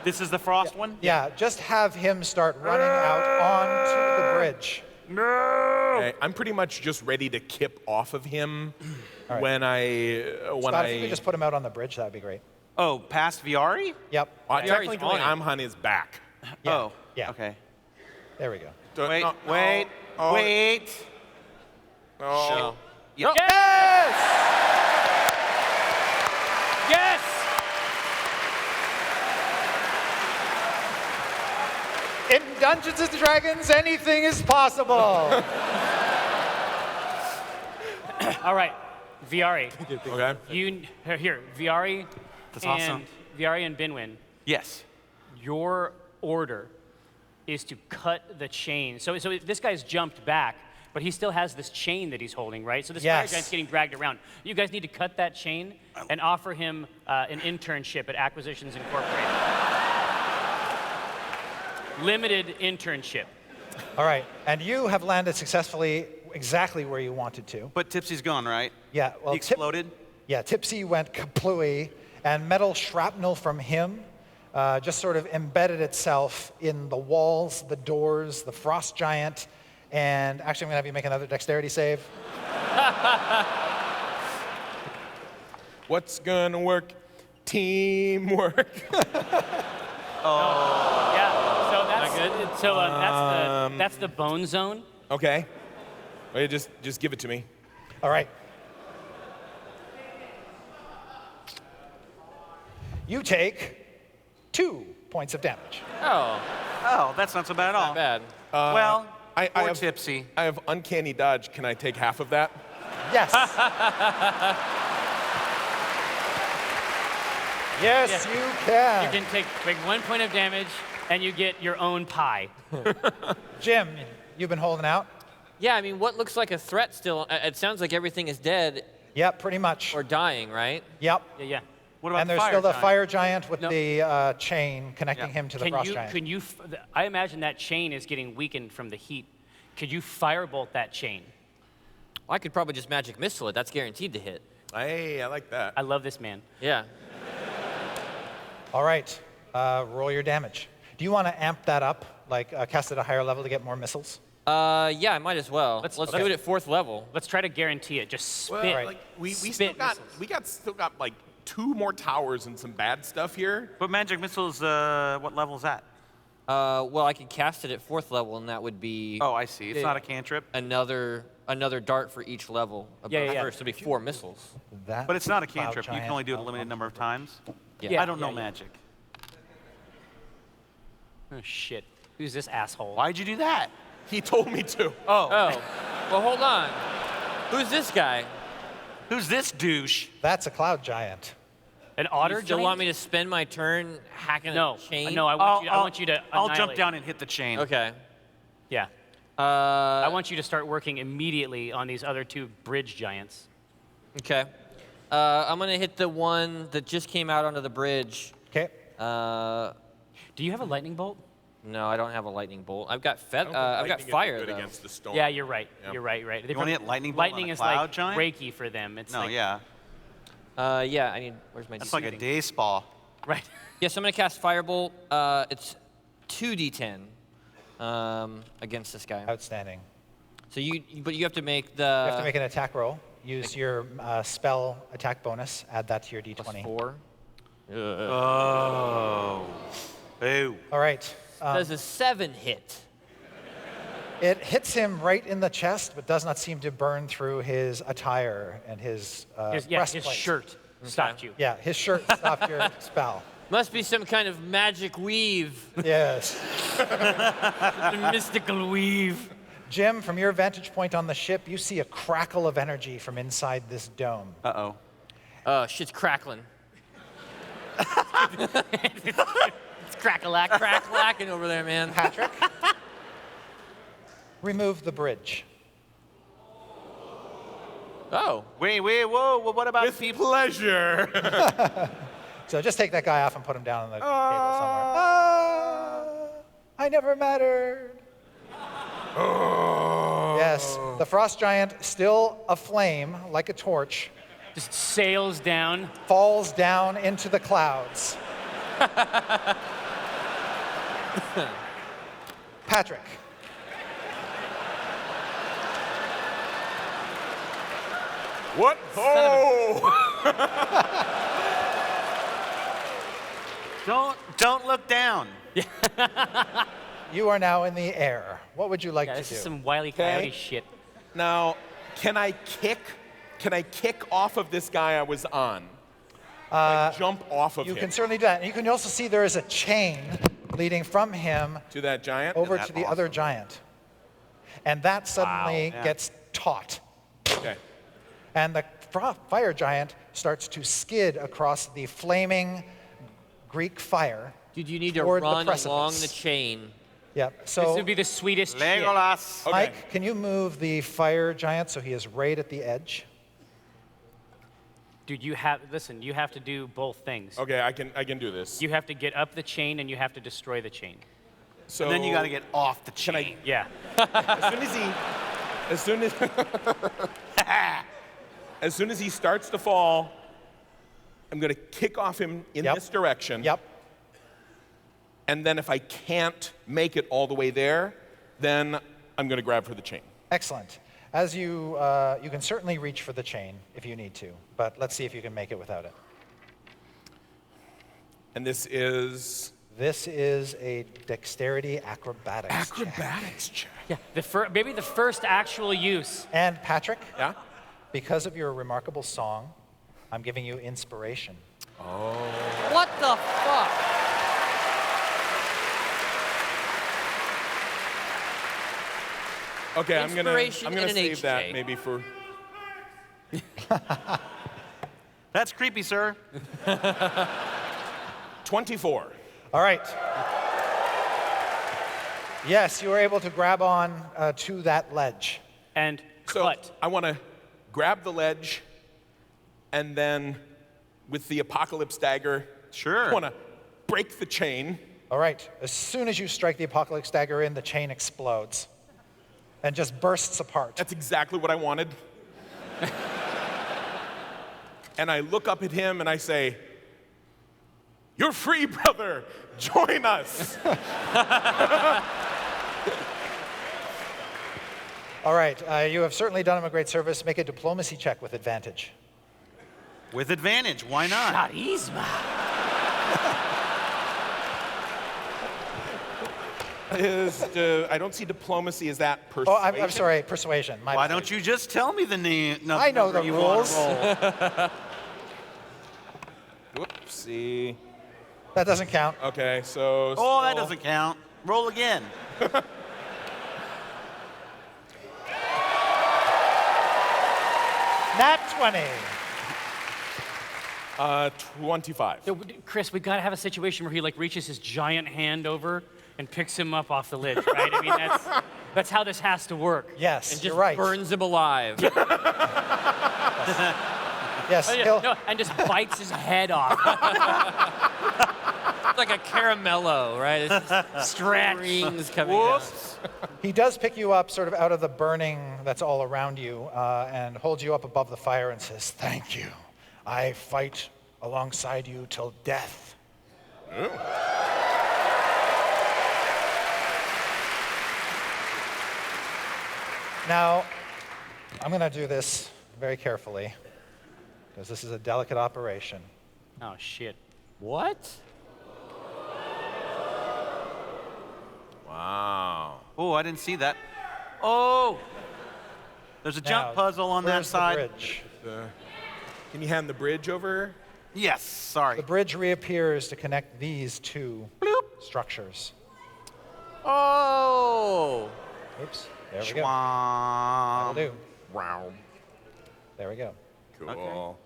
Speaker 9: This is the frost one?
Speaker 8: Yeah, just have him start running out onto the bridge.
Speaker 5: No! Okay, I'm pretty much just ready to kip off of him
Speaker 8: right.
Speaker 5: when
Speaker 8: Scott, if you could just put him out on the bridge, that would be great.
Speaker 9: Oh, past Viari?
Speaker 8: Yep.
Speaker 5: Technically, I'm on his back.
Speaker 8: Yeah.
Speaker 9: Oh,
Speaker 8: yeah.
Speaker 9: Okay.
Speaker 8: There we go.
Speaker 9: Wait.
Speaker 5: Oh.
Speaker 9: Yep.
Speaker 11: Yes! Yes!
Speaker 8: In Dungeons & Dragons, anything is possible.
Speaker 11: All right, Viari.
Speaker 5: Okay.
Speaker 11: Here, Viari.
Speaker 9: That's
Speaker 11: and
Speaker 9: awesome.
Speaker 11: Viari and Binwin.
Speaker 9: Yes.
Speaker 11: Your order is to cut the chain. So this guy's jumped back, but he still has this chain that he's holding, right? So this fire giant's getting dragged around. You guys need to cut that chain and offer him an internship at Acquisitions Incorporated. Limited internship.
Speaker 8: All right, and you have landed successfully exactly where you wanted to.
Speaker 9: But Tipsy's gone, right?
Speaker 8: Yeah, well,
Speaker 9: He exploded?
Speaker 8: Tipsy went kaplooey, and metal shrapnel from him just sort of embedded itself in the walls, the doors, the frost giant, and actually I'm gonna have you make another dexterity save.
Speaker 5: What's gonna work? Teamwork.
Speaker 11: Yeah. So that's good. So that's the bone zone.
Speaker 5: Okay. Wait, just give it to me.
Speaker 8: All right. You take 2 points of damage.
Speaker 9: Oh, that's not so bad at all.
Speaker 10: Not bad.
Speaker 9: Well,
Speaker 5: I
Speaker 9: poor
Speaker 5: have
Speaker 9: Tipsy.
Speaker 5: I have uncanny dodge. Can I take half of that?
Speaker 8: Yes. Yes, you can.
Speaker 11: You can take 1 point of damage, and you get your own pie.
Speaker 8: Jim, you've been holding out?
Speaker 10: Yeah, I mean, what looks like a threat still, it sounds like everything is dead
Speaker 8: Yep, pretty much.
Speaker 10: or dying, right?
Speaker 8: Yep.
Speaker 11: Yeah.
Speaker 9: What about
Speaker 8: And
Speaker 9: the
Speaker 8: there's
Speaker 9: fire
Speaker 8: still the
Speaker 9: giant?
Speaker 8: fire giant with the chain connecting
Speaker 9: Yeah.
Speaker 8: him to the frost giant.
Speaker 11: Can you? I imagine that chain is getting weakened from the heat. Could you firebolt that chain?
Speaker 10: Well, I could probably just magic missile it. That's guaranteed to hit.
Speaker 5: Hey, I like that.
Speaker 11: I love this man.
Speaker 10: Yeah.
Speaker 8: All right, roll your damage. Do you want to amp that up, like cast it at a higher level to get more missiles?
Speaker 10: Yeah, I might as well. Let's do it at 4th level.
Speaker 11: Let's try to guarantee it. Just spit.
Speaker 5: Well, like we still
Speaker 11: spit
Speaker 5: got
Speaker 11: missiles.
Speaker 5: still got like 2 more towers and some bad stuff here.
Speaker 9: But magic missiles, what level is that?
Speaker 10: Well, I could cast it at 4th level, and that would be
Speaker 9: Oh, I see. It's not a cantrip.
Speaker 10: another dart for each level.
Speaker 11: Yeah.
Speaker 10: First, it'd be 4 missiles.
Speaker 8: That
Speaker 9: But it's not a
Speaker 8: cloud
Speaker 9: cantrip. You can
Speaker 8: giant
Speaker 9: only do it a limited number of times.
Speaker 10: Yeah.
Speaker 9: I don't know
Speaker 11: yeah.
Speaker 9: magic.
Speaker 11: Oh shit! Who's this asshole?
Speaker 9: Why'd you do that?
Speaker 5: He told me to.
Speaker 10: Oh. Well, hold on. Who's this guy?
Speaker 9: Who's this douche?
Speaker 8: That's a cloud giant.
Speaker 11: An otter
Speaker 10: You still
Speaker 11: giant?
Speaker 10: want me to spend my turn hacking
Speaker 11: No.
Speaker 10: a chain?
Speaker 11: No. I want you to.
Speaker 9: I'll jump
Speaker 11: annihilate.
Speaker 9: down and hit the chain.
Speaker 10: Okay.
Speaker 11: Yeah. I want you to start working immediately on these other 2 bridge giants.
Speaker 10: Okay. I'm gonna hit the one that just came out onto the bridge.
Speaker 8: Okay.
Speaker 11: Do you have a lightning bolt?
Speaker 10: No, I don't have a lightning bolt. I've got
Speaker 5: I don't think
Speaker 10: I've got
Speaker 5: lightning is
Speaker 10: fire
Speaker 5: good
Speaker 10: though.
Speaker 5: against the storm.
Speaker 11: Yeah, you're right.
Speaker 5: Yeah.
Speaker 11: You're right.
Speaker 9: You wanna hit lightning bolt on
Speaker 11: Lightning
Speaker 9: a
Speaker 11: is
Speaker 9: cloud
Speaker 11: like
Speaker 9: giant?
Speaker 11: Reiki for them. It's
Speaker 9: No,
Speaker 11: like
Speaker 9: yeah.
Speaker 10: Yeah, I need. Where's my?
Speaker 9: That's
Speaker 10: DC?
Speaker 9: like a day spa.
Speaker 11: right.
Speaker 10: Yes, I'm gonna cast firebolt. It's 2d10 against this guy.
Speaker 8: Outstanding.
Speaker 10: So but you have to make the.
Speaker 8: You have to make an attack roll. Use your spell attack bonus. Add that to your d20.
Speaker 10: +4.
Speaker 9: Oh. Boo.
Speaker 8: All right.
Speaker 10: Does a 7 hit?
Speaker 8: It hits him right in the chest, but does not seem to burn through his attire and his
Speaker 11: His
Speaker 8: breastplate.
Speaker 11: shirt stopped you.
Speaker 8: Yeah, his shirt stopped your spell.
Speaker 10: Must be some kind of magic weave.
Speaker 8: Yes.
Speaker 11: The mystical weave.
Speaker 8: Jim, from your vantage point on the ship, you see a crackle of energy from inside this dome.
Speaker 9: Uh-oh.
Speaker 10: Shit's crackling.
Speaker 11: It's crack-a-lack.
Speaker 10: Crack-lacking over there, man.
Speaker 8: Patrick, remove the bridge.
Speaker 10: Oh.
Speaker 9: Wait, whoa. Well, what about
Speaker 5: With pleasure.
Speaker 8: So just take that guy off and put him down on the table somewhere. I never mattered. Yes, the frost giant, still aflame like a torch,
Speaker 11: Just sails down.
Speaker 8: falls down into the clouds. Patrick,
Speaker 5: What? Oh!
Speaker 9: Don't look down.
Speaker 8: you are now in the air. What would you like
Speaker 11: Yeah,
Speaker 8: to
Speaker 11: this
Speaker 8: do?
Speaker 11: is some Wile E. Coyote shit.
Speaker 5: Now, can I kick off of this guy I was on? Like jump off of
Speaker 8: You
Speaker 5: him
Speaker 8: can certainly do that. And you can also see there is a chain leading from him
Speaker 5: to that giant?
Speaker 8: over
Speaker 9: Isn't
Speaker 8: to
Speaker 9: that
Speaker 8: the other giant. And that suddenly
Speaker 9: Yeah.
Speaker 8: gets taut.
Speaker 5: Okay.
Speaker 8: And the fire giant starts to skid across the flaming Greek fire.
Speaker 10: Dude, you need to
Speaker 8: toward the
Speaker 10: run
Speaker 8: precipice.
Speaker 10: along the chain.
Speaker 8: Yep.
Speaker 11: This
Speaker 8: So,
Speaker 11: would be the sweetest shit.
Speaker 9: Legolas.
Speaker 5: Okay.
Speaker 8: Mike, can you move the fire giant so he is right at the edge?
Speaker 11: Dude, you have to do both things.
Speaker 5: Okay, I can do this.
Speaker 11: You have to get up the chain and you have to destroy the chain.
Speaker 5: So
Speaker 9: And then you got to get off the chain.
Speaker 5: Can I?
Speaker 11: Yeah.
Speaker 5: As soon as he starts to fall, I'm gonna kick off him in
Speaker 8: Yep.
Speaker 5: this direction.
Speaker 8: Yep.
Speaker 5: And then if I can't make it all the way there, then I'm gonna grab for the chain.
Speaker 8: Excellent. As you can certainly reach for the chain if you need to, but let's see if you can make it without it.
Speaker 5: And this is
Speaker 8: This is a dexterity acrobatics check.
Speaker 5: acrobatics check.
Speaker 11: Yeah. Maybe the first actual use.
Speaker 8: And Patrick,
Speaker 5: Yeah.
Speaker 8: because of your remarkable song, I'm giving you inspiration.
Speaker 10: What the fuck?
Speaker 5: Okay, I'm gonna
Speaker 10: Inspiration and an
Speaker 5: save that
Speaker 10: HJ.
Speaker 5: maybe for.
Speaker 9: That's creepy, sir.
Speaker 5: 24.
Speaker 8: All right. Yes, you were able to grab on to that ledge.
Speaker 11: And
Speaker 5: So
Speaker 11: cut.
Speaker 5: I want to grab the ledge, and then with the apocalypse dagger,
Speaker 9: Sure.
Speaker 5: I want to break the chain.
Speaker 8: All right. As soon as you strike the apocalypse dagger in, the chain explodes and just bursts apart.
Speaker 5: That's exactly what I wanted. And I look up at him and I say, "You're free, brother. Join us."
Speaker 8: All right. You have certainly done him a great service. Make a diplomacy check with advantage.
Speaker 9: With advantage. Why not?
Speaker 11: Charisma.
Speaker 5: I don't see diplomacy as that
Speaker 8: Oh,
Speaker 5: persuasion.
Speaker 8: I'm sorry. Persuasion. My
Speaker 9: Why
Speaker 8: mistake.
Speaker 9: don't you just tell me the name?
Speaker 8: I know the
Speaker 9: you wanna
Speaker 8: rules.
Speaker 9: roll?
Speaker 5: Whoopsie.
Speaker 8: That doesn't count.
Speaker 5: Okay, so.
Speaker 9: Oh, that
Speaker 5: still-
Speaker 9: doesn't count. Roll again.
Speaker 8: Nat 20.
Speaker 5: 25.
Speaker 11: So, Chris, we gotta have a situation where he like reaches his giant hand over and picks him up off the ledge, right? I mean, that's how this has to work.
Speaker 8: Yes,
Speaker 10: And
Speaker 8: you're
Speaker 10: just
Speaker 8: right.
Speaker 10: burns him alive.
Speaker 8: Yes,
Speaker 11: Oh, yeah,
Speaker 8: he'll-
Speaker 11: no, and just bites his head off.
Speaker 10: It's like a caramello, right? It's just
Speaker 11: Stretch.
Speaker 10: strings coming out.
Speaker 8: he does pick you up sort of out of the burning that's all around you and holds you up above the fire and says, "Thank you. I fight alongside you till death." Now, I'm going to do this very carefully because this is a delicate operation.
Speaker 11: Oh shit.
Speaker 10: What?
Speaker 5: Wow.
Speaker 9: Oh, I didn't see that. Oh! There's a jump
Speaker 8: Now,
Speaker 9: puzzle on that
Speaker 8: where's
Speaker 9: side.
Speaker 8: The bridge?
Speaker 5: Can you hand the bridge over?
Speaker 9: Yes, sorry.
Speaker 8: The bridge reappears to connect these two structures.
Speaker 10: Oh!
Speaker 8: Oops. There we go.
Speaker 9: Schwam.
Speaker 8: That'll do.
Speaker 5: Wow.
Speaker 8: There we go.
Speaker 5: Cool.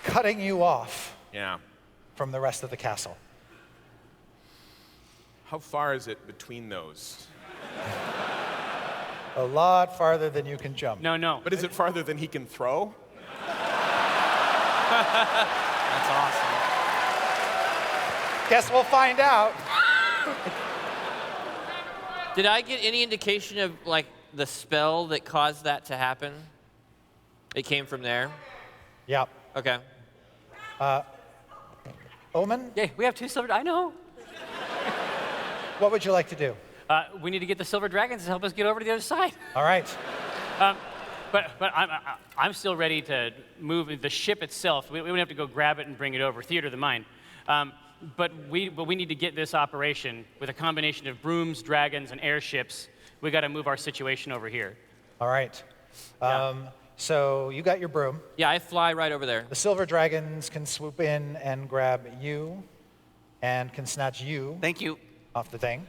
Speaker 8: Cutting you off
Speaker 5: Yeah.
Speaker 8: from the rest of the castle.
Speaker 5: How far is it between those?
Speaker 8: A lot farther than you can jump.
Speaker 11: No.
Speaker 5: But is it farther than he can throw?
Speaker 9: That's awesome.
Speaker 8: Guess we'll find out.
Speaker 10: Did I get any indication of like the spell that caused that to happen? It came from there?
Speaker 8: Yep.
Speaker 10: Okay.
Speaker 8: Omen,
Speaker 11: Yeah, we have 2 silver. I know.
Speaker 8: what would you like to do?
Speaker 11: We need to get the silver dragons to help us get over to the other side.
Speaker 8: All right.
Speaker 11: But I'm still ready to move the ship itself. We don't have to go grab it and bring it over. Theater of the mind. But we need to get this operation with a combination of brooms, dragons, and airships. We got to move our situation over here.
Speaker 8: All right. So you got your broom.
Speaker 10: Yeah, I fly right over there.
Speaker 8: The silver dragons can swoop in and grab you. and can snatch you
Speaker 9: Thank you.
Speaker 8: off the thing.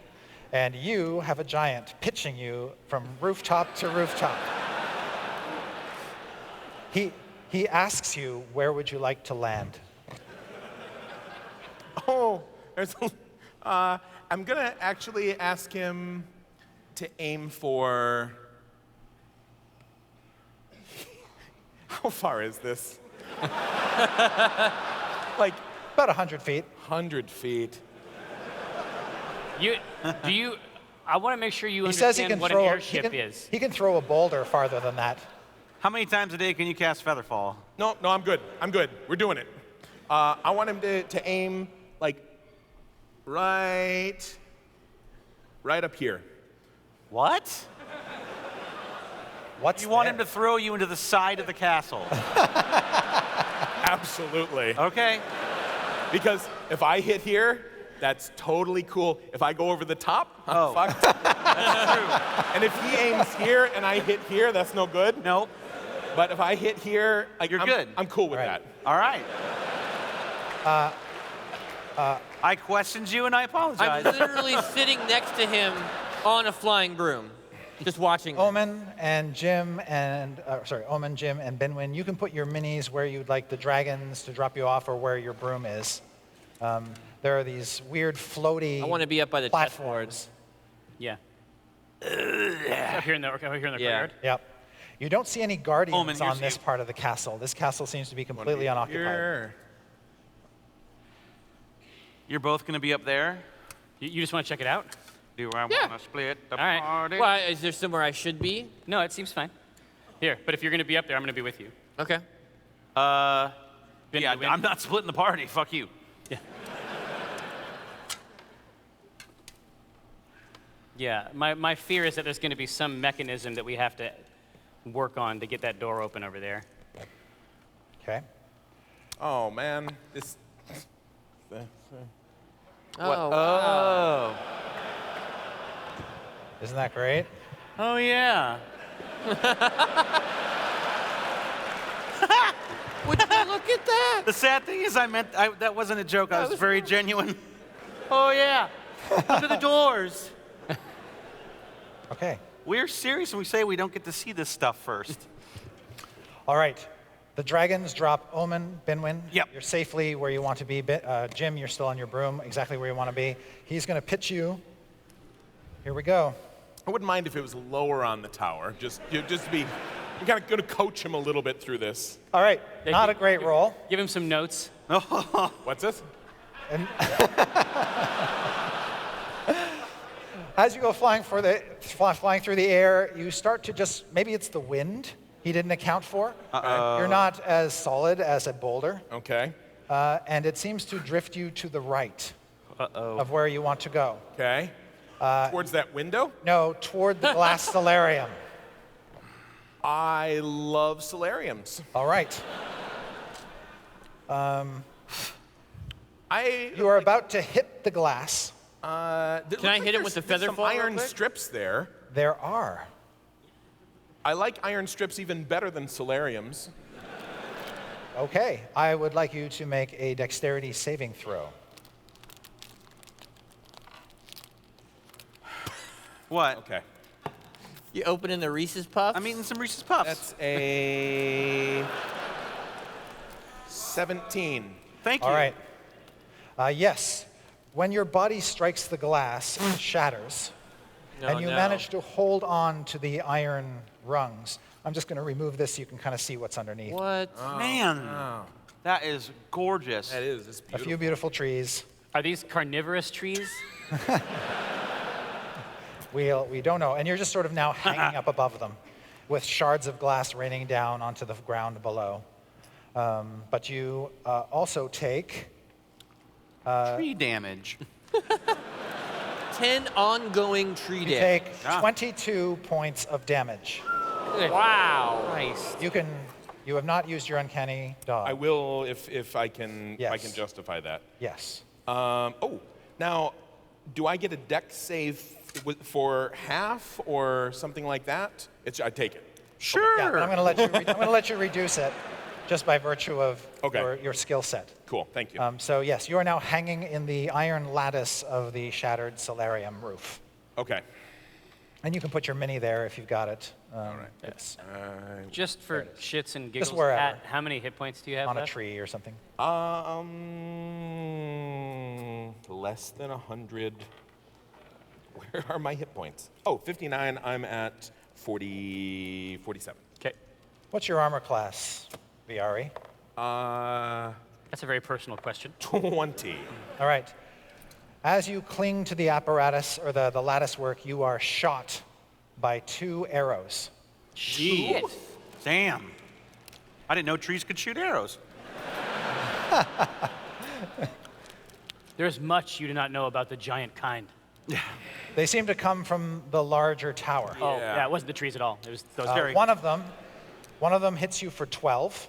Speaker 8: And you have a giant pitching you from rooftop to rooftop. He asks you, where would you like to land?
Speaker 5: Oh, I'm gonna actually ask him to aim for. How far is this? Like
Speaker 8: about 100 feet.
Speaker 5: 100 feet.
Speaker 11: I want to make sure you
Speaker 8: He says he
Speaker 11: understand
Speaker 8: can
Speaker 11: what
Speaker 8: throw
Speaker 11: an
Speaker 8: he
Speaker 11: airship
Speaker 8: can,
Speaker 11: is.
Speaker 8: he can throw a boulder farther than that.
Speaker 9: How many times a day can you cast Featherfall?
Speaker 5: No, I'm good. We're doing it. I want him to aim like right up here.
Speaker 9: What?
Speaker 8: What's
Speaker 9: You want
Speaker 8: there?
Speaker 9: him to throw you into the side of the castle?
Speaker 5: Absolutely.
Speaker 9: Okay.
Speaker 5: Because if I hit here, that's totally cool. If I go over the top, I'm fucked.
Speaker 9: That's true.
Speaker 5: And if he aims here and I hit here, that's no good.
Speaker 9: Nope.
Speaker 5: But if I hit here,
Speaker 9: You're good.
Speaker 5: I'm cool with that.
Speaker 9: All right. I questioned you and I apologize.
Speaker 10: I'm literally sitting next to him on a flying broom, just watching.
Speaker 8: Omen and Jim and Omen, Jim, and Benwin, you can put your minis where you'd like the dragons to drop you off or where your broom is. There are these weird floaty
Speaker 10: I want to be up by the
Speaker 8: platforms.
Speaker 11: Yeah. Up here in the courtyard.
Speaker 8: Yep. You don't see any guardians
Speaker 9: Omen, you're
Speaker 8: on this
Speaker 9: safe.
Speaker 8: part of the castle. This castle seems to be completely unoccupied.
Speaker 5: Here.
Speaker 9: You're both going to be up there?
Speaker 11: You just want to check it out?
Speaker 9: Do I
Speaker 10: Yeah.
Speaker 9: want to split the
Speaker 11: All right.
Speaker 9: party?
Speaker 10: Why, is there somewhere I should be?
Speaker 11: No, it seems fine. Here, but if you're going to be up there, I'm going to be with you.
Speaker 10: Okay.
Speaker 9: Yeah,
Speaker 11: you win?
Speaker 9: I'm not splitting the party. Fuck you.
Speaker 11: Yeah, my fear is that there's going to be some mechanism that we have to work on to get that door open over there.
Speaker 8: Okay.
Speaker 5: Oh man, this.
Speaker 10: Oh.
Speaker 8: Isn't that great?
Speaker 9: Oh, yeah.
Speaker 10: Would you look at that?
Speaker 9: The sad thing is that wasn't a joke. I was very genuine. Oh, yeah. Look at the doors.
Speaker 8: Okay.
Speaker 9: We're serious when we say we don't get to see this stuff first.
Speaker 8: All right. The dragons drop Omen, Benwin.
Speaker 9: Yep.
Speaker 8: You're safely where you want to be. Jim, you're still on your broom, exactly where you want to be. He's going to pitch you. Here we go.
Speaker 5: I wouldn't mind if it was lower on the tower. Just to be. I'm kind of going to coach him a little bit through this.
Speaker 8: All right. Not a great roll.
Speaker 11: Give him some notes.
Speaker 5: What's this?
Speaker 8: And as you go flying through the air, you start to just, maybe it's the wind he didn't account for. You're not as solid as a boulder.
Speaker 5: Okay.
Speaker 8: And it seems to drift you to the right of where you want to go.
Speaker 5: Okay. Towards that window?
Speaker 8: No, toward the glass solarium.
Speaker 5: I love solariums.
Speaker 8: All right.
Speaker 5: You
Speaker 8: are about to hit the glass.
Speaker 5: Can
Speaker 10: I hit it with the feather
Speaker 5: some
Speaker 10: fall real
Speaker 5: iron
Speaker 10: quick?
Speaker 5: strips there.
Speaker 8: There are.
Speaker 5: I like iron strips even better than solariums.
Speaker 8: Okay, I would like you to make a dexterity saving throw.
Speaker 9: What?
Speaker 5: Okay.
Speaker 10: You opening the Reese's Puffs?
Speaker 9: I'm eating some Reese's Puffs.
Speaker 5: That's a 17.
Speaker 9: Thank you.
Speaker 8: All right. Yes, when your body strikes the glass, it shatters, and you manage to hold on to the iron rungs. I'm just going to remove this so you can kind of see what's underneath.
Speaker 10: What?
Speaker 9: Man, that is gorgeous.
Speaker 5: That is. It's
Speaker 8: A
Speaker 5: beautiful.
Speaker 8: few beautiful trees.
Speaker 11: Are these carnivorous trees?
Speaker 8: We don't know. And you're just sort of now hanging up above them with shards of glass raining down onto the ground below. But you also take...
Speaker 9: Tree damage.
Speaker 10: 10 ongoing tree
Speaker 8: You
Speaker 10: damage.
Speaker 8: take 22 points of damage.
Speaker 10: Wow.
Speaker 11: Nice.
Speaker 8: You have not used your uncanny dog.
Speaker 5: I will if I can
Speaker 8: Yes.
Speaker 5: justify that.
Speaker 8: Yes.
Speaker 5: Now, do I get a dex save for half or something like that? I take it.
Speaker 9: Sure.
Speaker 8: Yeah, but I'm going to let you reduce it. just by virtue of
Speaker 5: Okay.
Speaker 8: your skill set.
Speaker 5: Cool, thank you.
Speaker 8: So yes, you are now hanging in the iron lattice of the shattered solarium roof.
Speaker 5: Okay.
Speaker 8: And you can put your mini there if you've got it. All
Speaker 5: right.
Speaker 8: It's
Speaker 11: Just for shits and giggles,
Speaker 8: wherever.
Speaker 11: Pat, how many hit points do you have
Speaker 8: on a
Speaker 11: left?
Speaker 8: tree or something.
Speaker 5: Less than 100. Where are my hit points? Oh, 59. I'm at 47.
Speaker 11: Okay.
Speaker 8: What's your armor class, Viari?
Speaker 11: That's a very personal question.
Speaker 5: 20.
Speaker 8: All right. As you cling to the apparatus or the lattice work, you are shot by 2 arrows.
Speaker 9: Shit. Damn. I didn't know trees could shoot arrows.
Speaker 11: There's much you do not know about the giant kind.
Speaker 8: They seem to come from the larger tower.
Speaker 11: Oh, yeah, it wasn't the trees at all. It was those
Speaker 8: One of them hits you for 12.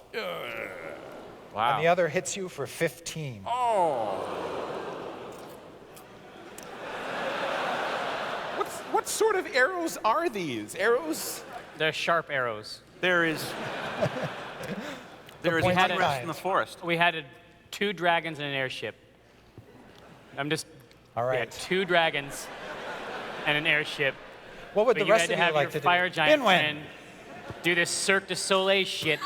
Speaker 10: Wow.
Speaker 8: And the other hits you for 15.
Speaker 5: What sort of arrows are these? Arrows?
Speaker 11: They're sharp arrows.
Speaker 9: There is
Speaker 11: We had
Speaker 9: unrest in the forest.
Speaker 11: We had 2 dragons and an airship. I'm just.
Speaker 8: All right.
Speaker 11: We had 2 dragons and an airship.
Speaker 8: What would
Speaker 11: but
Speaker 8: the rest
Speaker 11: you
Speaker 8: of
Speaker 11: had
Speaker 8: you
Speaker 11: to
Speaker 8: like
Speaker 11: have
Speaker 8: to
Speaker 11: your
Speaker 8: do?
Speaker 11: fire giant
Speaker 8: Binwen.
Speaker 11: friend do this Cirque du Soleil shit.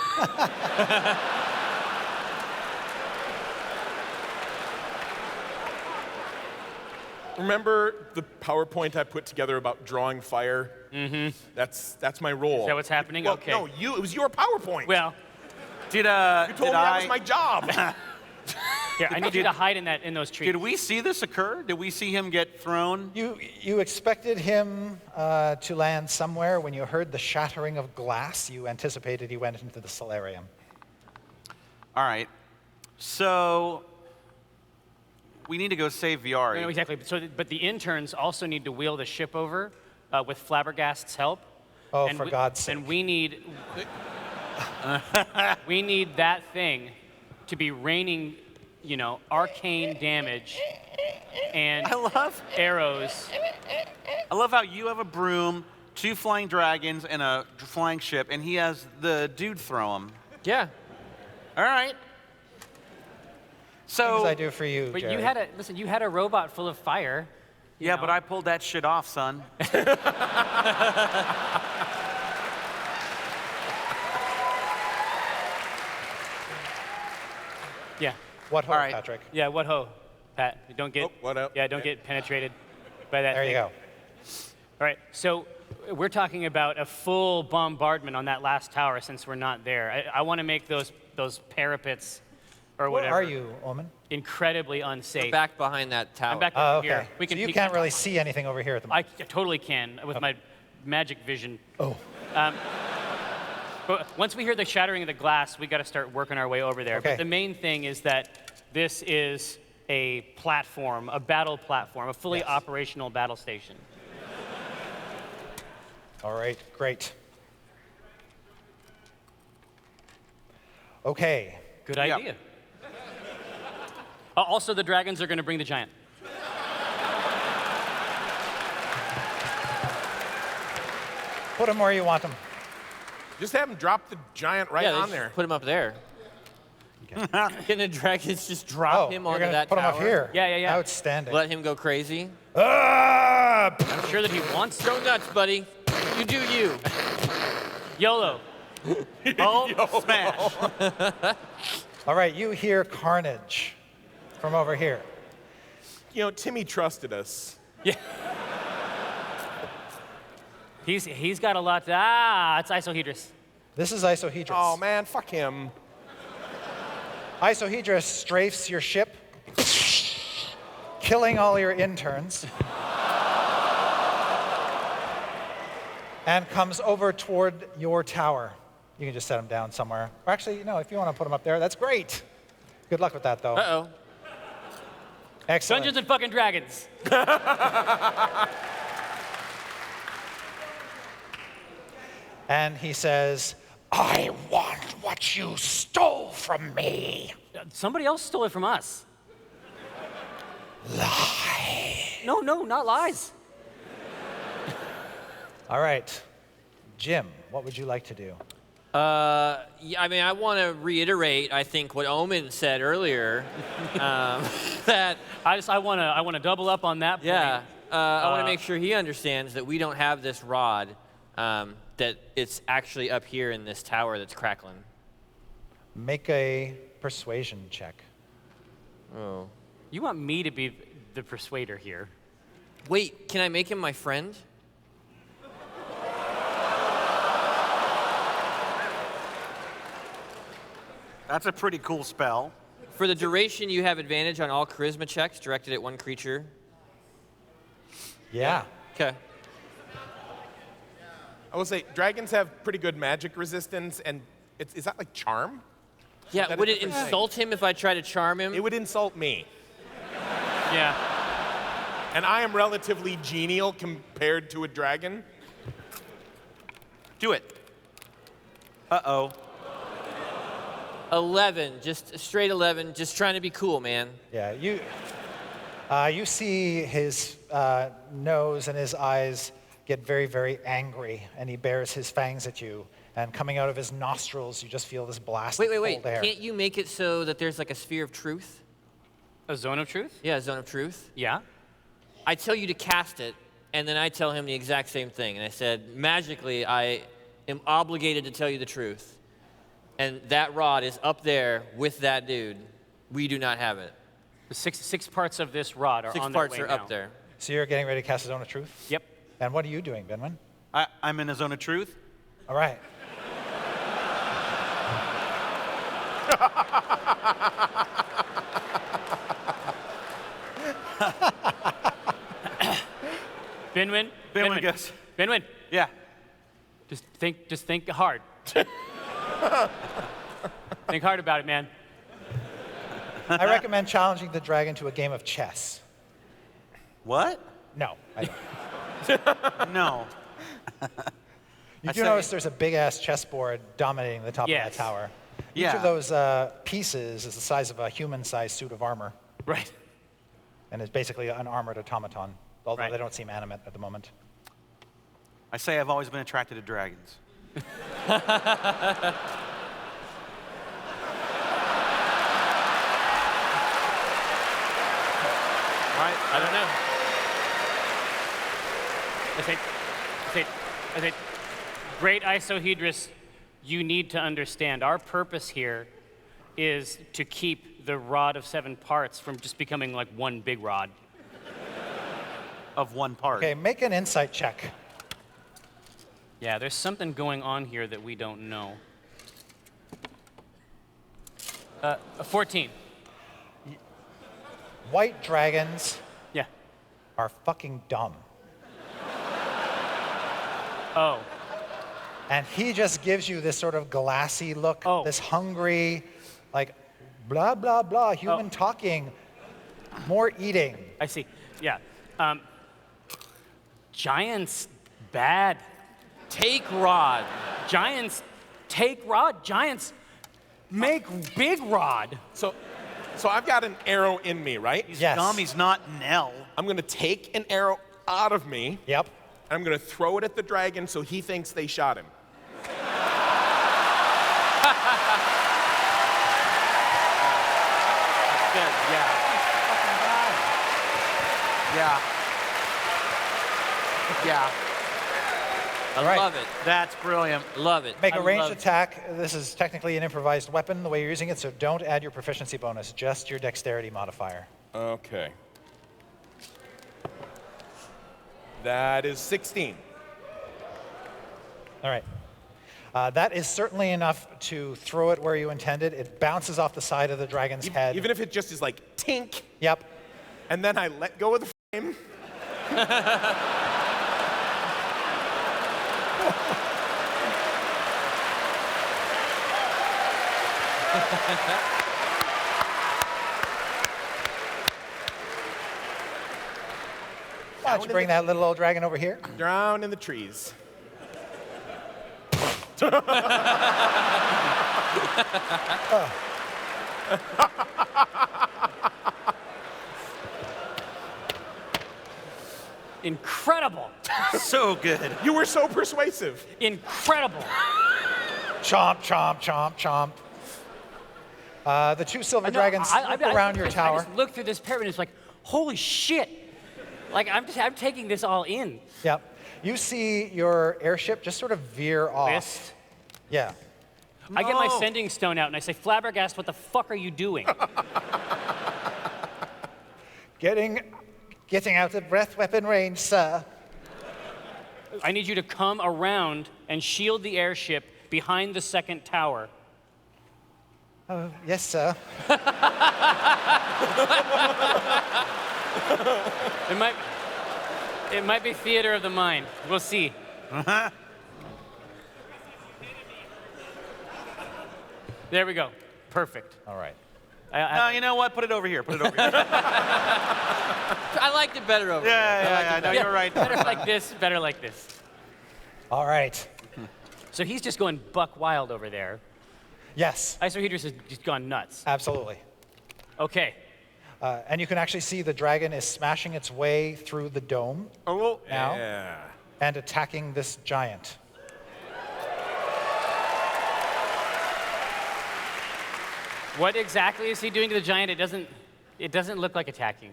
Speaker 5: Remember the PowerPoint I put together about drawing fire?
Speaker 11: Mm-hmm.
Speaker 5: That's my role.
Speaker 11: Is that what's happening?
Speaker 5: Well,
Speaker 11: Okay.
Speaker 5: no, it was your PowerPoint.
Speaker 11: Well,
Speaker 5: you told me that was my job.
Speaker 11: Here, I need you to hide in those trees.
Speaker 9: Did we see this occur? Did we see him get thrown?
Speaker 8: You expected him to land somewhere. When you heard the shattering of glass, you anticipated he went into the solarium.
Speaker 9: All right. So we need to go save Viari.
Speaker 11: No, exactly. But the interns also need to wheel the ship over with Flabbergast's help.
Speaker 8: Oh, for God's sake.
Speaker 11: And we need that thing to be raining, arcane damage and arrows.
Speaker 9: I love how you have a broom, 2 flying dragons, and a flying ship, and he has the dude throw them.
Speaker 10: Yeah.
Speaker 9: All right. So
Speaker 8: Things I do for you,
Speaker 11: But
Speaker 8: Jerry.
Speaker 11: you had a robot full of fire.
Speaker 9: Yeah, but I pulled that shit off, son.
Speaker 11: Yeah.
Speaker 8: What ho,
Speaker 9: All right.
Speaker 8: Patrick?
Speaker 11: Yeah, what ho, Pat? You don't get.
Speaker 5: what up?
Speaker 11: Yeah, don't get penetrated by that.
Speaker 8: There you
Speaker 11: thing.
Speaker 8: go.
Speaker 11: All right, so we're talking about a full bombardment on that last tower since we're not there. I want to make those parapets or
Speaker 8: Where
Speaker 11: whatever
Speaker 8: are you, Omen?
Speaker 11: incredibly unsafe.
Speaker 10: Back behind that tower.
Speaker 11: I'm back
Speaker 8: Oh,
Speaker 11: over
Speaker 8: okay.
Speaker 11: here. We can
Speaker 8: So you
Speaker 11: peek-
Speaker 8: can't really see anything over here at the moment.
Speaker 11: I totally can with my magic vision.
Speaker 8: Oh.
Speaker 11: But once we hear the shattering of the glass, we got to start working our way over there.
Speaker 8: Okay.
Speaker 11: But the main thing is that this is a platform, a battle platform, a fully operational battle station.
Speaker 8: All right, great. Okay.
Speaker 11: Good idea. Also, the dragons are going to bring the giant.
Speaker 8: Put them where you want them.
Speaker 5: Just have him drop the giant right
Speaker 10: yeah, they
Speaker 5: on
Speaker 10: just
Speaker 5: there.
Speaker 10: Put him up there. Can the dragons just drop him
Speaker 8: you're
Speaker 10: onto
Speaker 8: gonna
Speaker 10: that
Speaker 8: put
Speaker 10: tower?
Speaker 8: him up here.
Speaker 11: Yeah.
Speaker 8: Outstanding.
Speaker 10: Let him go crazy?
Speaker 8: Ah!
Speaker 11: I'm sure that he wants to.
Speaker 10: Go nuts, buddy. You do you.
Speaker 11: YOLO.
Speaker 9: Oh, smash.
Speaker 8: All right, you hear carnage from over here.
Speaker 5: Timmy trusted us.
Speaker 11: Yeah. He's got a lot. It's Isohedrus.
Speaker 8: This is Isohedrus.
Speaker 5: Oh man, fuck him.
Speaker 8: Isohedrus strafes your ship, killing all your interns, and comes over toward your tower. You can just set him down somewhere. Or actually, if you want to put him up there, that's great. Good luck with that, though.
Speaker 10: Uh-oh.
Speaker 8: Excellent.
Speaker 11: Dungeons and fucking Dragons.
Speaker 8: And he says, I want what you stole from me.
Speaker 11: Somebody else stole it from us.
Speaker 8: Lie.
Speaker 11: No, not lies.
Speaker 8: All right. Jim, what would you like to do?
Speaker 10: Yeah, I mean, I want to reiterate, I think, what Omen said earlier. That
Speaker 11: I want to double up on that point.
Speaker 10: yeah, I want to make sure he understands that we don't have this rod. That it's actually up here in this tower that's crackling.
Speaker 8: Make a persuasion check.
Speaker 10: Oh.
Speaker 11: You want me to be the persuader here?
Speaker 10: Wait, can I make him my friend?
Speaker 9: That's a pretty cool spell.
Speaker 10: For the duration, you have advantage on all charisma checks directed at one creature.
Speaker 8: Yeah.
Speaker 10: Okay.
Speaker 5: I will say, dragons have pretty good magic resistance, and is that like charm?
Speaker 10: Yeah,
Speaker 5: That
Speaker 10: would
Speaker 5: is
Speaker 10: it
Speaker 5: different
Speaker 10: insult him if I try to charm him?
Speaker 5: It would insult me.
Speaker 11: Yeah.
Speaker 5: And I am relatively genial compared to a dragon.
Speaker 9: Do it. Uh-oh.
Speaker 10: 11, just a straight 11, just trying to be cool, man.
Speaker 8: Yeah, you see his nose and his eyes get very, very angry, and he bares his fangs at you. And coming out of his nostrils, you just feel this blast of
Speaker 10: Wait.
Speaker 8: cold air.
Speaker 10: Can't you make it so that there's like a sphere of truth?
Speaker 11: A zone of truth?
Speaker 10: Yeah, a zone of truth.
Speaker 11: Yeah.
Speaker 10: I tell you to cast it, and then I tell him the exact same thing. And I said, magically, I am obligated to tell you the truth. And that rod is up there with that dude. We do not have it.
Speaker 11: The six parts of this rod are
Speaker 10: Six
Speaker 11: on their
Speaker 10: parts
Speaker 11: way
Speaker 10: are
Speaker 11: now.
Speaker 10: up there.
Speaker 8: So you're getting ready to cast a zone of truth?
Speaker 11: Yep.
Speaker 8: And what are you doing, Benwin?
Speaker 9: I'm in a zone of truth.
Speaker 8: All right.
Speaker 11: Benwin.
Speaker 9: Benwin, guess.
Speaker 11: Benwin.
Speaker 9: Yeah.
Speaker 11: Just think hard. Think hard about it, man.
Speaker 8: I recommend challenging the dragon to a game of chess.
Speaker 9: What?
Speaker 8: No, I don't.
Speaker 9: No.
Speaker 8: You do notice there's a big-ass chessboard dominating the top of
Speaker 11: Yes.
Speaker 8: that tower. Each
Speaker 9: Yeah.
Speaker 8: of those pieces is the size of a human-sized suit of armor,
Speaker 11: Right.
Speaker 8: and is basically an armored automaton, although
Speaker 11: Right.
Speaker 8: they don't seem animate at the moment.
Speaker 9: I say I've always been attracted to dragons.
Speaker 11: Right.
Speaker 10: I don't know.
Speaker 11: I say, great isohedrus, you need to understand our purpose here is to keep the rod of 7 parts from just becoming like one big rod.
Speaker 9: Of one part.
Speaker 8: Okay, make an insight check.
Speaker 11: Yeah, there's something going on here that we don't know. A 14.
Speaker 8: White dragons
Speaker 11: Yeah.
Speaker 8: are fucking dumb.
Speaker 11: Oh.
Speaker 8: And he just gives you this sort of glassy look, this hungry, like, blah, blah, blah, human talking, more eating.
Speaker 11: I see. Yeah. Giants, bad.
Speaker 10: Take rod.
Speaker 11: Giants, take rod. Giants, make big rod.
Speaker 5: So I've got an arrow in me, right?
Speaker 9: He's dumb, he's not Nell.
Speaker 5: I'm going to take an arrow out of me.
Speaker 8: Yep.
Speaker 5: I'm going to throw it at the dragon so he thinks they shot him.
Speaker 9: Good, yeah. Yeah. Yeah.
Speaker 10: I love it.
Speaker 9: That's brilliant.
Speaker 10: Love it.
Speaker 8: Make a
Speaker 10: I
Speaker 8: ranged
Speaker 10: love-
Speaker 8: attack. This is technically an improvised weapon, the way you're using it, so don't add your proficiency bonus, just your dexterity modifier.
Speaker 5: Okay. That is 16.
Speaker 8: All right. That is certainly enough to throw it where you intended. It bounces off the side of the dragon's head.
Speaker 5: Even if it just is like tink.
Speaker 8: Yep.
Speaker 5: And then I let go of the frame.
Speaker 8: Why don't you bring that little old dragon over here?
Speaker 5: Drown in the trees.
Speaker 11: Incredible.
Speaker 9: So good.
Speaker 5: You were so persuasive.
Speaker 11: Incredible.
Speaker 8: Chomp, chomp, chomp, chomp. The two silver dragons look around your
Speaker 11: I
Speaker 8: tower.
Speaker 11: just look through this pyramid. It's like, holy shit! Like I'm taking this all in.
Speaker 8: Yep. You see your airship just sort of veer off.
Speaker 11: This.
Speaker 8: Yeah.
Speaker 11: I get my sending stone out and I say, Flabbergast, what the fuck are you doing?
Speaker 8: Getting out of breath weapon range, sir.
Speaker 11: I need you to come around and shield the airship behind the second tower.
Speaker 8: Oh, yes, sir.
Speaker 11: It might be theater of the mind. We'll see. There we go. Perfect.
Speaker 8: All right.
Speaker 9: No, you know what? Put it over here. Put it over here.
Speaker 10: I liked it better over
Speaker 9: Yeah, no, you're right.
Speaker 11: Better like this, better like this.
Speaker 8: All right.
Speaker 11: So he's just going buck wild over there.
Speaker 8: Yes.
Speaker 11: Isohedrus has just gone nuts.
Speaker 8: Absolutely.
Speaker 11: Okay.
Speaker 8: And you can actually see the dragon is smashing its way through the dome now and attacking this giant.
Speaker 11: What exactly is he doing to the giant? It doesn't look like attacking.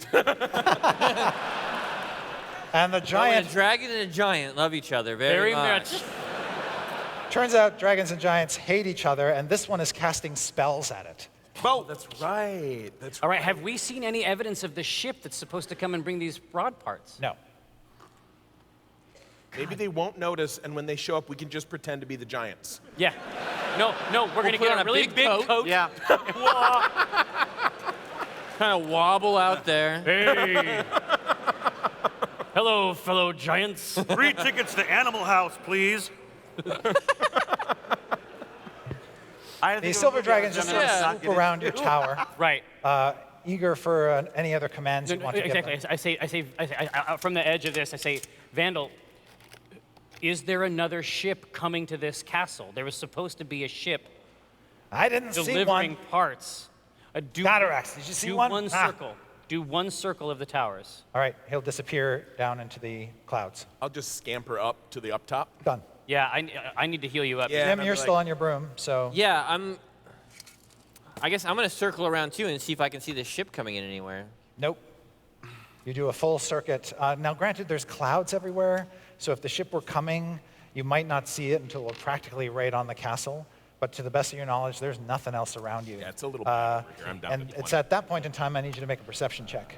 Speaker 8: And the giant...
Speaker 10: a dragon and a giant love each other very much.
Speaker 8: Turns out dragons and giants hate each other, and this one is casting spells at it.
Speaker 5: Oh, that's right.
Speaker 11: All right, have we seen any evidence of the ship that's supposed to come and bring these rod parts?
Speaker 8: No.
Speaker 5: Maybe they won't notice, and when they show up, we can just pretend to be the giants.
Speaker 11: Yeah. No, we're going to
Speaker 10: put
Speaker 11: get
Speaker 10: on
Speaker 11: a
Speaker 10: a
Speaker 11: really
Speaker 10: big
Speaker 11: big
Speaker 10: coat.
Speaker 11: coat.
Speaker 9: Yeah.
Speaker 10: Kind of wobble out there.
Speaker 11: Hey. Hello, fellow giants.
Speaker 12: 3 tickets to Animal House, please.
Speaker 8: The silver dragons just sort of swoop around your tower.
Speaker 11: Right.
Speaker 8: Eager for any other commands you want to give them.
Speaker 11: Exactly. I say, from the edge of this, I say, Vandal, is there another ship coming to this castle? There was supposed to be a ship.
Speaker 8: I didn't see
Speaker 11: delivering
Speaker 8: one.
Speaker 11: parts.
Speaker 8: Catarax, did you see one?
Speaker 11: Do one circle. Do one circle of the towers.
Speaker 8: All right, he'll disappear down into the clouds.
Speaker 5: I'll just scamper up to the up top.
Speaker 8: Done.
Speaker 11: Yeah, I need to heal you up.
Speaker 5: Yeah.
Speaker 8: Jim, you're still on your broom, so...
Speaker 10: Yeah, I guess I'm going to circle around too and see if I can see the ship coming in anywhere.
Speaker 8: Nope. You do a full circuit. Now, granted, there's clouds everywhere, so if the ship were coming, you might not see it until we're practically right on the castle. But to the best of your knowledge, there's nothing else around you.
Speaker 5: Yeah, it's a little bit over here. I'm down
Speaker 8: And
Speaker 5: to 20.
Speaker 8: it's at that point in time I need you to make a perception check.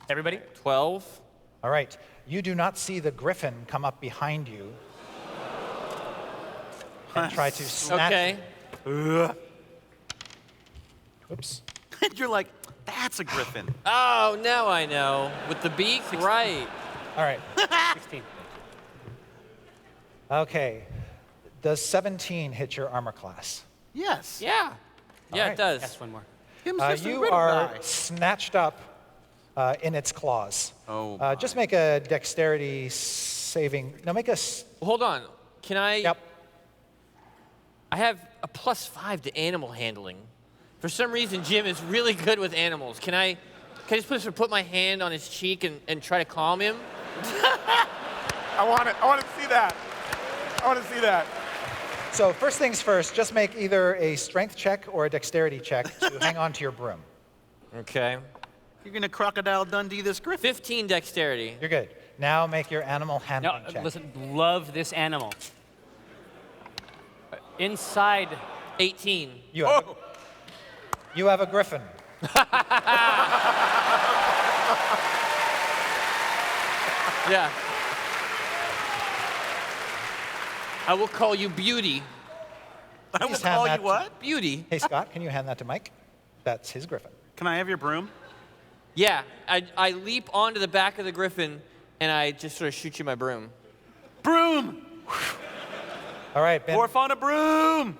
Speaker 11: Everybody?
Speaker 10: 12.
Speaker 8: All right. You do not see the griffin come up behind you and try to snatch...
Speaker 10: Okay.
Speaker 8: Oops.
Speaker 9: And you're like, that's a griffin.
Speaker 10: Oh, now I know. With the beak, right.
Speaker 8: All right.
Speaker 11: 16.
Speaker 8: Okay. Does 17 hit your armor class?
Speaker 9: Yes.
Speaker 10: Yeah. Yeah,
Speaker 8: right.
Speaker 10: it does.
Speaker 11: That's one more.
Speaker 8: You are snatched up in its claws.
Speaker 9: Oh,
Speaker 8: just make a dexterity saving. No, make a.
Speaker 10: Hold on. Can I?
Speaker 8: Yep.
Speaker 10: I have a +5 to animal handling. For some reason, Jim is really good with animals. Can I just put my hand on his cheek and try to calm him?
Speaker 5: I want it. I want to see that. I want to see that.
Speaker 8: So first things first, just make either a strength check or a dexterity check to hang on to your broom.
Speaker 10: Okay.
Speaker 9: You're going to Crocodile Dundee this griffin.
Speaker 10: 15 dexterity.
Speaker 8: You're good. Now make your animal handling
Speaker 11: No,
Speaker 8: check.
Speaker 11: listen, love this animal. Inside.
Speaker 10: 18.
Speaker 8: You have a griffin.
Speaker 10: Yeah. I will call you Beauty.
Speaker 9: I will
Speaker 8: Please hand
Speaker 9: call
Speaker 8: that
Speaker 9: you what?
Speaker 10: Beauty.
Speaker 8: Hey, Scott, can you hand that to Mike? That's his griffin.
Speaker 9: Can I have your broom?
Speaker 10: Yeah. I leap onto the back of the griffin and I just sort of shoot you my broom.
Speaker 9: Broom!
Speaker 8: All right, Ben.
Speaker 9: Orf on a broom!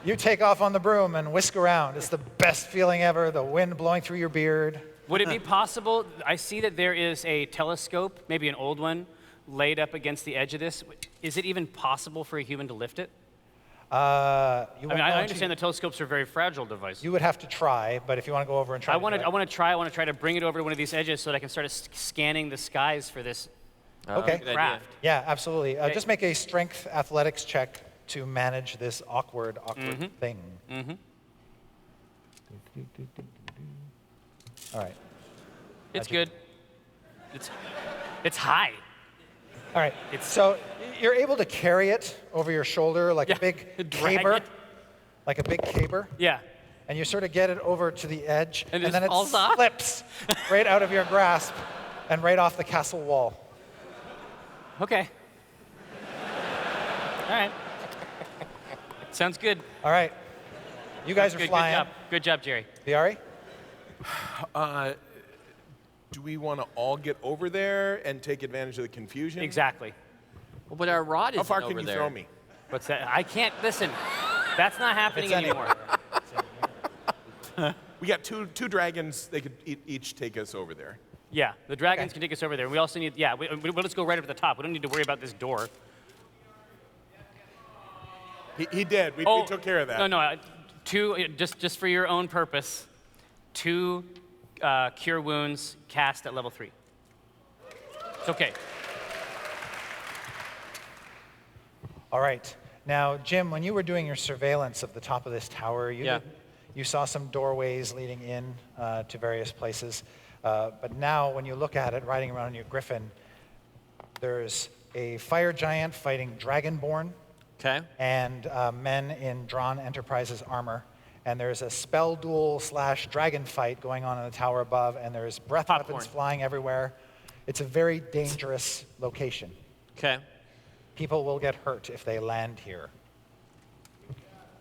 Speaker 8: You take off on the broom and whisk around. It's the best feeling ever, the wind blowing through your beard.
Speaker 11: Would it be possible? I see that there is a telescope, maybe an old one, laid up against the edge of this. Is it even possible for a human to lift it?
Speaker 8: I
Speaker 11: I understand the telescopes are very fragile devices.
Speaker 8: You would have to try, but if you want to go over and try
Speaker 11: I want to try to bring it over to one of these edges so that I can start scanning the skies for this
Speaker 8: Okay.
Speaker 10: good idea.
Speaker 11: Craft.
Speaker 8: Yeah, absolutely. Just make a strength athletics check to manage this awkward thing.
Speaker 11: Mm-hmm.
Speaker 8: All right.
Speaker 11: It's good. It's high.
Speaker 8: All right. So you're able to carry it over your shoulder like a big
Speaker 11: Drag
Speaker 8: caber,
Speaker 11: it.
Speaker 8: like a big caber,
Speaker 11: Yeah.
Speaker 8: and you sort of get it over to the edge,
Speaker 11: And
Speaker 8: and
Speaker 11: it
Speaker 8: then it
Speaker 11: falls off?
Speaker 8: slips right out of your grasp and right off the castle wall.
Speaker 11: Okay. All right. Sounds good.
Speaker 8: All right. You guys are
Speaker 11: Good
Speaker 8: flying.
Speaker 11: job. Good job, Jerry.
Speaker 8: Viari?
Speaker 5: Do we want to all get over there and take advantage of the confusion?
Speaker 11: Exactly.
Speaker 10: Well, but our rod
Speaker 5: How
Speaker 10: isn't
Speaker 5: far
Speaker 10: over
Speaker 5: can you
Speaker 10: there.
Speaker 5: throw me?
Speaker 11: What's that? I can't listen. That's not happening
Speaker 8: It's
Speaker 11: anymore.
Speaker 5: We got two dragons. They could each take us over there.
Speaker 11: Yeah, the dragons can take us over there. We also need, we'll just go right up to the top. We don't need to worry about this door.
Speaker 5: He did. We took care of that.
Speaker 11: No, two, just for your own purpose, 2 cure wounds cast at level 3. It's okay.
Speaker 8: All right. Now, Jim, when you were doing your surveillance of the top of this tower, you saw some doorways leading in to various places. But now, when you look at it, riding around on your griffin, there's a fire giant fighting Dragonborn.
Speaker 10: Okay.
Speaker 8: And men in Drawn Enterprises armor. And there's a spell duel / dragon fight going on in the tower above, and there's breath weapons flying everywhere. It's a very dangerous location.
Speaker 10: Okay.
Speaker 8: People will get hurt if they land here.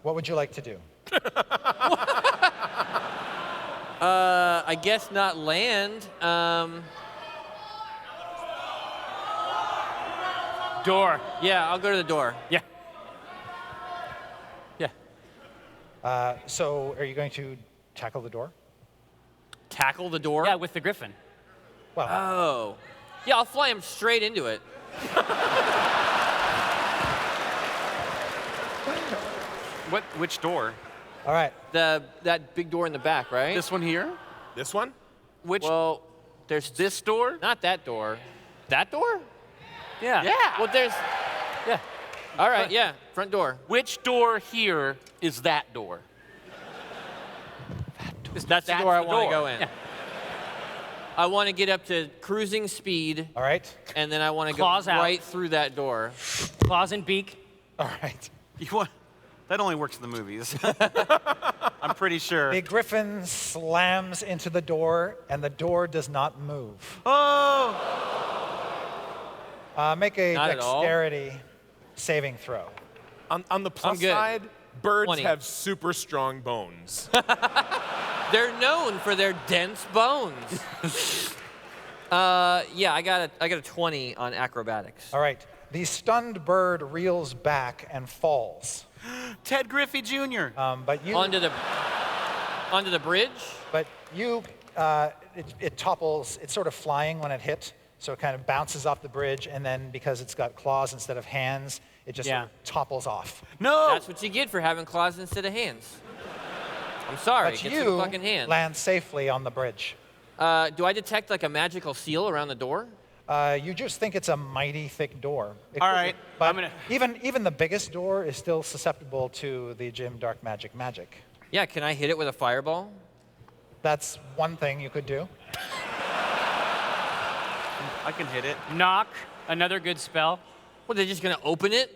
Speaker 8: What would you like to do?
Speaker 10: I guess not land.
Speaker 11: Door.
Speaker 10: Yeah, I'll go to the door.
Speaker 11: Yeah.
Speaker 8: So are you going to tackle the door?
Speaker 10: Tackle the door?
Speaker 11: Yeah, with the griffin.
Speaker 8: Well,
Speaker 10: Oh. Yeah, I'll fly him straight into it.
Speaker 9: Which door?
Speaker 8: all right.
Speaker 10: That big door in the back, right?
Speaker 9: This one here?
Speaker 5: This one?
Speaker 9: Which?
Speaker 10: Well, there's
Speaker 9: this door?
Speaker 10: not that door. That door?
Speaker 11: Yeah.
Speaker 10: Yeah. Well, there's.
Speaker 11: Yeah.
Speaker 10: All right. Yeah. Front door.
Speaker 9: Which door here is that door?
Speaker 10: That's the door I want to
Speaker 9: door.
Speaker 10: go in.
Speaker 11: Yeah.
Speaker 10: I want to get up to cruising speed,
Speaker 8: All right.
Speaker 10: and then I want to go
Speaker 11: Claws out.
Speaker 10: right through that door.
Speaker 11: Claws and beak.
Speaker 8: All right.
Speaker 9: You want? That only works in the movies. I'm pretty sure.
Speaker 8: The griffin slams into the door, and the door does not move.
Speaker 9: Oh!
Speaker 8: Make a
Speaker 10: Not at all?
Speaker 8: dexterity saving throw.
Speaker 5: On the plus
Speaker 10: good.
Speaker 5: side, birds
Speaker 10: 20.
Speaker 5: have super strong bones.
Speaker 10: They're known for their dense bones. Yeah, I got a 20 on acrobatics.
Speaker 8: All right. The stunned bird reels back and falls.
Speaker 9: Ted Griffey Jr.
Speaker 8: But you,
Speaker 10: Onto the bridge.
Speaker 8: it topples. It's sort of flying when it hit, so it kind of bounces off the bridge, and then because it's got claws instead of hands, it just sort of topples off.
Speaker 9: No!
Speaker 10: That's what you get for having claws instead of hands. I'm sorry.
Speaker 8: But
Speaker 10: Get
Speaker 8: you
Speaker 10: some fucking hands.
Speaker 8: land safely on the bridge.
Speaker 10: Do I detect like a magical seal around the door?
Speaker 8: You just think it's a mighty thick door.
Speaker 9: All right,
Speaker 8: But even the biggest door is still susceptible to the Jim Dark Magic.
Speaker 10: Yeah. Can I hit it with a fireball?
Speaker 8: That's one thing you could do.
Speaker 9: I can hit it.
Speaker 11: Knock. Another good spell.
Speaker 10: Well, they're just gonna open it?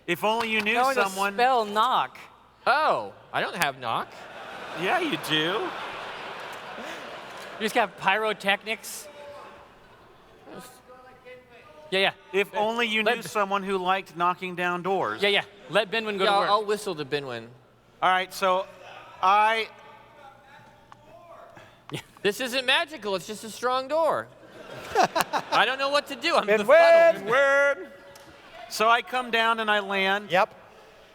Speaker 9: If only you knew
Speaker 11: No, the
Speaker 9: someone.
Speaker 11: spell knock.
Speaker 10: Oh, I don't have knock.
Speaker 9: Yeah, you do.
Speaker 11: You just got pyrotechnics. Yeah.
Speaker 9: If only you knew someone who liked knocking down doors.
Speaker 11: Yeah. Let Benwin go
Speaker 10: Yeah,
Speaker 11: to work.
Speaker 10: I'll whistle to Binwin.
Speaker 9: All right, so
Speaker 10: This isn't magical. It's just a strong door. I don't know what to do. I'm
Speaker 8: Binwin!
Speaker 10: befuddled.
Speaker 9: So I come down and I land.
Speaker 8: Yep.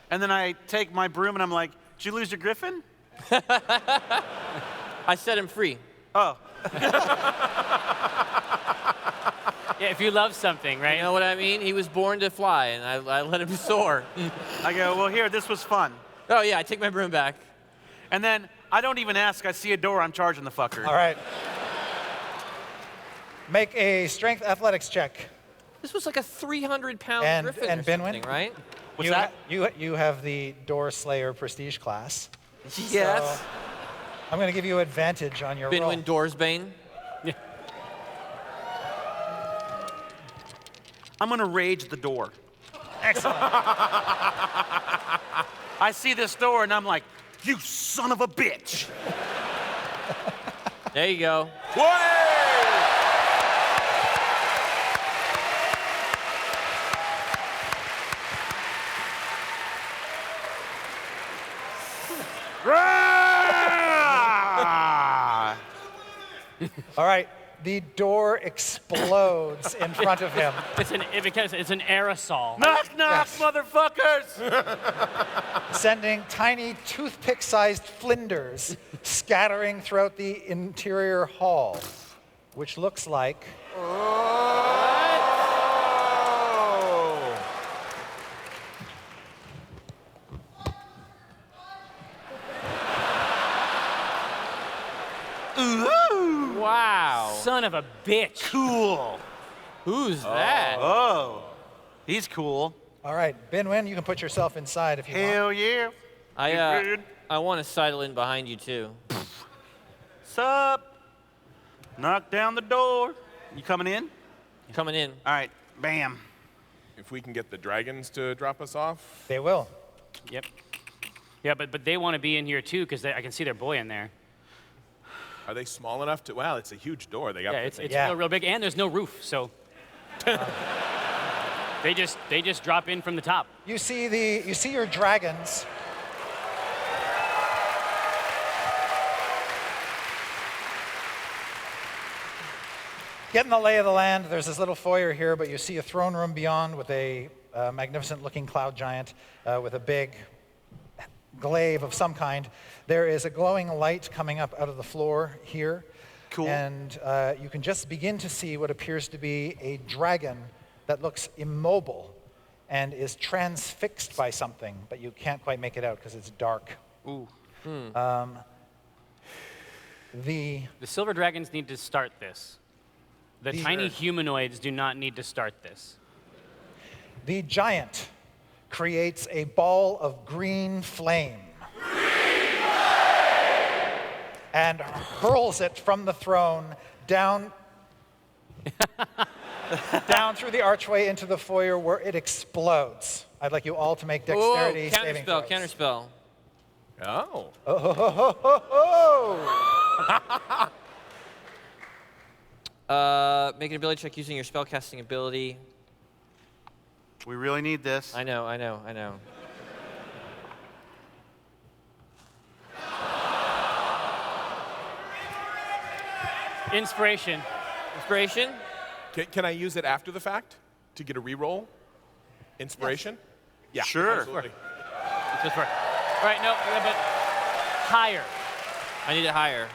Speaker 9: And then I take my broom and I'm like, did you lose your griffin?
Speaker 10: I set him free.
Speaker 9: Oh.
Speaker 11: Yeah, if you love something, right?
Speaker 10: You know what I mean? He was born to fly, and I let him soar.
Speaker 9: I go, well, here, this was fun.
Speaker 10: Oh, yeah, I take my broom back.
Speaker 9: And then I don't even ask. I see a door. I'm charging the fucker.
Speaker 8: All right. Make a strength athletics check.
Speaker 10: This was like a 300-pound
Speaker 8: And-
Speaker 10: griffin
Speaker 8: and
Speaker 10: or
Speaker 8: Binwin?
Speaker 10: something, right?
Speaker 9: What's that?
Speaker 8: You have the Door Slayer prestige class.
Speaker 9: Yes.
Speaker 8: So I'm going to give you advantage on your roll.
Speaker 10: Binwin Doorsbane.
Speaker 9: I'm gonna rage the door.
Speaker 8: Excellent.
Speaker 9: I see this door and I'm like, you son of a bitch.
Speaker 10: There you go.
Speaker 8: All right. The door explodes in front of him.
Speaker 11: Because it's an aerosol.
Speaker 9: Knock, knock, motherfuckers!
Speaker 8: Sending tiny toothpick-sized flinders scattering throughout the interior hall, which looks like
Speaker 10: Wow.
Speaker 11: Son of a bitch.
Speaker 9: Cool.
Speaker 10: Who's that?
Speaker 9: Oh, he's cool.
Speaker 8: All right, Binwin, you can put yourself inside if you want.
Speaker 9: Hell yeah.
Speaker 10: I want to sidle in behind you too.
Speaker 9: Sup? Knock down the door. You coming in?
Speaker 10: Coming in.
Speaker 9: All right, bam.
Speaker 5: If we can get the dragons to drop us off.
Speaker 8: They will.
Speaker 11: Yep. Yeah, but they want to be in here too because I can see their boy in there.
Speaker 5: Are they small enough to? Wow, it's a huge door. They got.
Speaker 11: Yeah, it's real big, and there's no roof, so they just drop in from the top.
Speaker 8: You see your dragons. Getting the lay of the land, there's this little foyer here, but you see a throne room beyond with a magnificent-looking cloud giant with a big glaive of some kind. There is a glowing light coming up out of the floor here.
Speaker 9: Cool.
Speaker 8: And you can just begin to see what appears to be a dragon that looks immobile and is transfixed by something, but you can't quite make it out because it's dark.
Speaker 9: Ooh.
Speaker 11: The silver dragons need to start this. The tiny humanoids do not need to start this.
Speaker 8: The giant creates a ball of green flame and hurls it from the throne down through the archway into the foyer where it explodes. I'd like you all to make dexterity saving throws.
Speaker 10: Counterspell.
Speaker 5: Oh.
Speaker 10: Make an ability check using your spellcasting ability.
Speaker 9: We really need this.
Speaker 10: I know.
Speaker 11: Inspiration.
Speaker 10: Inspiration?
Speaker 5: Can I use it after the fact to get a reroll? Inspiration? Yeah.
Speaker 9: Sure.
Speaker 5: Absolutely.
Speaker 11: Just for, all right, no, but higher.
Speaker 10: I need it higher.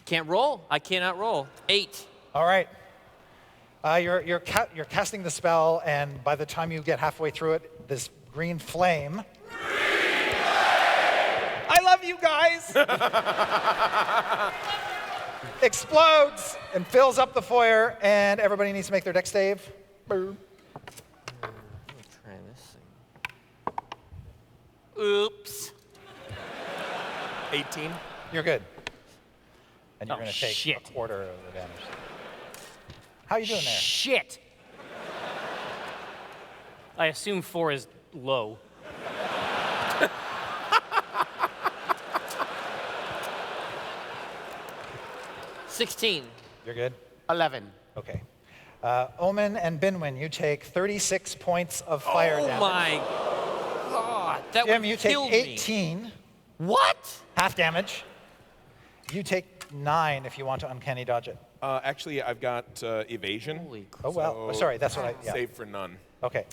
Speaker 10: Can't roll. I cannot roll. 8.
Speaker 8: All right. You're casting the spell, and by the time you get halfway through it, this green flame. I love you guys! Explodes and fills up the foyer, and everybody needs to make their dex save. Boom.
Speaker 10: Try this thing. Oops.
Speaker 5: 18.
Speaker 8: You're good. And you're
Speaker 11: Oh,
Speaker 8: going to take
Speaker 11: shit.
Speaker 8: a quarter of the damage. How you doing there?
Speaker 11: Shit. I assume 4 is low.
Speaker 10: $16.
Speaker 8: You're good?
Speaker 9: 11.
Speaker 8: Okay. Omen and Binwin, you take 36 points of fire damage.
Speaker 10: Oh my God. That
Speaker 8: Jim,
Speaker 10: would
Speaker 8: you take
Speaker 10: kill
Speaker 8: 18.
Speaker 10: Me. What?
Speaker 8: Half damage. You take 9 if you want to uncanny dodge it.
Speaker 5: Actually, I've got evasion.
Speaker 10: Holy crap.
Speaker 8: Oh, well. Oh, sorry, that's what I... Yeah.
Speaker 5: Save for none.
Speaker 8: Okay.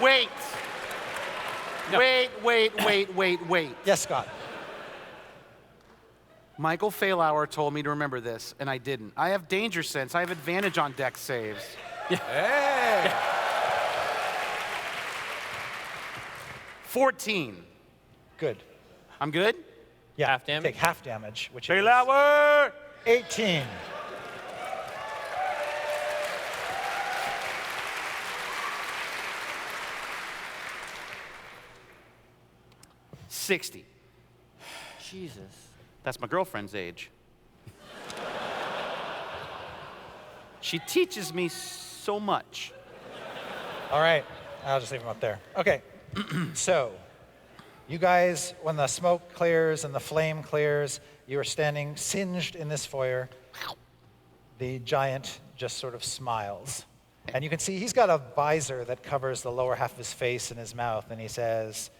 Speaker 9: Wait.
Speaker 11: No.
Speaker 9: Wait.
Speaker 8: Yes, Scott.
Speaker 9: Michael Failhour told me to remember this, and I didn't. I have danger sense. I have advantage on dex saves.
Speaker 5: Hey!
Speaker 9: 14.
Speaker 8: Good.
Speaker 9: I'm good?
Speaker 8: Yeah,
Speaker 10: half damage.
Speaker 8: take half damage, which
Speaker 12: Say
Speaker 8: is
Speaker 12: louder!
Speaker 8: 18.
Speaker 9: $60.
Speaker 10: Jesus.
Speaker 9: That's my girlfriend's age. She teaches me so much.
Speaker 8: All right, I'll just leave them up there. Okay, so you guys, when the smoke clears and the flame clears, you are standing singed in this foyer. The giant just sort of smiles. And you can see he's got a visor that covers the lower half of his face and his mouth, and he says,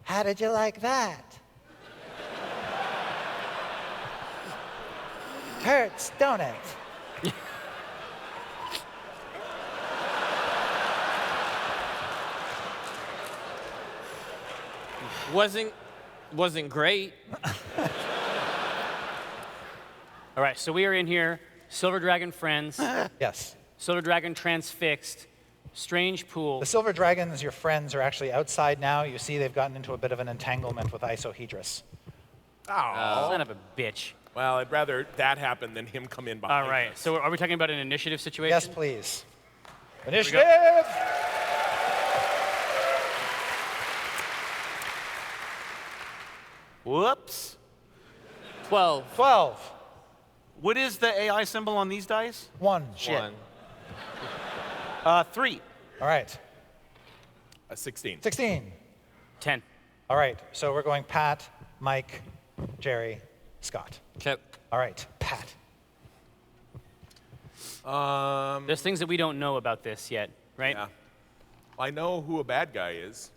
Speaker 8: "How did you like that? Hurts, don't it?"
Speaker 10: Wasn't great.
Speaker 11: All right, so we are in here. Silver Dragon friends.
Speaker 8: Yes.
Speaker 11: Silver Dragon transfixed. Strange pool.
Speaker 8: The Silver Dragons, your friends, are actually outside now. You see they've gotten into a bit of an entanglement with Isohedrus.
Speaker 5: Oh.
Speaker 11: Son of a bitch.
Speaker 5: Well, I'd rather that happen than him come in behind
Speaker 11: All right,
Speaker 5: us.
Speaker 11: so are we talking about an initiative situation?
Speaker 8: Yes, please.
Speaker 11: Here we go.
Speaker 8: Initiative!
Speaker 9: Whoops.
Speaker 10: 12.
Speaker 8: 12.
Speaker 9: What is the AI symbol on these dice?
Speaker 8: 1.
Speaker 9: Shit. 3.
Speaker 8: All right.
Speaker 5: 16.
Speaker 8: 16.
Speaker 11: 10.
Speaker 8: All right, so we're going Pat, Mike, Jerry, Scott.
Speaker 10: Okay.
Speaker 8: All right, Pat.
Speaker 11: There's things that we don't know about this yet, right?
Speaker 5: Yeah. I know who a bad guy is.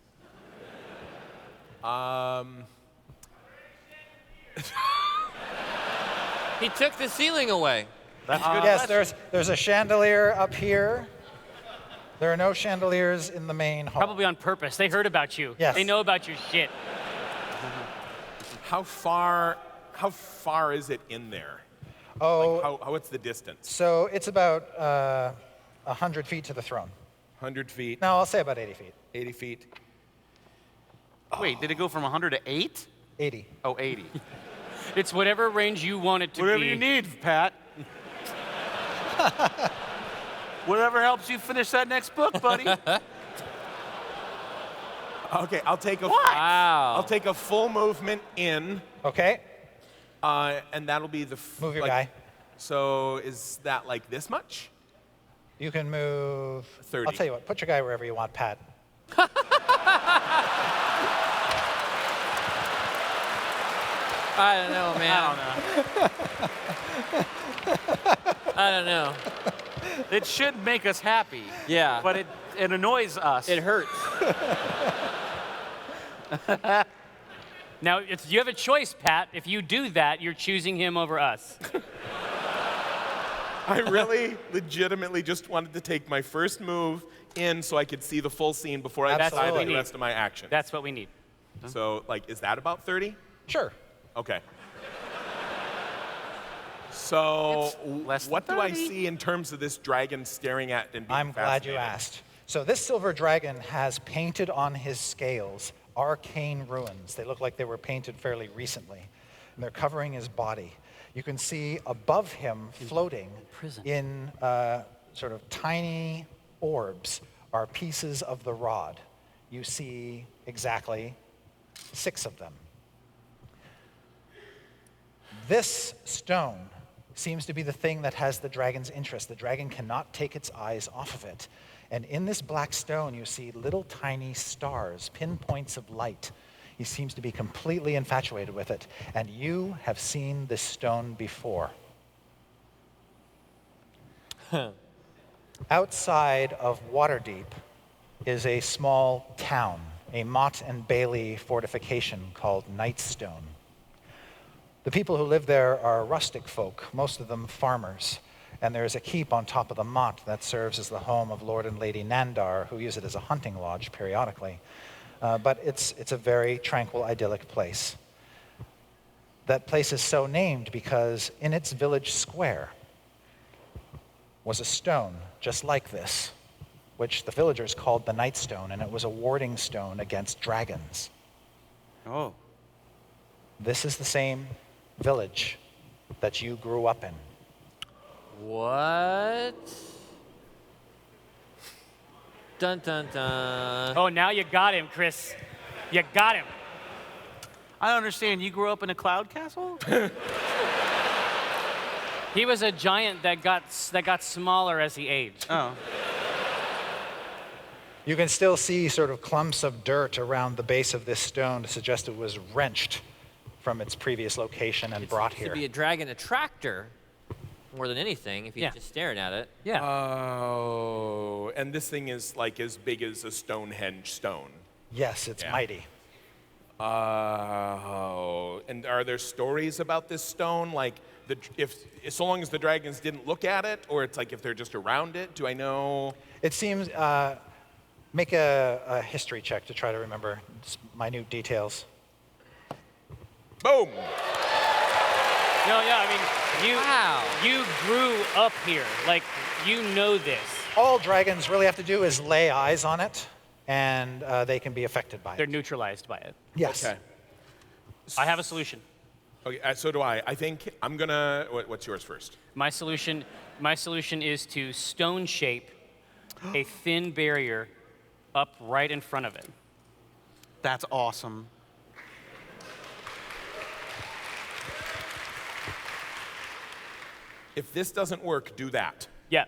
Speaker 10: He took the ceiling away.
Speaker 9: That's good.
Speaker 8: Yes, there's a chandelier up here. There are no chandeliers in the main hall.
Speaker 11: Probably on purpose. They heard about you.
Speaker 8: Yes.
Speaker 11: They know about your shit.
Speaker 5: How far is it in there?
Speaker 8: Oh,
Speaker 5: Like what's the distance?
Speaker 8: so it's about 100 feet to the throne.
Speaker 5: 100 feet?
Speaker 8: No, I'll say about 80 feet.
Speaker 5: 80 feet?
Speaker 9: Wait, did it go from 100 to 8?
Speaker 8: 80.
Speaker 9: Oh, 80.
Speaker 11: It's whatever range you want it to
Speaker 9: Whatever
Speaker 11: be.
Speaker 9: you need, Pat. Whatever helps you finish that next book, buddy.
Speaker 5: Okay, I'll take a
Speaker 10: Wow.
Speaker 5: I'll take a full movement in,
Speaker 8: Okay,
Speaker 5: and that'll be the
Speaker 8: move your guy.
Speaker 5: So is that like this much?
Speaker 8: You can move.
Speaker 5: 30.
Speaker 8: I'll tell you what, put your guy wherever you want, Pat.
Speaker 10: I don't know, man. I don't know.
Speaker 9: It should make us happy.
Speaker 10: Yeah.
Speaker 9: But it annoys us.
Speaker 10: It hurts.
Speaker 11: Now, you have a choice, Pat. If you do that, you're choosing him over us.
Speaker 5: I really legitimately just wanted to take my first move in so I could see the full scene before I
Speaker 8: That's
Speaker 5: decided
Speaker 8: what we
Speaker 5: the
Speaker 11: need.
Speaker 5: rest of my action.
Speaker 11: That's what we need.
Speaker 5: So, like, is that about 30?
Speaker 8: Sure.
Speaker 5: Okay. So,
Speaker 9: less than
Speaker 5: what do I
Speaker 9: 30.
Speaker 5: see in terms of this dragon staring at and being
Speaker 8: I'm glad you
Speaker 5: fascinated?
Speaker 8: asked. So this silver dragon has painted on his scales arcane runes. They look like they were painted fairly recently, and they're covering his body. You can see above him, floating in sort of tiny orbs, are pieces of the rod. You see exactly 6 of them. This stone seems to be the thing that has the dragon's interest. The dragon cannot take its eyes off of it. And in this black stone, you see little tiny stars, pinpoints of light. He seems to be completely infatuated with it. And you have seen this stone before. Outside of Waterdeep is a small town, a Motte and Bailey fortification called Nightstone. The people who live there are rustic folk, most of them farmers. And there's a keep on top of the motte that serves as the home of Lord and Lady Nandar, who use it as a hunting lodge periodically. But it's a very tranquil, idyllic place. That place is so named because in its village square was a stone just like this, which the villagers called the Nightstone, and it was a warding stone against dragons.
Speaker 9: Oh.
Speaker 8: This is the same village that you grew up in.
Speaker 10: What? Dun dun dun.
Speaker 11: Oh, now you got him, Chris. You got him.
Speaker 9: I don't understand. You grew up in a cloud castle?
Speaker 11: He was a giant that got smaller as he aged.
Speaker 9: Oh.
Speaker 8: You can still see sort of clumps of dirt around the base of this stone to suggest it was wrenched from its previous location and brought here.
Speaker 10: To be a dragon attractor more than anything if you're just staring at it.
Speaker 11: Yeah.
Speaker 5: Oh, and this thing is like as big as a Stonehenge stone.
Speaker 8: Yes, it's mighty.
Speaker 5: Oh, and are there stories about this stone? Like, if so long as the dragons didn't look at it, or it's like if they're just around it? Do I know?
Speaker 8: It seems, make a history check to try to remember minute details.
Speaker 5: Boom!
Speaker 11: No, yeah, I mean, you grew up here. Like, you know this.
Speaker 8: All dragons really have to do is lay eyes on it, and they can be affected by it.
Speaker 11: They're neutralized by it.
Speaker 8: Yes.
Speaker 5: Okay.
Speaker 11: I have a solution.
Speaker 5: Okay, so do I. I think I'm gonna. What's yours first?
Speaker 11: My solution is to stone shape a thin barrier up right in front of it.
Speaker 9: That's awesome.
Speaker 5: If this doesn't work, do that.
Speaker 11: Yeah.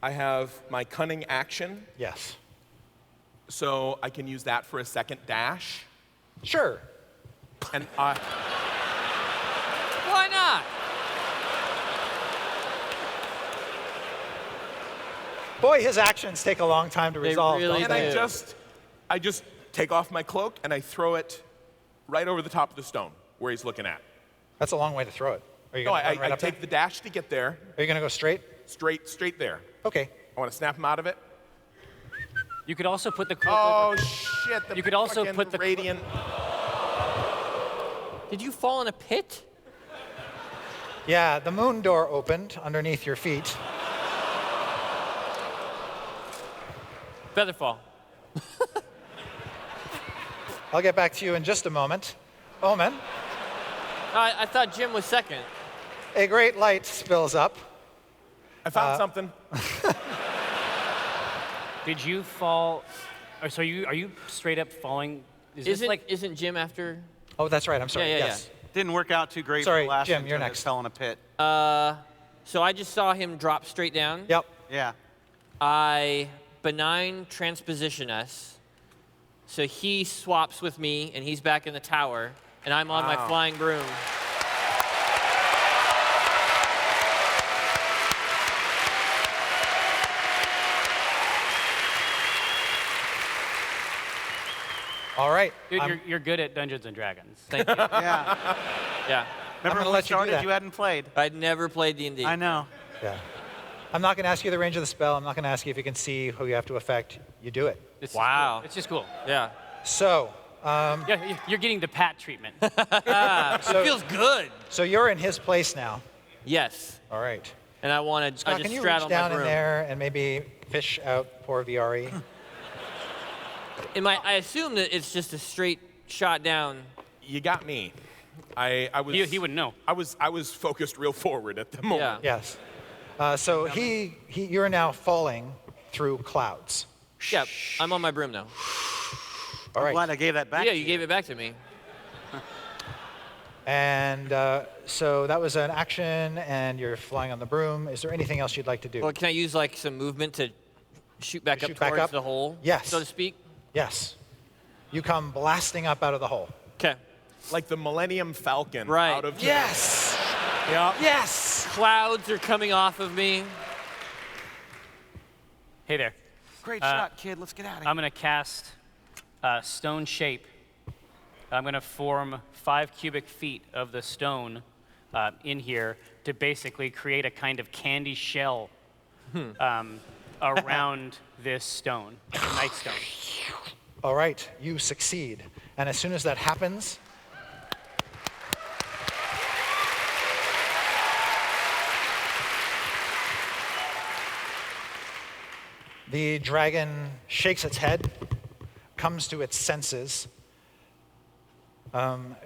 Speaker 5: I have my cunning action,
Speaker 8: Yes.
Speaker 5: so I can use that for a second dash.
Speaker 8: Sure.
Speaker 5: And
Speaker 10: Why not?
Speaker 8: Boy, his actions take a long time to resolve.
Speaker 10: really
Speaker 8: don't
Speaker 5: and
Speaker 8: they?
Speaker 5: I just take off my cloak and I throw it right over the top of the stone where he's looking at.
Speaker 8: That's a long way to throw it. Are you
Speaker 5: No,
Speaker 8: going to run right
Speaker 5: I
Speaker 8: up there?
Speaker 5: take the dash to get there.
Speaker 8: Are you going to go straight?
Speaker 5: Straight there.
Speaker 8: Okay.
Speaker 5: I want to snap him out of it.
Speaker 11: You could also put the cloak
Speaker 5: Oh
Speaker 11: over.
Speaker 5: shit! The
Speaker 11: You could also
Speaker 5: fucking
Speaker 11: put the
Speaker 5: radiant.
Speaker 10: Did you fall in a pit?
Speaker 8: Yeah, the moon door opened underneath your feet.
Speaker 10: Featherfall.
Speaker 8: I'll get back to you in just a moment. Omen,
Speaker 10: I thought Jim was second.
Speaker 8: a great light spills up.
Speaker 5: I found something.
Speaker 11: Did you fall? Or so are you straight up falling?
Speaker 10: Isn't Jim after?
Speaker 8: Oh, that's right. I'm sorry.
Speaker 10: Yeah.
Speaker 8: Yes.
Speaker 9: Didn't work out too great
Speaker 8: Sorry,
Speaker 9: for the last
Speaker 8: Jim,
Speaker 9: one
Speaker 8: you're
Speaker 9: until it
Speaker 8: next.
Speaker 9: fell in a pit.
Speaker 10: So I just saw him drop straight down.
Speaker 8: Yep.
Speaker 9: Yeah.
Speaker 10: I benign transposition us. So he swaps with me, and he's back in the tower, and I'm on my flying broom.
Speaker 8: All right.
Speaker 11: Dude, you're good at Dungeons and Dragons.
Speaker 10: Thank you.
Speaker 9: Yeah.
Speaker 10: Yeah.
Speaker 9: Remember
Speaker 8: gonna
Speaker 9: when we
Speaker 8: let you do
Speaker 9: started,
Speaker 8: that.
Speaker 9: you hadn't played.
Speaker 10: I'd never played D&D.
Speaker 9: I know.
Speaker 8: Yeah. I'm not going to ask you the range of the spell. I'm not going to ask you if you can see who you have to affect. You do it.
Speaker 11: It's
Speaker 10: Wow.
Speaker 11: It's just cool.
Speaker 10: Yeah.
Speaker 8: So,
Speaker 11: Yeah, you're getting the Pat treatment.
Speaker 10: It feels good.
Speaker 8: so you're in his place now.
Speaker 10: Yes.
Speaker 8: All right.
Speaker 10: And I wanted.
Speaker 8: Scott,
Speaker 10: I just
Speaker 8: can you
Speaker 10: straddle
Speaker 8: reach down
Speaker 10: my
Speaker 8: in
Speaker 10: broom.
Speaker 8: there and maybe fish out poor VRE?
Speaker 10: I assume that it's just a straight shot down.
Speaker 5: You got me. I was.
Speaker 11: He wouldn't know.
Speaker 5: I was focused real forward at the moment.
Speaker 10: Yeah.
Speaker 8: Yes. So you're now falling through clouds.
Speaker 10: Yeah. I'm on my broom now.
Speaker 8: All
Speaker 9: I'm
Speaker 8: right.
Speaker 9: glad I gave that back.
Speaker 10: Yeah,
Speaker 9: to
Speaker 10: you gave it back to me.
Speaker 8: And so that was an action, and you're flying on the broom. Is there anything else you'd like to do?
Speaker 10: Well, can I use like some movement to shoot back up
Speaker 8: Shoot back
Speaker 10: towards
Speaker 8: up?
Speaker 10: the hole?
Speaker 8: Yes.
Speaker 10: So to speak.
Speaker 8: Yes. You come blasting up out of the hole.
Speaker 10: Okay.
Speaker 5: Like the Millennium Falcon.
Speaker 10: Right.
Speaker 5: Out of
Speaker 8: Yes.
Speaker 5: Yeah.
Speaker 8: Yes.
Speaker 10: Clouds are coming off of me.
Speaker 11: Hey there.
Speaker 9: Great shot, kid. Let's get out of here.
Speaker 11: I'm going to cast Stone Shape. I'm going to form 5 cubic feet of the stone in here to basically create a kind of candy shell around this stone, night stone.
Speaker 8: All right. You succeed. And as soon as that happens, the dragon shakes its head, comes to its senses,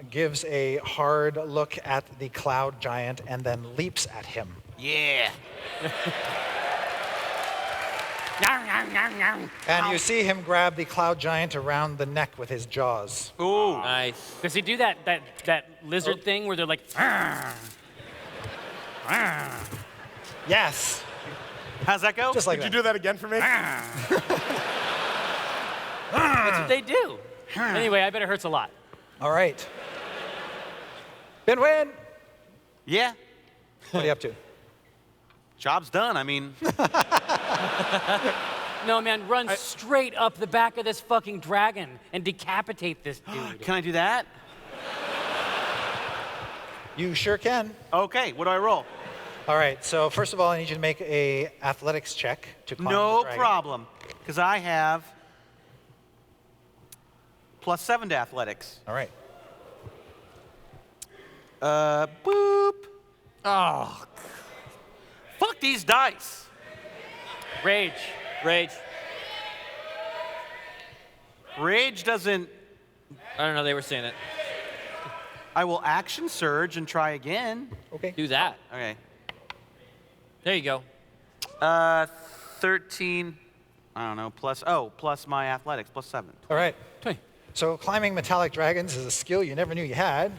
Speaker 8: gives a hard look at the cloud giant, and then leaps at him.
Speaker 9: Yeah.
Speaker 8: And you see him grab the cloud giant around the neck with his jaws.
Speaker 9: Ooh.
Speaker 10: Nice.
Speaker 11: Does he do that lizard thing where they're like,
Speaker 8: Yes.
Speaker 9: How's that go?
Speaker 8: Just like
Speaker 5: Could
Speaker 8: that.
Speaker 5: you do that again for me?
Speaker 11: that's what they do. Anyway, I bet it hurts a lot.
Speaker 8: All right. Binwin,
Speaker 9: Yeah.
Speaker 8: what are you up to?
Speaker 9: Job's done. I mean,
Speaker 11: No, man, run straight up the back of this fucking dragon and decapitate this dude.
Speaker 9: can I do that?
Speaker 8: You sure can.
Speaker 9: Okay, what do I roll?
Speaker 8: All right, so first of all, I need you to make a athletics check to climb the
Speaker 9: No
Speaker 8: dragon.
Speaker 9: problem, because I have +7 to athletics.
Speaker 8: All right.
Speaker 9: Boop. Oh, fuck these dice.
Speaker 11: Rage.
Speaker 10: Rage.
Speaker 9: Rage doesn't.
Speaker 10: I don't know, they were saying it.
Speaker 9: I will action surge and try again.
Speaker 8: Okay.
Speaker 10: Do that.
Speaker 9: Okay.
Speaker 10: There you go.
Speaker 9: 13. I don't know. Plus my athletics, +7.
Speaker 8: All right. So climbing metallic dragons is a skill you never knew you had.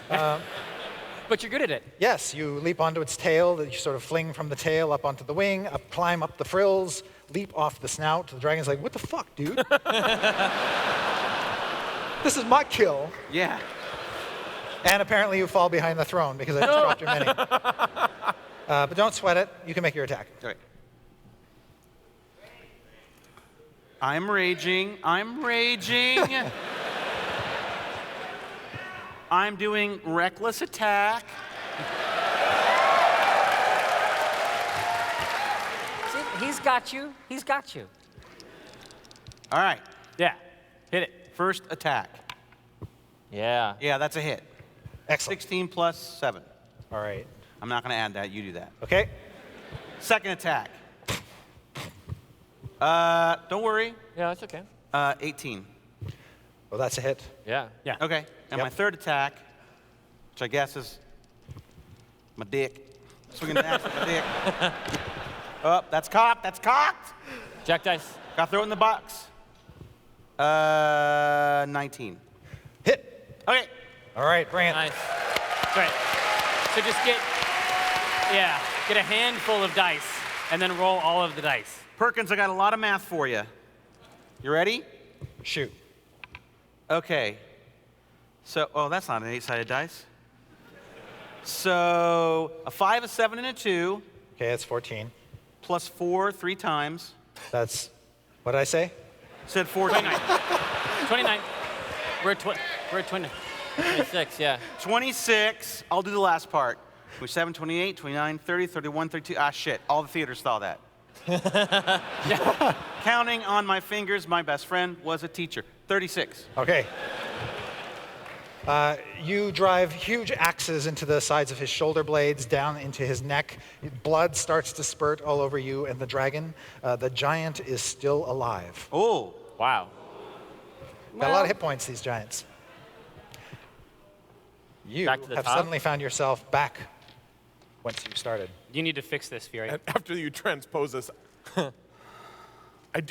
Speaker 11: But you're good at it.
Speaker 8: Yes, you leap onto its tail, that you sort of fling from the tail up onto the wing, climb up the frills, leap off the snout. The dragon's like, what the fuck, dude? This is my kill.
Speaker 9: Yeah.
Speaker 8: And apparently you fall behind the throne because I just dropped your mini. But don't sweat it. You can make your attack.
Speaker 9: All right. I'm raging. I'm raging. I'm doing reckless attack.
Speaker 11: See, he's got you. He's got you.
Speaker 9: All right.
Speaker 11: Yeah. Hit it.
Speaker 9: First attack.
Speaker 10: Yeah.
Speaker 9: Yeah, that's a hit.
Speaker 8: Excellent.
Speaker 9: 16 plus 7.
Speaker 8: All right.
Speaker 9: I'm not going to add that. You do that.
Speaker 8: Okay.
Speaker 9: Second attack. Don't worry.
Speaker 10: Yeah, that's okay.
Speaker 9: 18.
Speaker 8: Well, that's a hit.
Speaker 10: Yeah.
Speaker 11: Yeah.
Speaker 9: Okay. And my third attack, which I guess is my dick. Swinging the axe with my dick. Oh, that's cocked. That's cocked.
Speaker 10: Jack dice.
Speaker 9: Got to throw it in the box. 19.
Speaker 8: Hit.
Speaker 9: Okay.
Speaker 8: All right, bring it.
Speaker 10: Nice.
Speaker 11: Right. So just get a handful of dice and then roll all of the dice.
Speaker 9: Perkins, I got a lot of math for you. You ready?
Speaker 8: Shoot.
Speaker 9: Okay. So, oh, that's not an 8-sided dice. So, a 5, a 7, and a 2.
Speaker 8: Okay, that's 14.
Speaker 9: Plus 4 3 times.
Speaker 8: That's, what did I say?
Speaker 9: Said 14.
Speaker 11: 29. We're at 20.
Speaker 10: 26, yeah.
Speaker 9: 26. I'll do the last part. 27, 28, 29, 30, 31, 32. Ah, shit. All the theaters saw that. Counting on my fingers, my best friend was a teacher. 36.
Speaker 8: Okay. You drive huge axes into the sides of his shoulder blades, down into his neck. Blood starts to spurt all over you and the dragon. The giant is still alive.
Speaker 9: Oh.
Speaker 10: Wow.
Speaker 8: Got a lot of hit points, these giants. You
Speaker 10: Back to the
Speaker 8: have
Speaker 10: top?
Speaker 8: suddenly found yourself back once you started.
Speaker 11: You need to fix this, Fury.
Speaker 5: After you transpose us, I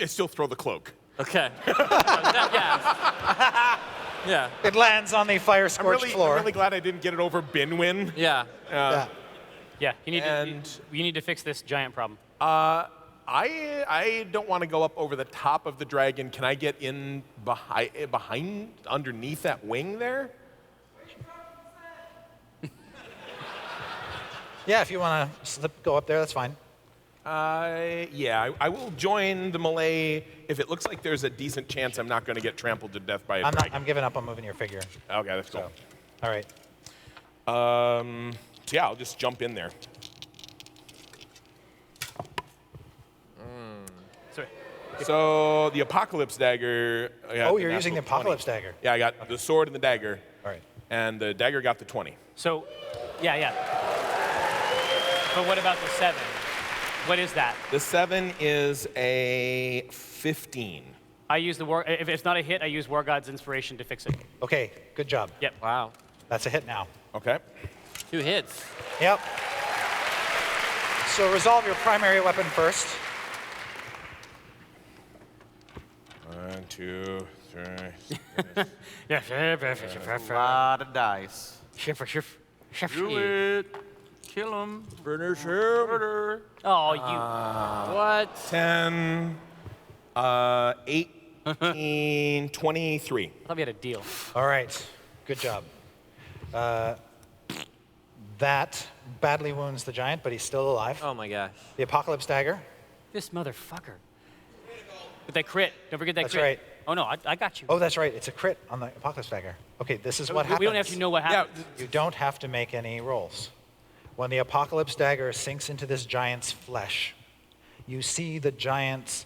Speaker 5: still throw the cloak.
Speaker 10: Okay. yeah. Yeah.
Speaker 8: It lands on the fire-scorched floor.
Speaker 5: I'm really glad I didn't get it over Binwin.
Speaker 10: Yeah.
Speaker 11: Yeah, you need to fix this giant problem.
Speaker 5: I don't want to go up over the top of the dragon. Can I get in behind underneath that wing there?
Speaker 8: Yeah, if you want to go up there, that's fine.
Speaker 5: Yeah, I will join the melee if it looks like there's a decent chance I'm not going to get trampled to death by a dragon.
Speaker 8: I'm giving up on moving your figure.
Speaker 5: Okay, that's cool.
Speaker 8: All right.
Speaker 5: So yeah, I'll just jump in there. So the Apocalypse Dagger.
Speaker 8: Oh, you're using the Apocalypse Dagger.
Speaker 5: Yeah, I got the sword and the dagger.
Speaker 8: All right.
Speaker 5: And the dagger got the 20.
Speaker 11: So, yeah. But what about the 7? What is that?
Speaker 5: The 7 is a 15.
Speaker 11: I use the war. If it's not a hit, I use War God's inspiration to fix it.
Speaker 8: Okay, good job.
Speaker 11: Yep.
Speaker 10: Wow.
Speaker 8: That's a hit now.
Speaker 5: Okay.
Speaker 10: 2 hits.
Speaker 8: Yep. So resolve your primary weapon first.
Speaker 5: 1, 2, 3.
Speaker 9: A lot of dice. Do it. Kill him.
Speaker 5: Finish him.
Speaker 9: Murder.
Speaker 11: Oh, you.
Speaker 10: What?
Speaker 5: 10, 18, 23.
Speaker 11: I thought we had a deal.
Speaker 8: All right, good job. That badly wounds the giant, but he's still alive.
Speaker 10: Oh my gosh.
Speaker 8: The Apocalypse Dagger.
Speaker 11: This motherfucker. With that crit. Don't forget that
Speaker 8: That's
Speaker 11: crit.
Speaker 8: right.
Speaker 11: Oh, no, I got you.
Speaker 8: Oh, that's right. It's a crit on the Apocalypse Dagger. Okay, this is what happens.
Speaker 11: We don't have to know what happens.
Speaker 8: You don't have to make any rolls. When the Apocalypse Dagger sinks into this giant's flesh, you see the giant's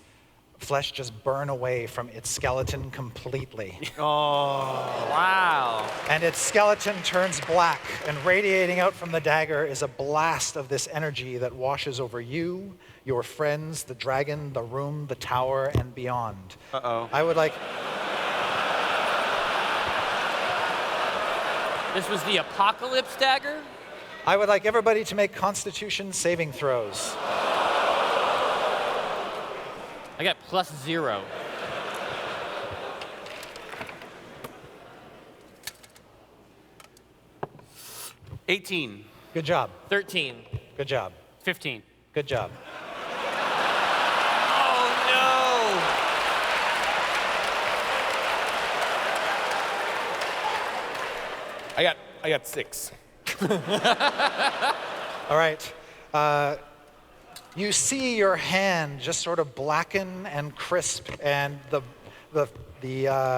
Speaker 8: flesh just burn away from its skeleton completely.
Speaker 10: Oh, wow.
Speaker 8: And its skeleton turns black, and radiating out from the dagger is a blast of this energy that washes over you, your friends, the dragon, the room, the tower, and beyond.
Speaker 9: Uh-oh.
Speaker 8: I would like...
Speaker 10: This was the Apocalypse Dagger?
Speaker 8: I would like everybody to make Constitution saving throws.
Speaker 10: I got +0.
Speaker 9: $18.
Speaker 8: Good job.
Speaker 10: 13.
Speaker 8: Good job.
Speaker 11: 15.
Speaker 8: Good job.
Speaker 10: Oh no!
Speaker 5: I got 6.
Speaker 8: All right. You see your hand just sort of blacken and crisp, and the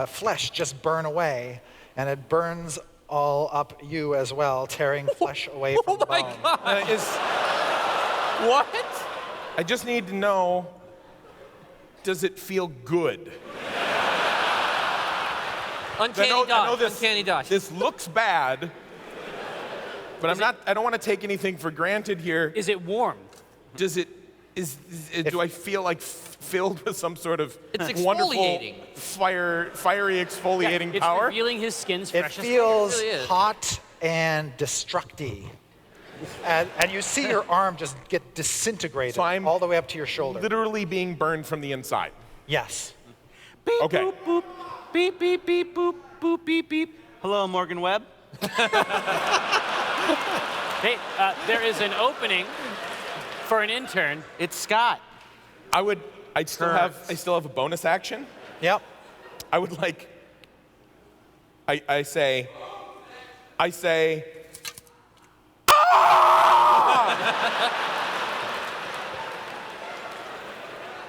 Speaker 8: flesh just burn away, and it burns all up you as well, tearing flesh away from the bone.
Speaker 10: What?
Speaker 5: I just need to know, does it feel good?
Speaker 10: Uncanny dodge.
Speaker 5: this,
Speaker 10: Uncanny dodge.
Speaker 5: This looks bad, but I don't want to take anything for granted here.
Speaker 11: Is it warm?
Speaker 5: Does it, do I feel like filled with some sort of
Speaker 10: It's
Speaker 5: wonderful
Speaker 10: exfoliating.
Speaker 5: fiery exfoliating
Speaker 11: It's
Speaker 5: power?
Speaker 11: revealing his skin's
Speaker 8: It
Speaker 11: freshest.
Speaker 8: feels
Speaker 10: really is.
Speaker 8: hot and destructy. And you see your arm just get disintegrated
Speaker 5: So I'm
Speaker 8: all the way up to your shoulder.
Speaker 5: Literally being burned from the inside.
Speaker 8: Yes.
Speaker 9: Beep,
Speaker 5: Okay.
Speaker 9: boop, boop. Beep, beep, beep, boop, boop, beep, beep. Hello, Morgan Webb.
Speaker 11: Hey, there is an opening for an intern.
Speaker 9: It's Scott.
Speaker 5: I still have a bonus action.
Speaker 8: Yep.
Speaker 5: I would like, I say,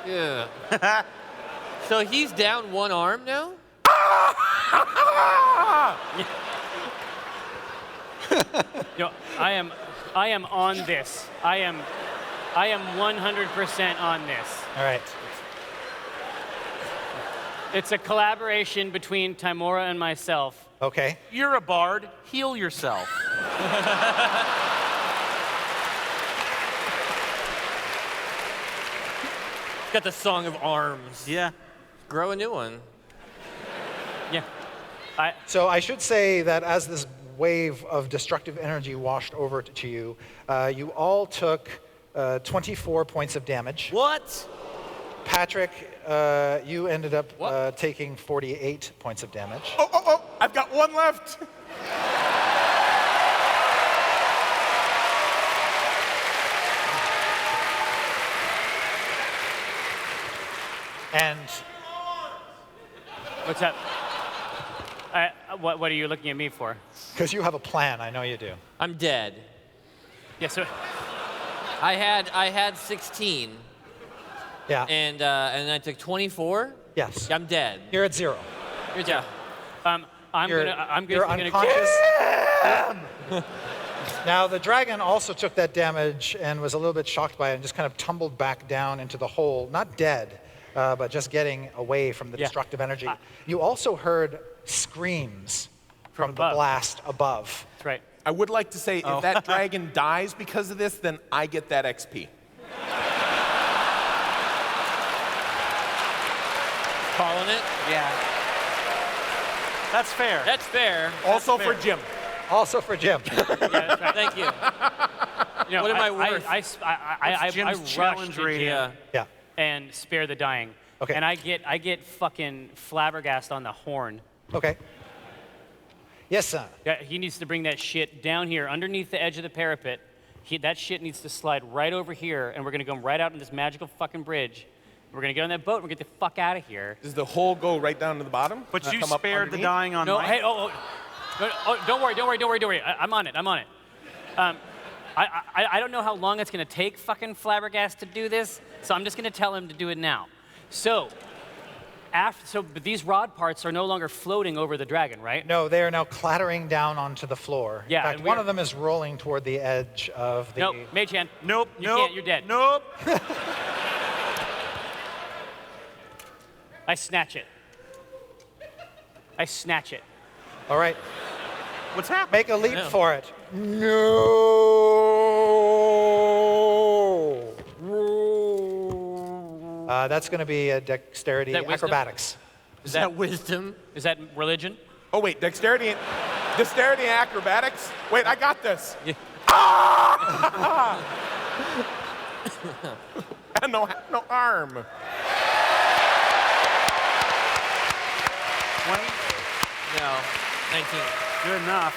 Speaker 10: Yeah. So he's down one arm now?
Speaker 11: No, I am on this. I am 100% on this.
Speaker 8: All right.
Speaker 11: It's a collaboration between Timora and myself.
Speaker 8: Okay.
Speaker 9: You're a bard. Heal yourself.
Speaker 10: Got the Song of Arms.
Speaker 9: Yeah.
Speaker 10: Grow a new one.
Speaker 11: Yeah.
Speaker 8: So I should say that as this wave of destructive energy washed over to you, you all took 24 points of damage.
Speaker 9: What?
Speaker 8: Patrick, you ended up taking 48 points of damage.
Speaker 5: oh, I've got one left.
Speaker 8: And
Speaker 11: What's up? What are you looking at me for?
Speaker 8: because you have a plan, I know you do.
Speaker 10: I'm dead.
Speaker 11: Yeah, so
Speaker 10: I had 16.
Speaker 8: Yeah.
Speaker 10: And I took 24.
Speaker 8: Yes.
Speaker 10: I'm dead.
Speaker 8: You're at 0.
Speaker 10: Good job.
Speaker 11: I'm
Speaker 8: You're
Speaker 11: gonna
Speaker 8: unconscious. Now, the dragon also took that damage and was a little bit shocked by it and just kind of tumbled back down into the hole, not dead, but just getting away from the destructive energy. You also heard screams from the blast above.
Speaker 11: That's right.
Speaker 5: I would like to say, if that dragon dies because of this, then I get that XP.
Speaker 10: Calling it.
Speaker 9: Yeah. That's fair.
Speaker 10: That's fair.
Speaker 5: Also
Speaker 9: fair.
Speaker 5: for Jim.
Speaker 8: Also for Jim.
Speaker 10: Thank you.
Speaker 11: You know,
Speaker 10: What am I worth?
Speaker 11: I
Speaker 9: Jim's
Speaker 11: rush
Speaker 9: challenge
Speaker 11: to
Speaker 9: rating?
Speaker 11: Jim
Speaker 8: Yeah.
Speaker 11: and spare the dying.
Speaker 8: Okay.
Speaker 11: And I get fucking flabbergasted on the horn.
Speaker 8: Okay. Yes, sir.
Speaker 11: Yeah, he needs to bring that shit down here underneath the edge of the parapet. That shit needs to slide right over here, and we're gonna go right out in this magical fucking bridge. We're gonna get on that boat. We're gonna get the fuck out of here.
Speaker 5: Does the hole go right down to the bottom?
Speaker 9: But you
Speaker 5: Come up
Speaker 9: spared the
Speaker 5: underneath?
Speaker 9: dying on
Speaker 11: No,
Speaker 9: Mike.
Speaker 11: hey, don't worry. I'm on it. I don't know how long it's gonna take fucking Flabbergast to do this, so I'm just gonna tell him to do it now. So, but these rod parts are no longer floating over the dragon, right?
Speaker 8: No, they are now clattering down onto the floor.
Speaker 11: Yeah,
Speaker 8: In fact,
Speaker 11: and
Speaker 8: one
Speaker 11: we're-
Speaker 8: of them is rolling toward the edge of the.
Speaker 11: Nope, Mage Hand.
Speaker 9: Nope.
Speaker 11: You
Speaker 9: nope.
Speaker 11: can't, you're dead.
Speaker 9: Nope.
Speaker 11: I snatch it.
Speaker 8: All right.
Speaker 9: What's happening?
Speaker 8: Make a leap
Speaker 10: Yeah.
Speaker 8: for it. No. That's going to be a dexterity
Speaker 11: Is that wisdom?
Speaker 8: acrobatics.
Speaker 10: Is that wisdom?
Speaker 11: Is that religion?
Speaker 5: Oh wait, dexterity and acrobatics. Wait, I got this.
Speaker 10: Yeah.
Speaker 5: Ah! And no arm.
Speaker 9: 20?
Speaker 10: No. 19.
Speaker 9: Good enough.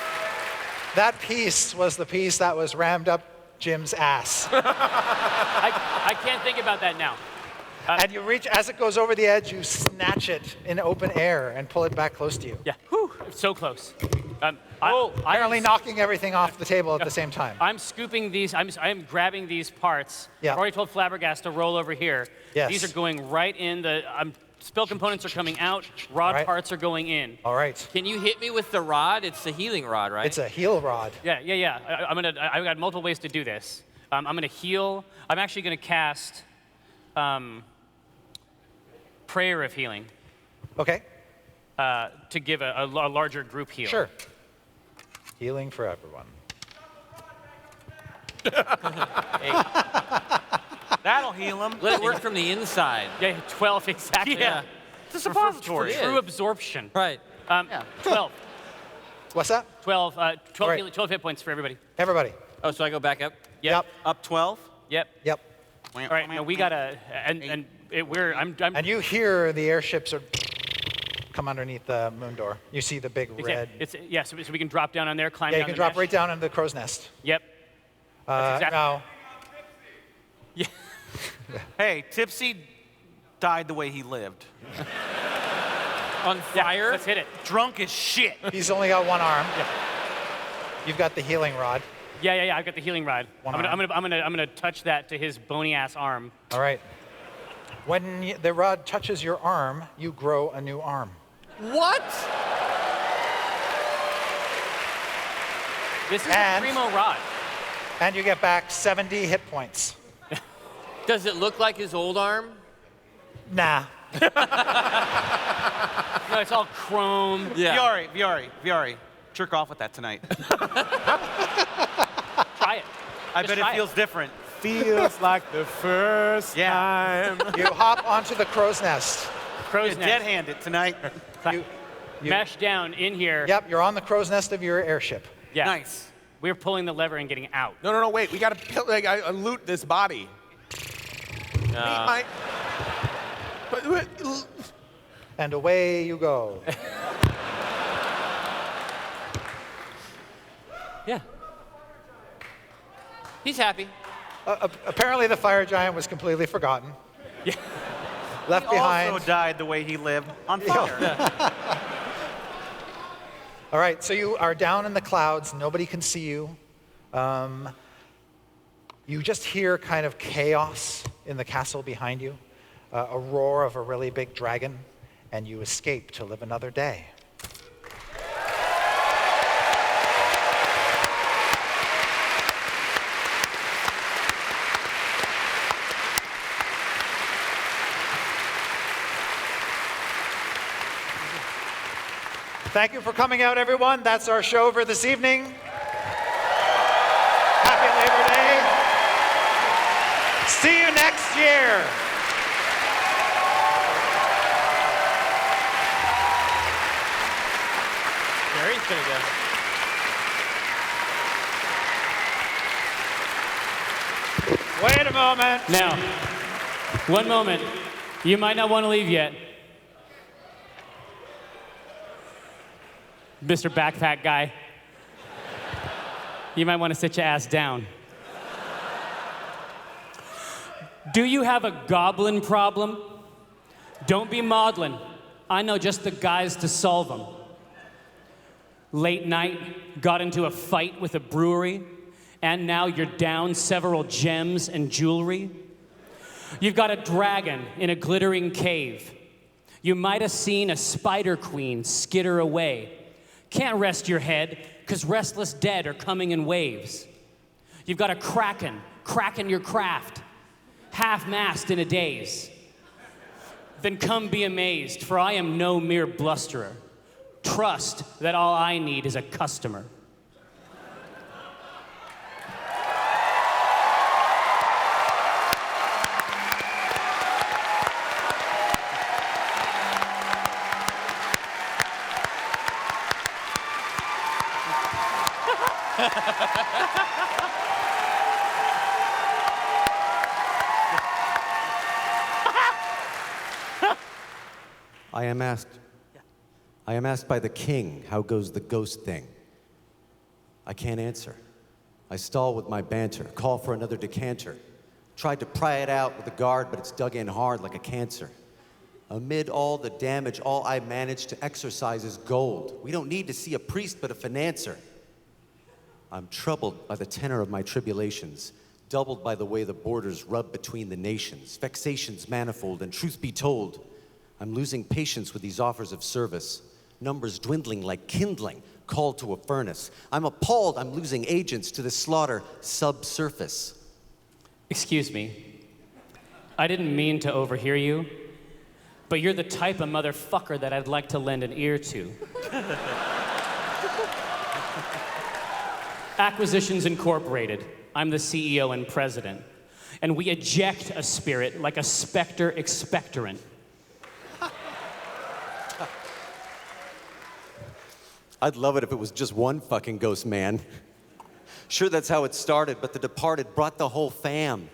Speaker 8: That piece was the piece that was rammed up Jim's ass.
Speaker 11: I can't think about that now.
Speaker 8: And you reach, as it goes over the edge, you snatch it in open air and pull it back close to you.
Speaker 11: Yeah, so close.
Speaker 8: Apparently knocking everything off the table at the same time.
Speaker 11: I'm scooping these. I'm grabbing these parts.
Speaker 8: Yeah.
Speaker 11: I've already told Flabbergast to roll over here.
Speaker 8: Yes.
Speaker 11: These are going right in the. Spill components are coming out. Rod
Speaker 8: right.
Speaker 11: parts are going in.
Speaker 8: All right.
Speaker 10: Can you hit me with the rod? It's a healing rod, right?
Speaker 8: It's a heal rod.
Speaker 11: Yeah. I've got multiple ways to do this. I'm gonna heal. I'm actually gonna cast Prayer of Healing
Speaker 8: Okay.
Speaker 11: to give a larger group heal.
Speaker 8: Sure. Healing for everyone.
Speaker 9: That'll heal him.
Speaker 10: Let it work from the inside.
Speaker 11: Yeah, 12 exactly.
Speaker 10: Yeah.
Speaker 9: It's a suppository.
Speaker 10: Yeah.
Speaker 11: True absorption.
Speaker 10: Right.
Speaker 11: 12.
Speaker 8: What's that?
Speaker 11: 12
Speaker 8: right.
Speaker 11: hit points for everybody.
Speaker 8: Everybody.
Speaker 10: Oh, so I go back up?
Speaker 11: Yep.
Speaker 9: Up 12?
Speaker 11: Yep.
Speaker 8: Yep.
Speaker 11: All right, now we gotta, I'm
Speaker 8: And you hear the airships are come underneath the moon door. You see the big red.
Speaker 11: so we can drop down on there, climb
Speaker 8: Yeah, you
Speaker 11: down
Speaker 8: can
Speaker 11: the
Speaker 8: drop
Speaker 11: mesh.
Speaker 8: right down into the crow's nest.
Speaker 11: Yep. That's exactly.
Speaker 8: Now,
Speaker 9: Hey, Tipsy died the way he lived.
Speaker 10: On fire?
Speaker 11: Let's hit it.
Speaker 9: Drunk as shit.
Speaker 8: he's only got one arm.
Speaker 11: Yeah.
Speaker 8: You've got the healing rod.
Speaker 11: Yeah. I've got the healing rod.
Speaker 8: One
Speaker 11: I'm
Speaker 8: arm.
Speaker 11: gonna touch that to his bony ass arm.
Speaker 8: All right. When the rod touches your arm, you grow a new arm.
Speaker 10: What?
Speaker 11: This is
Speaker 8: And-
Speaker 11: a primo rod.
Speaker 8: And you get back 70 hit points.
Speaker 10: Does it look like his old arm?
Speaker 8: Nah.
Speaker 11: No, it's all chrome.
Speaker 10: Yeah.
Speaker 9: Viari, jerk off with that tonight.
Speaker 11: Try it.
Speaker 9: I
Speaker 11: Just
Speaker 9: bet
Speaker 11: try
Speaker 9: it feels different.
Speaker 5: Feels like the first time.
Speaker 8: You hop onto the crow's nest.
Speaker 11: Crow's
Speaker 9: Get
Speaker 11: nest.
Speaker 9: dead-handed tonight.
Speaker 8: You-
Speaker 11: Mesh down in here.
Speaker 8: Yep, you're on the crow's nest of your airship.
Speaker 11: Yeah.
Speaker 9: Nice.
Speaker 11: We're pulling the lever and getting out.
Speaker 5: No, wait. We gotta loot this body.
Speaker 8: And away you go.
Speaker 10: Yeah. He's happy.
Speaker 8: Apparently the fire giant was completely forgotten.
Speaker 11: Yeah.
Speaker 8: Left
Speaker 9: He
Speaker 8: behind.
Speaker 9: also died the way he lived, on fire.
Speaker 8: All right, so you are down in the clouds. Nobody can see you. You just hear kind of chaos in the castle behind you, a roar of a really big dragon, and you escape to live another day. Thank you for coming out, everyone. That's our show for this evening. Happy Labor Day. See you next year.
Speaker 10: Sherry's gonna go.
Speaker 8: Wait a moment.
Speaker 11: Now, one moment. You might not want to leave yet. Mr. Backpack Guy. You might want to sit your ass down. Do you have a goblin problem? Don't be maudlin. I know just the guys to solve them. Late night, got into a fight with a brewery, and now you're down several gems and jewelry. You've got a dragon in a glittering cave. You might have seen a spider queen skitter away. Can't rest your head, 'cause restless dead are coming in waves. You've got a kraken cracking your craft, half-mast in a daze. Then come be amazed, for I am no mere blusterer. Trust that all I need is a customer.
Speaker 13: I am asked by the king, how goes the ghost thing? I can't answer. I stall with my banter, call for another decanter. Tried to pry it out with a guard, but it's dug in hard like a cancer. Amid all the damage, all I manage to exorcise is gold. We don't need to see a priest, but a financer. I'm troubled by the tenor of my tribulations, doubled by the way the borders rub between the nations, vexations manifold, and truth be told, I'm losing patience with these offers of service, numbers dwindling like kindling called to a furnace. I'm appalled I'm losing agents to the slaughter subsurface.
Speaker 11: Excuse me. I didn't mean to overhear you, but you're the type of motherfucker that I'd like to lend an ear to. Acquisitions Incorporated. I'm the CEO and president. And we eject a spirit like a specter expectorant.
Speaker 13: I'd love it if it was just one fucking ghost man. Sure, that's how it started, but the departed brought the whole fam.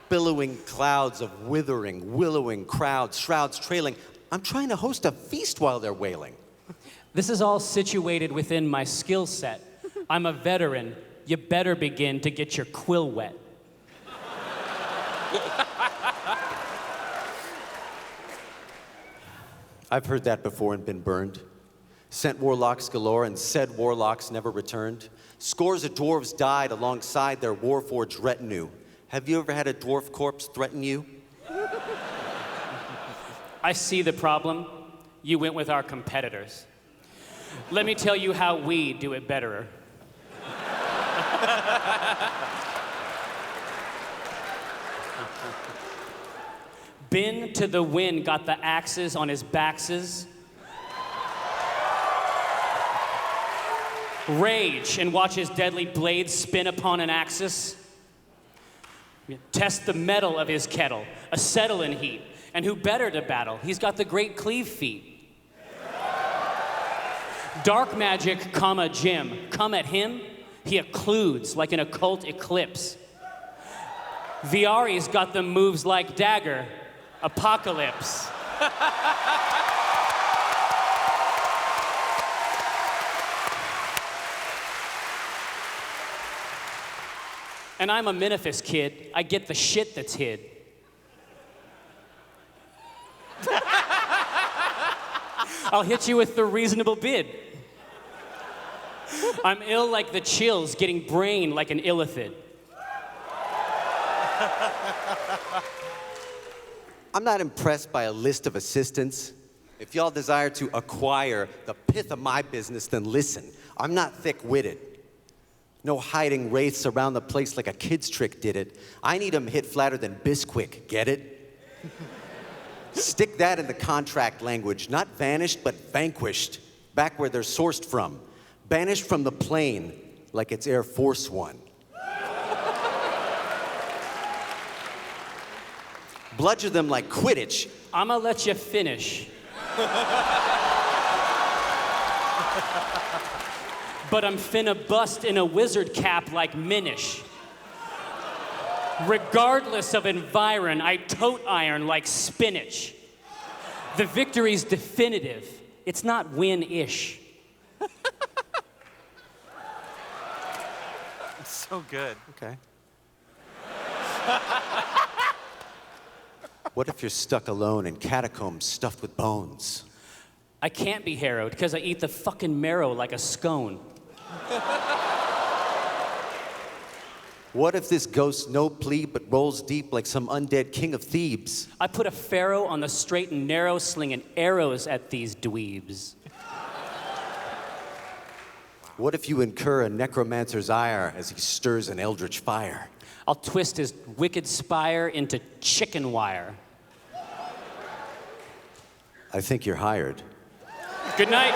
Speaker 13: Billowing clouds of withering, willowing crowds, shrouds trailing. I'm trying to host a feast while they're wailing.
Speaker 11: This is all situated within my skill set. I'm a veteran. You better begin to get your quill wet.
Speaker 13: I've heard that before and been burned. Sent warlocks galore and said warlocks never returned. Scores of dwarves died alongside their warforged retinue. Have you ever had a dwarf corpse threaten you?
Speaker 11: I see the problem. You went with our competitors. Let me tell you how we do it betterer. Been to the wind, got the axes on his backses. Rage and watch his deadly blades spin upon an axis. Test the metal of his kettle, acetylene heat. And who better to battle? He's got the great cleave feat. Dark magic, comma, Jim. Come at him, he occludes like an occult eclipse. Viari's got the moves like dagger, apocalypse. And I'm a Menefis kid. I get the shit that's hid. I'll hit you with the reasonable bid. I'm ill like the chills, getting brain like an illithid.
Speaker 13: I'm not impressed by a list of assistants. If y'all desire to acquire the pith of my business, then listen. I'm not thick-witted. No hiding wraiths around the place like a kid's trick did it. I need 'em hit flatter than Bisquick, get it? Stick that in the contract language. Not vanished, but vanquished. Back where they're sourced from. Banished from the plane like it's Air Force One. Bludgeon them like Quidditch.
Speaker 11: I'ma let you finish. But I'm finna bust in a wizard cap like Minish. Regardless of environ, I tote iron like spinach. The victory's definitive. It's not win-ish.
Speaker 9: It's so good.
Speaker 13: Okay. What if you're stuck alone in catacombs stuffed with bones?
Speaker 11: I can't be harrowed because I eat the fucking marrow like a scone.
Speaker 13: What if this ghost no plea but rolls deep like some undead king of Thebes?
Speaker 11: I put a pharaoh on the straight and narrow slinging arrows at these dweebs.
Speaker 13: What if you incur a necromancer's ire as he stirs an eldritch fire?
Speaker 11: I'll twist his wicked spire into chicken wire.
Speaker 13: I think you're hired.
Speaker 11: Good night.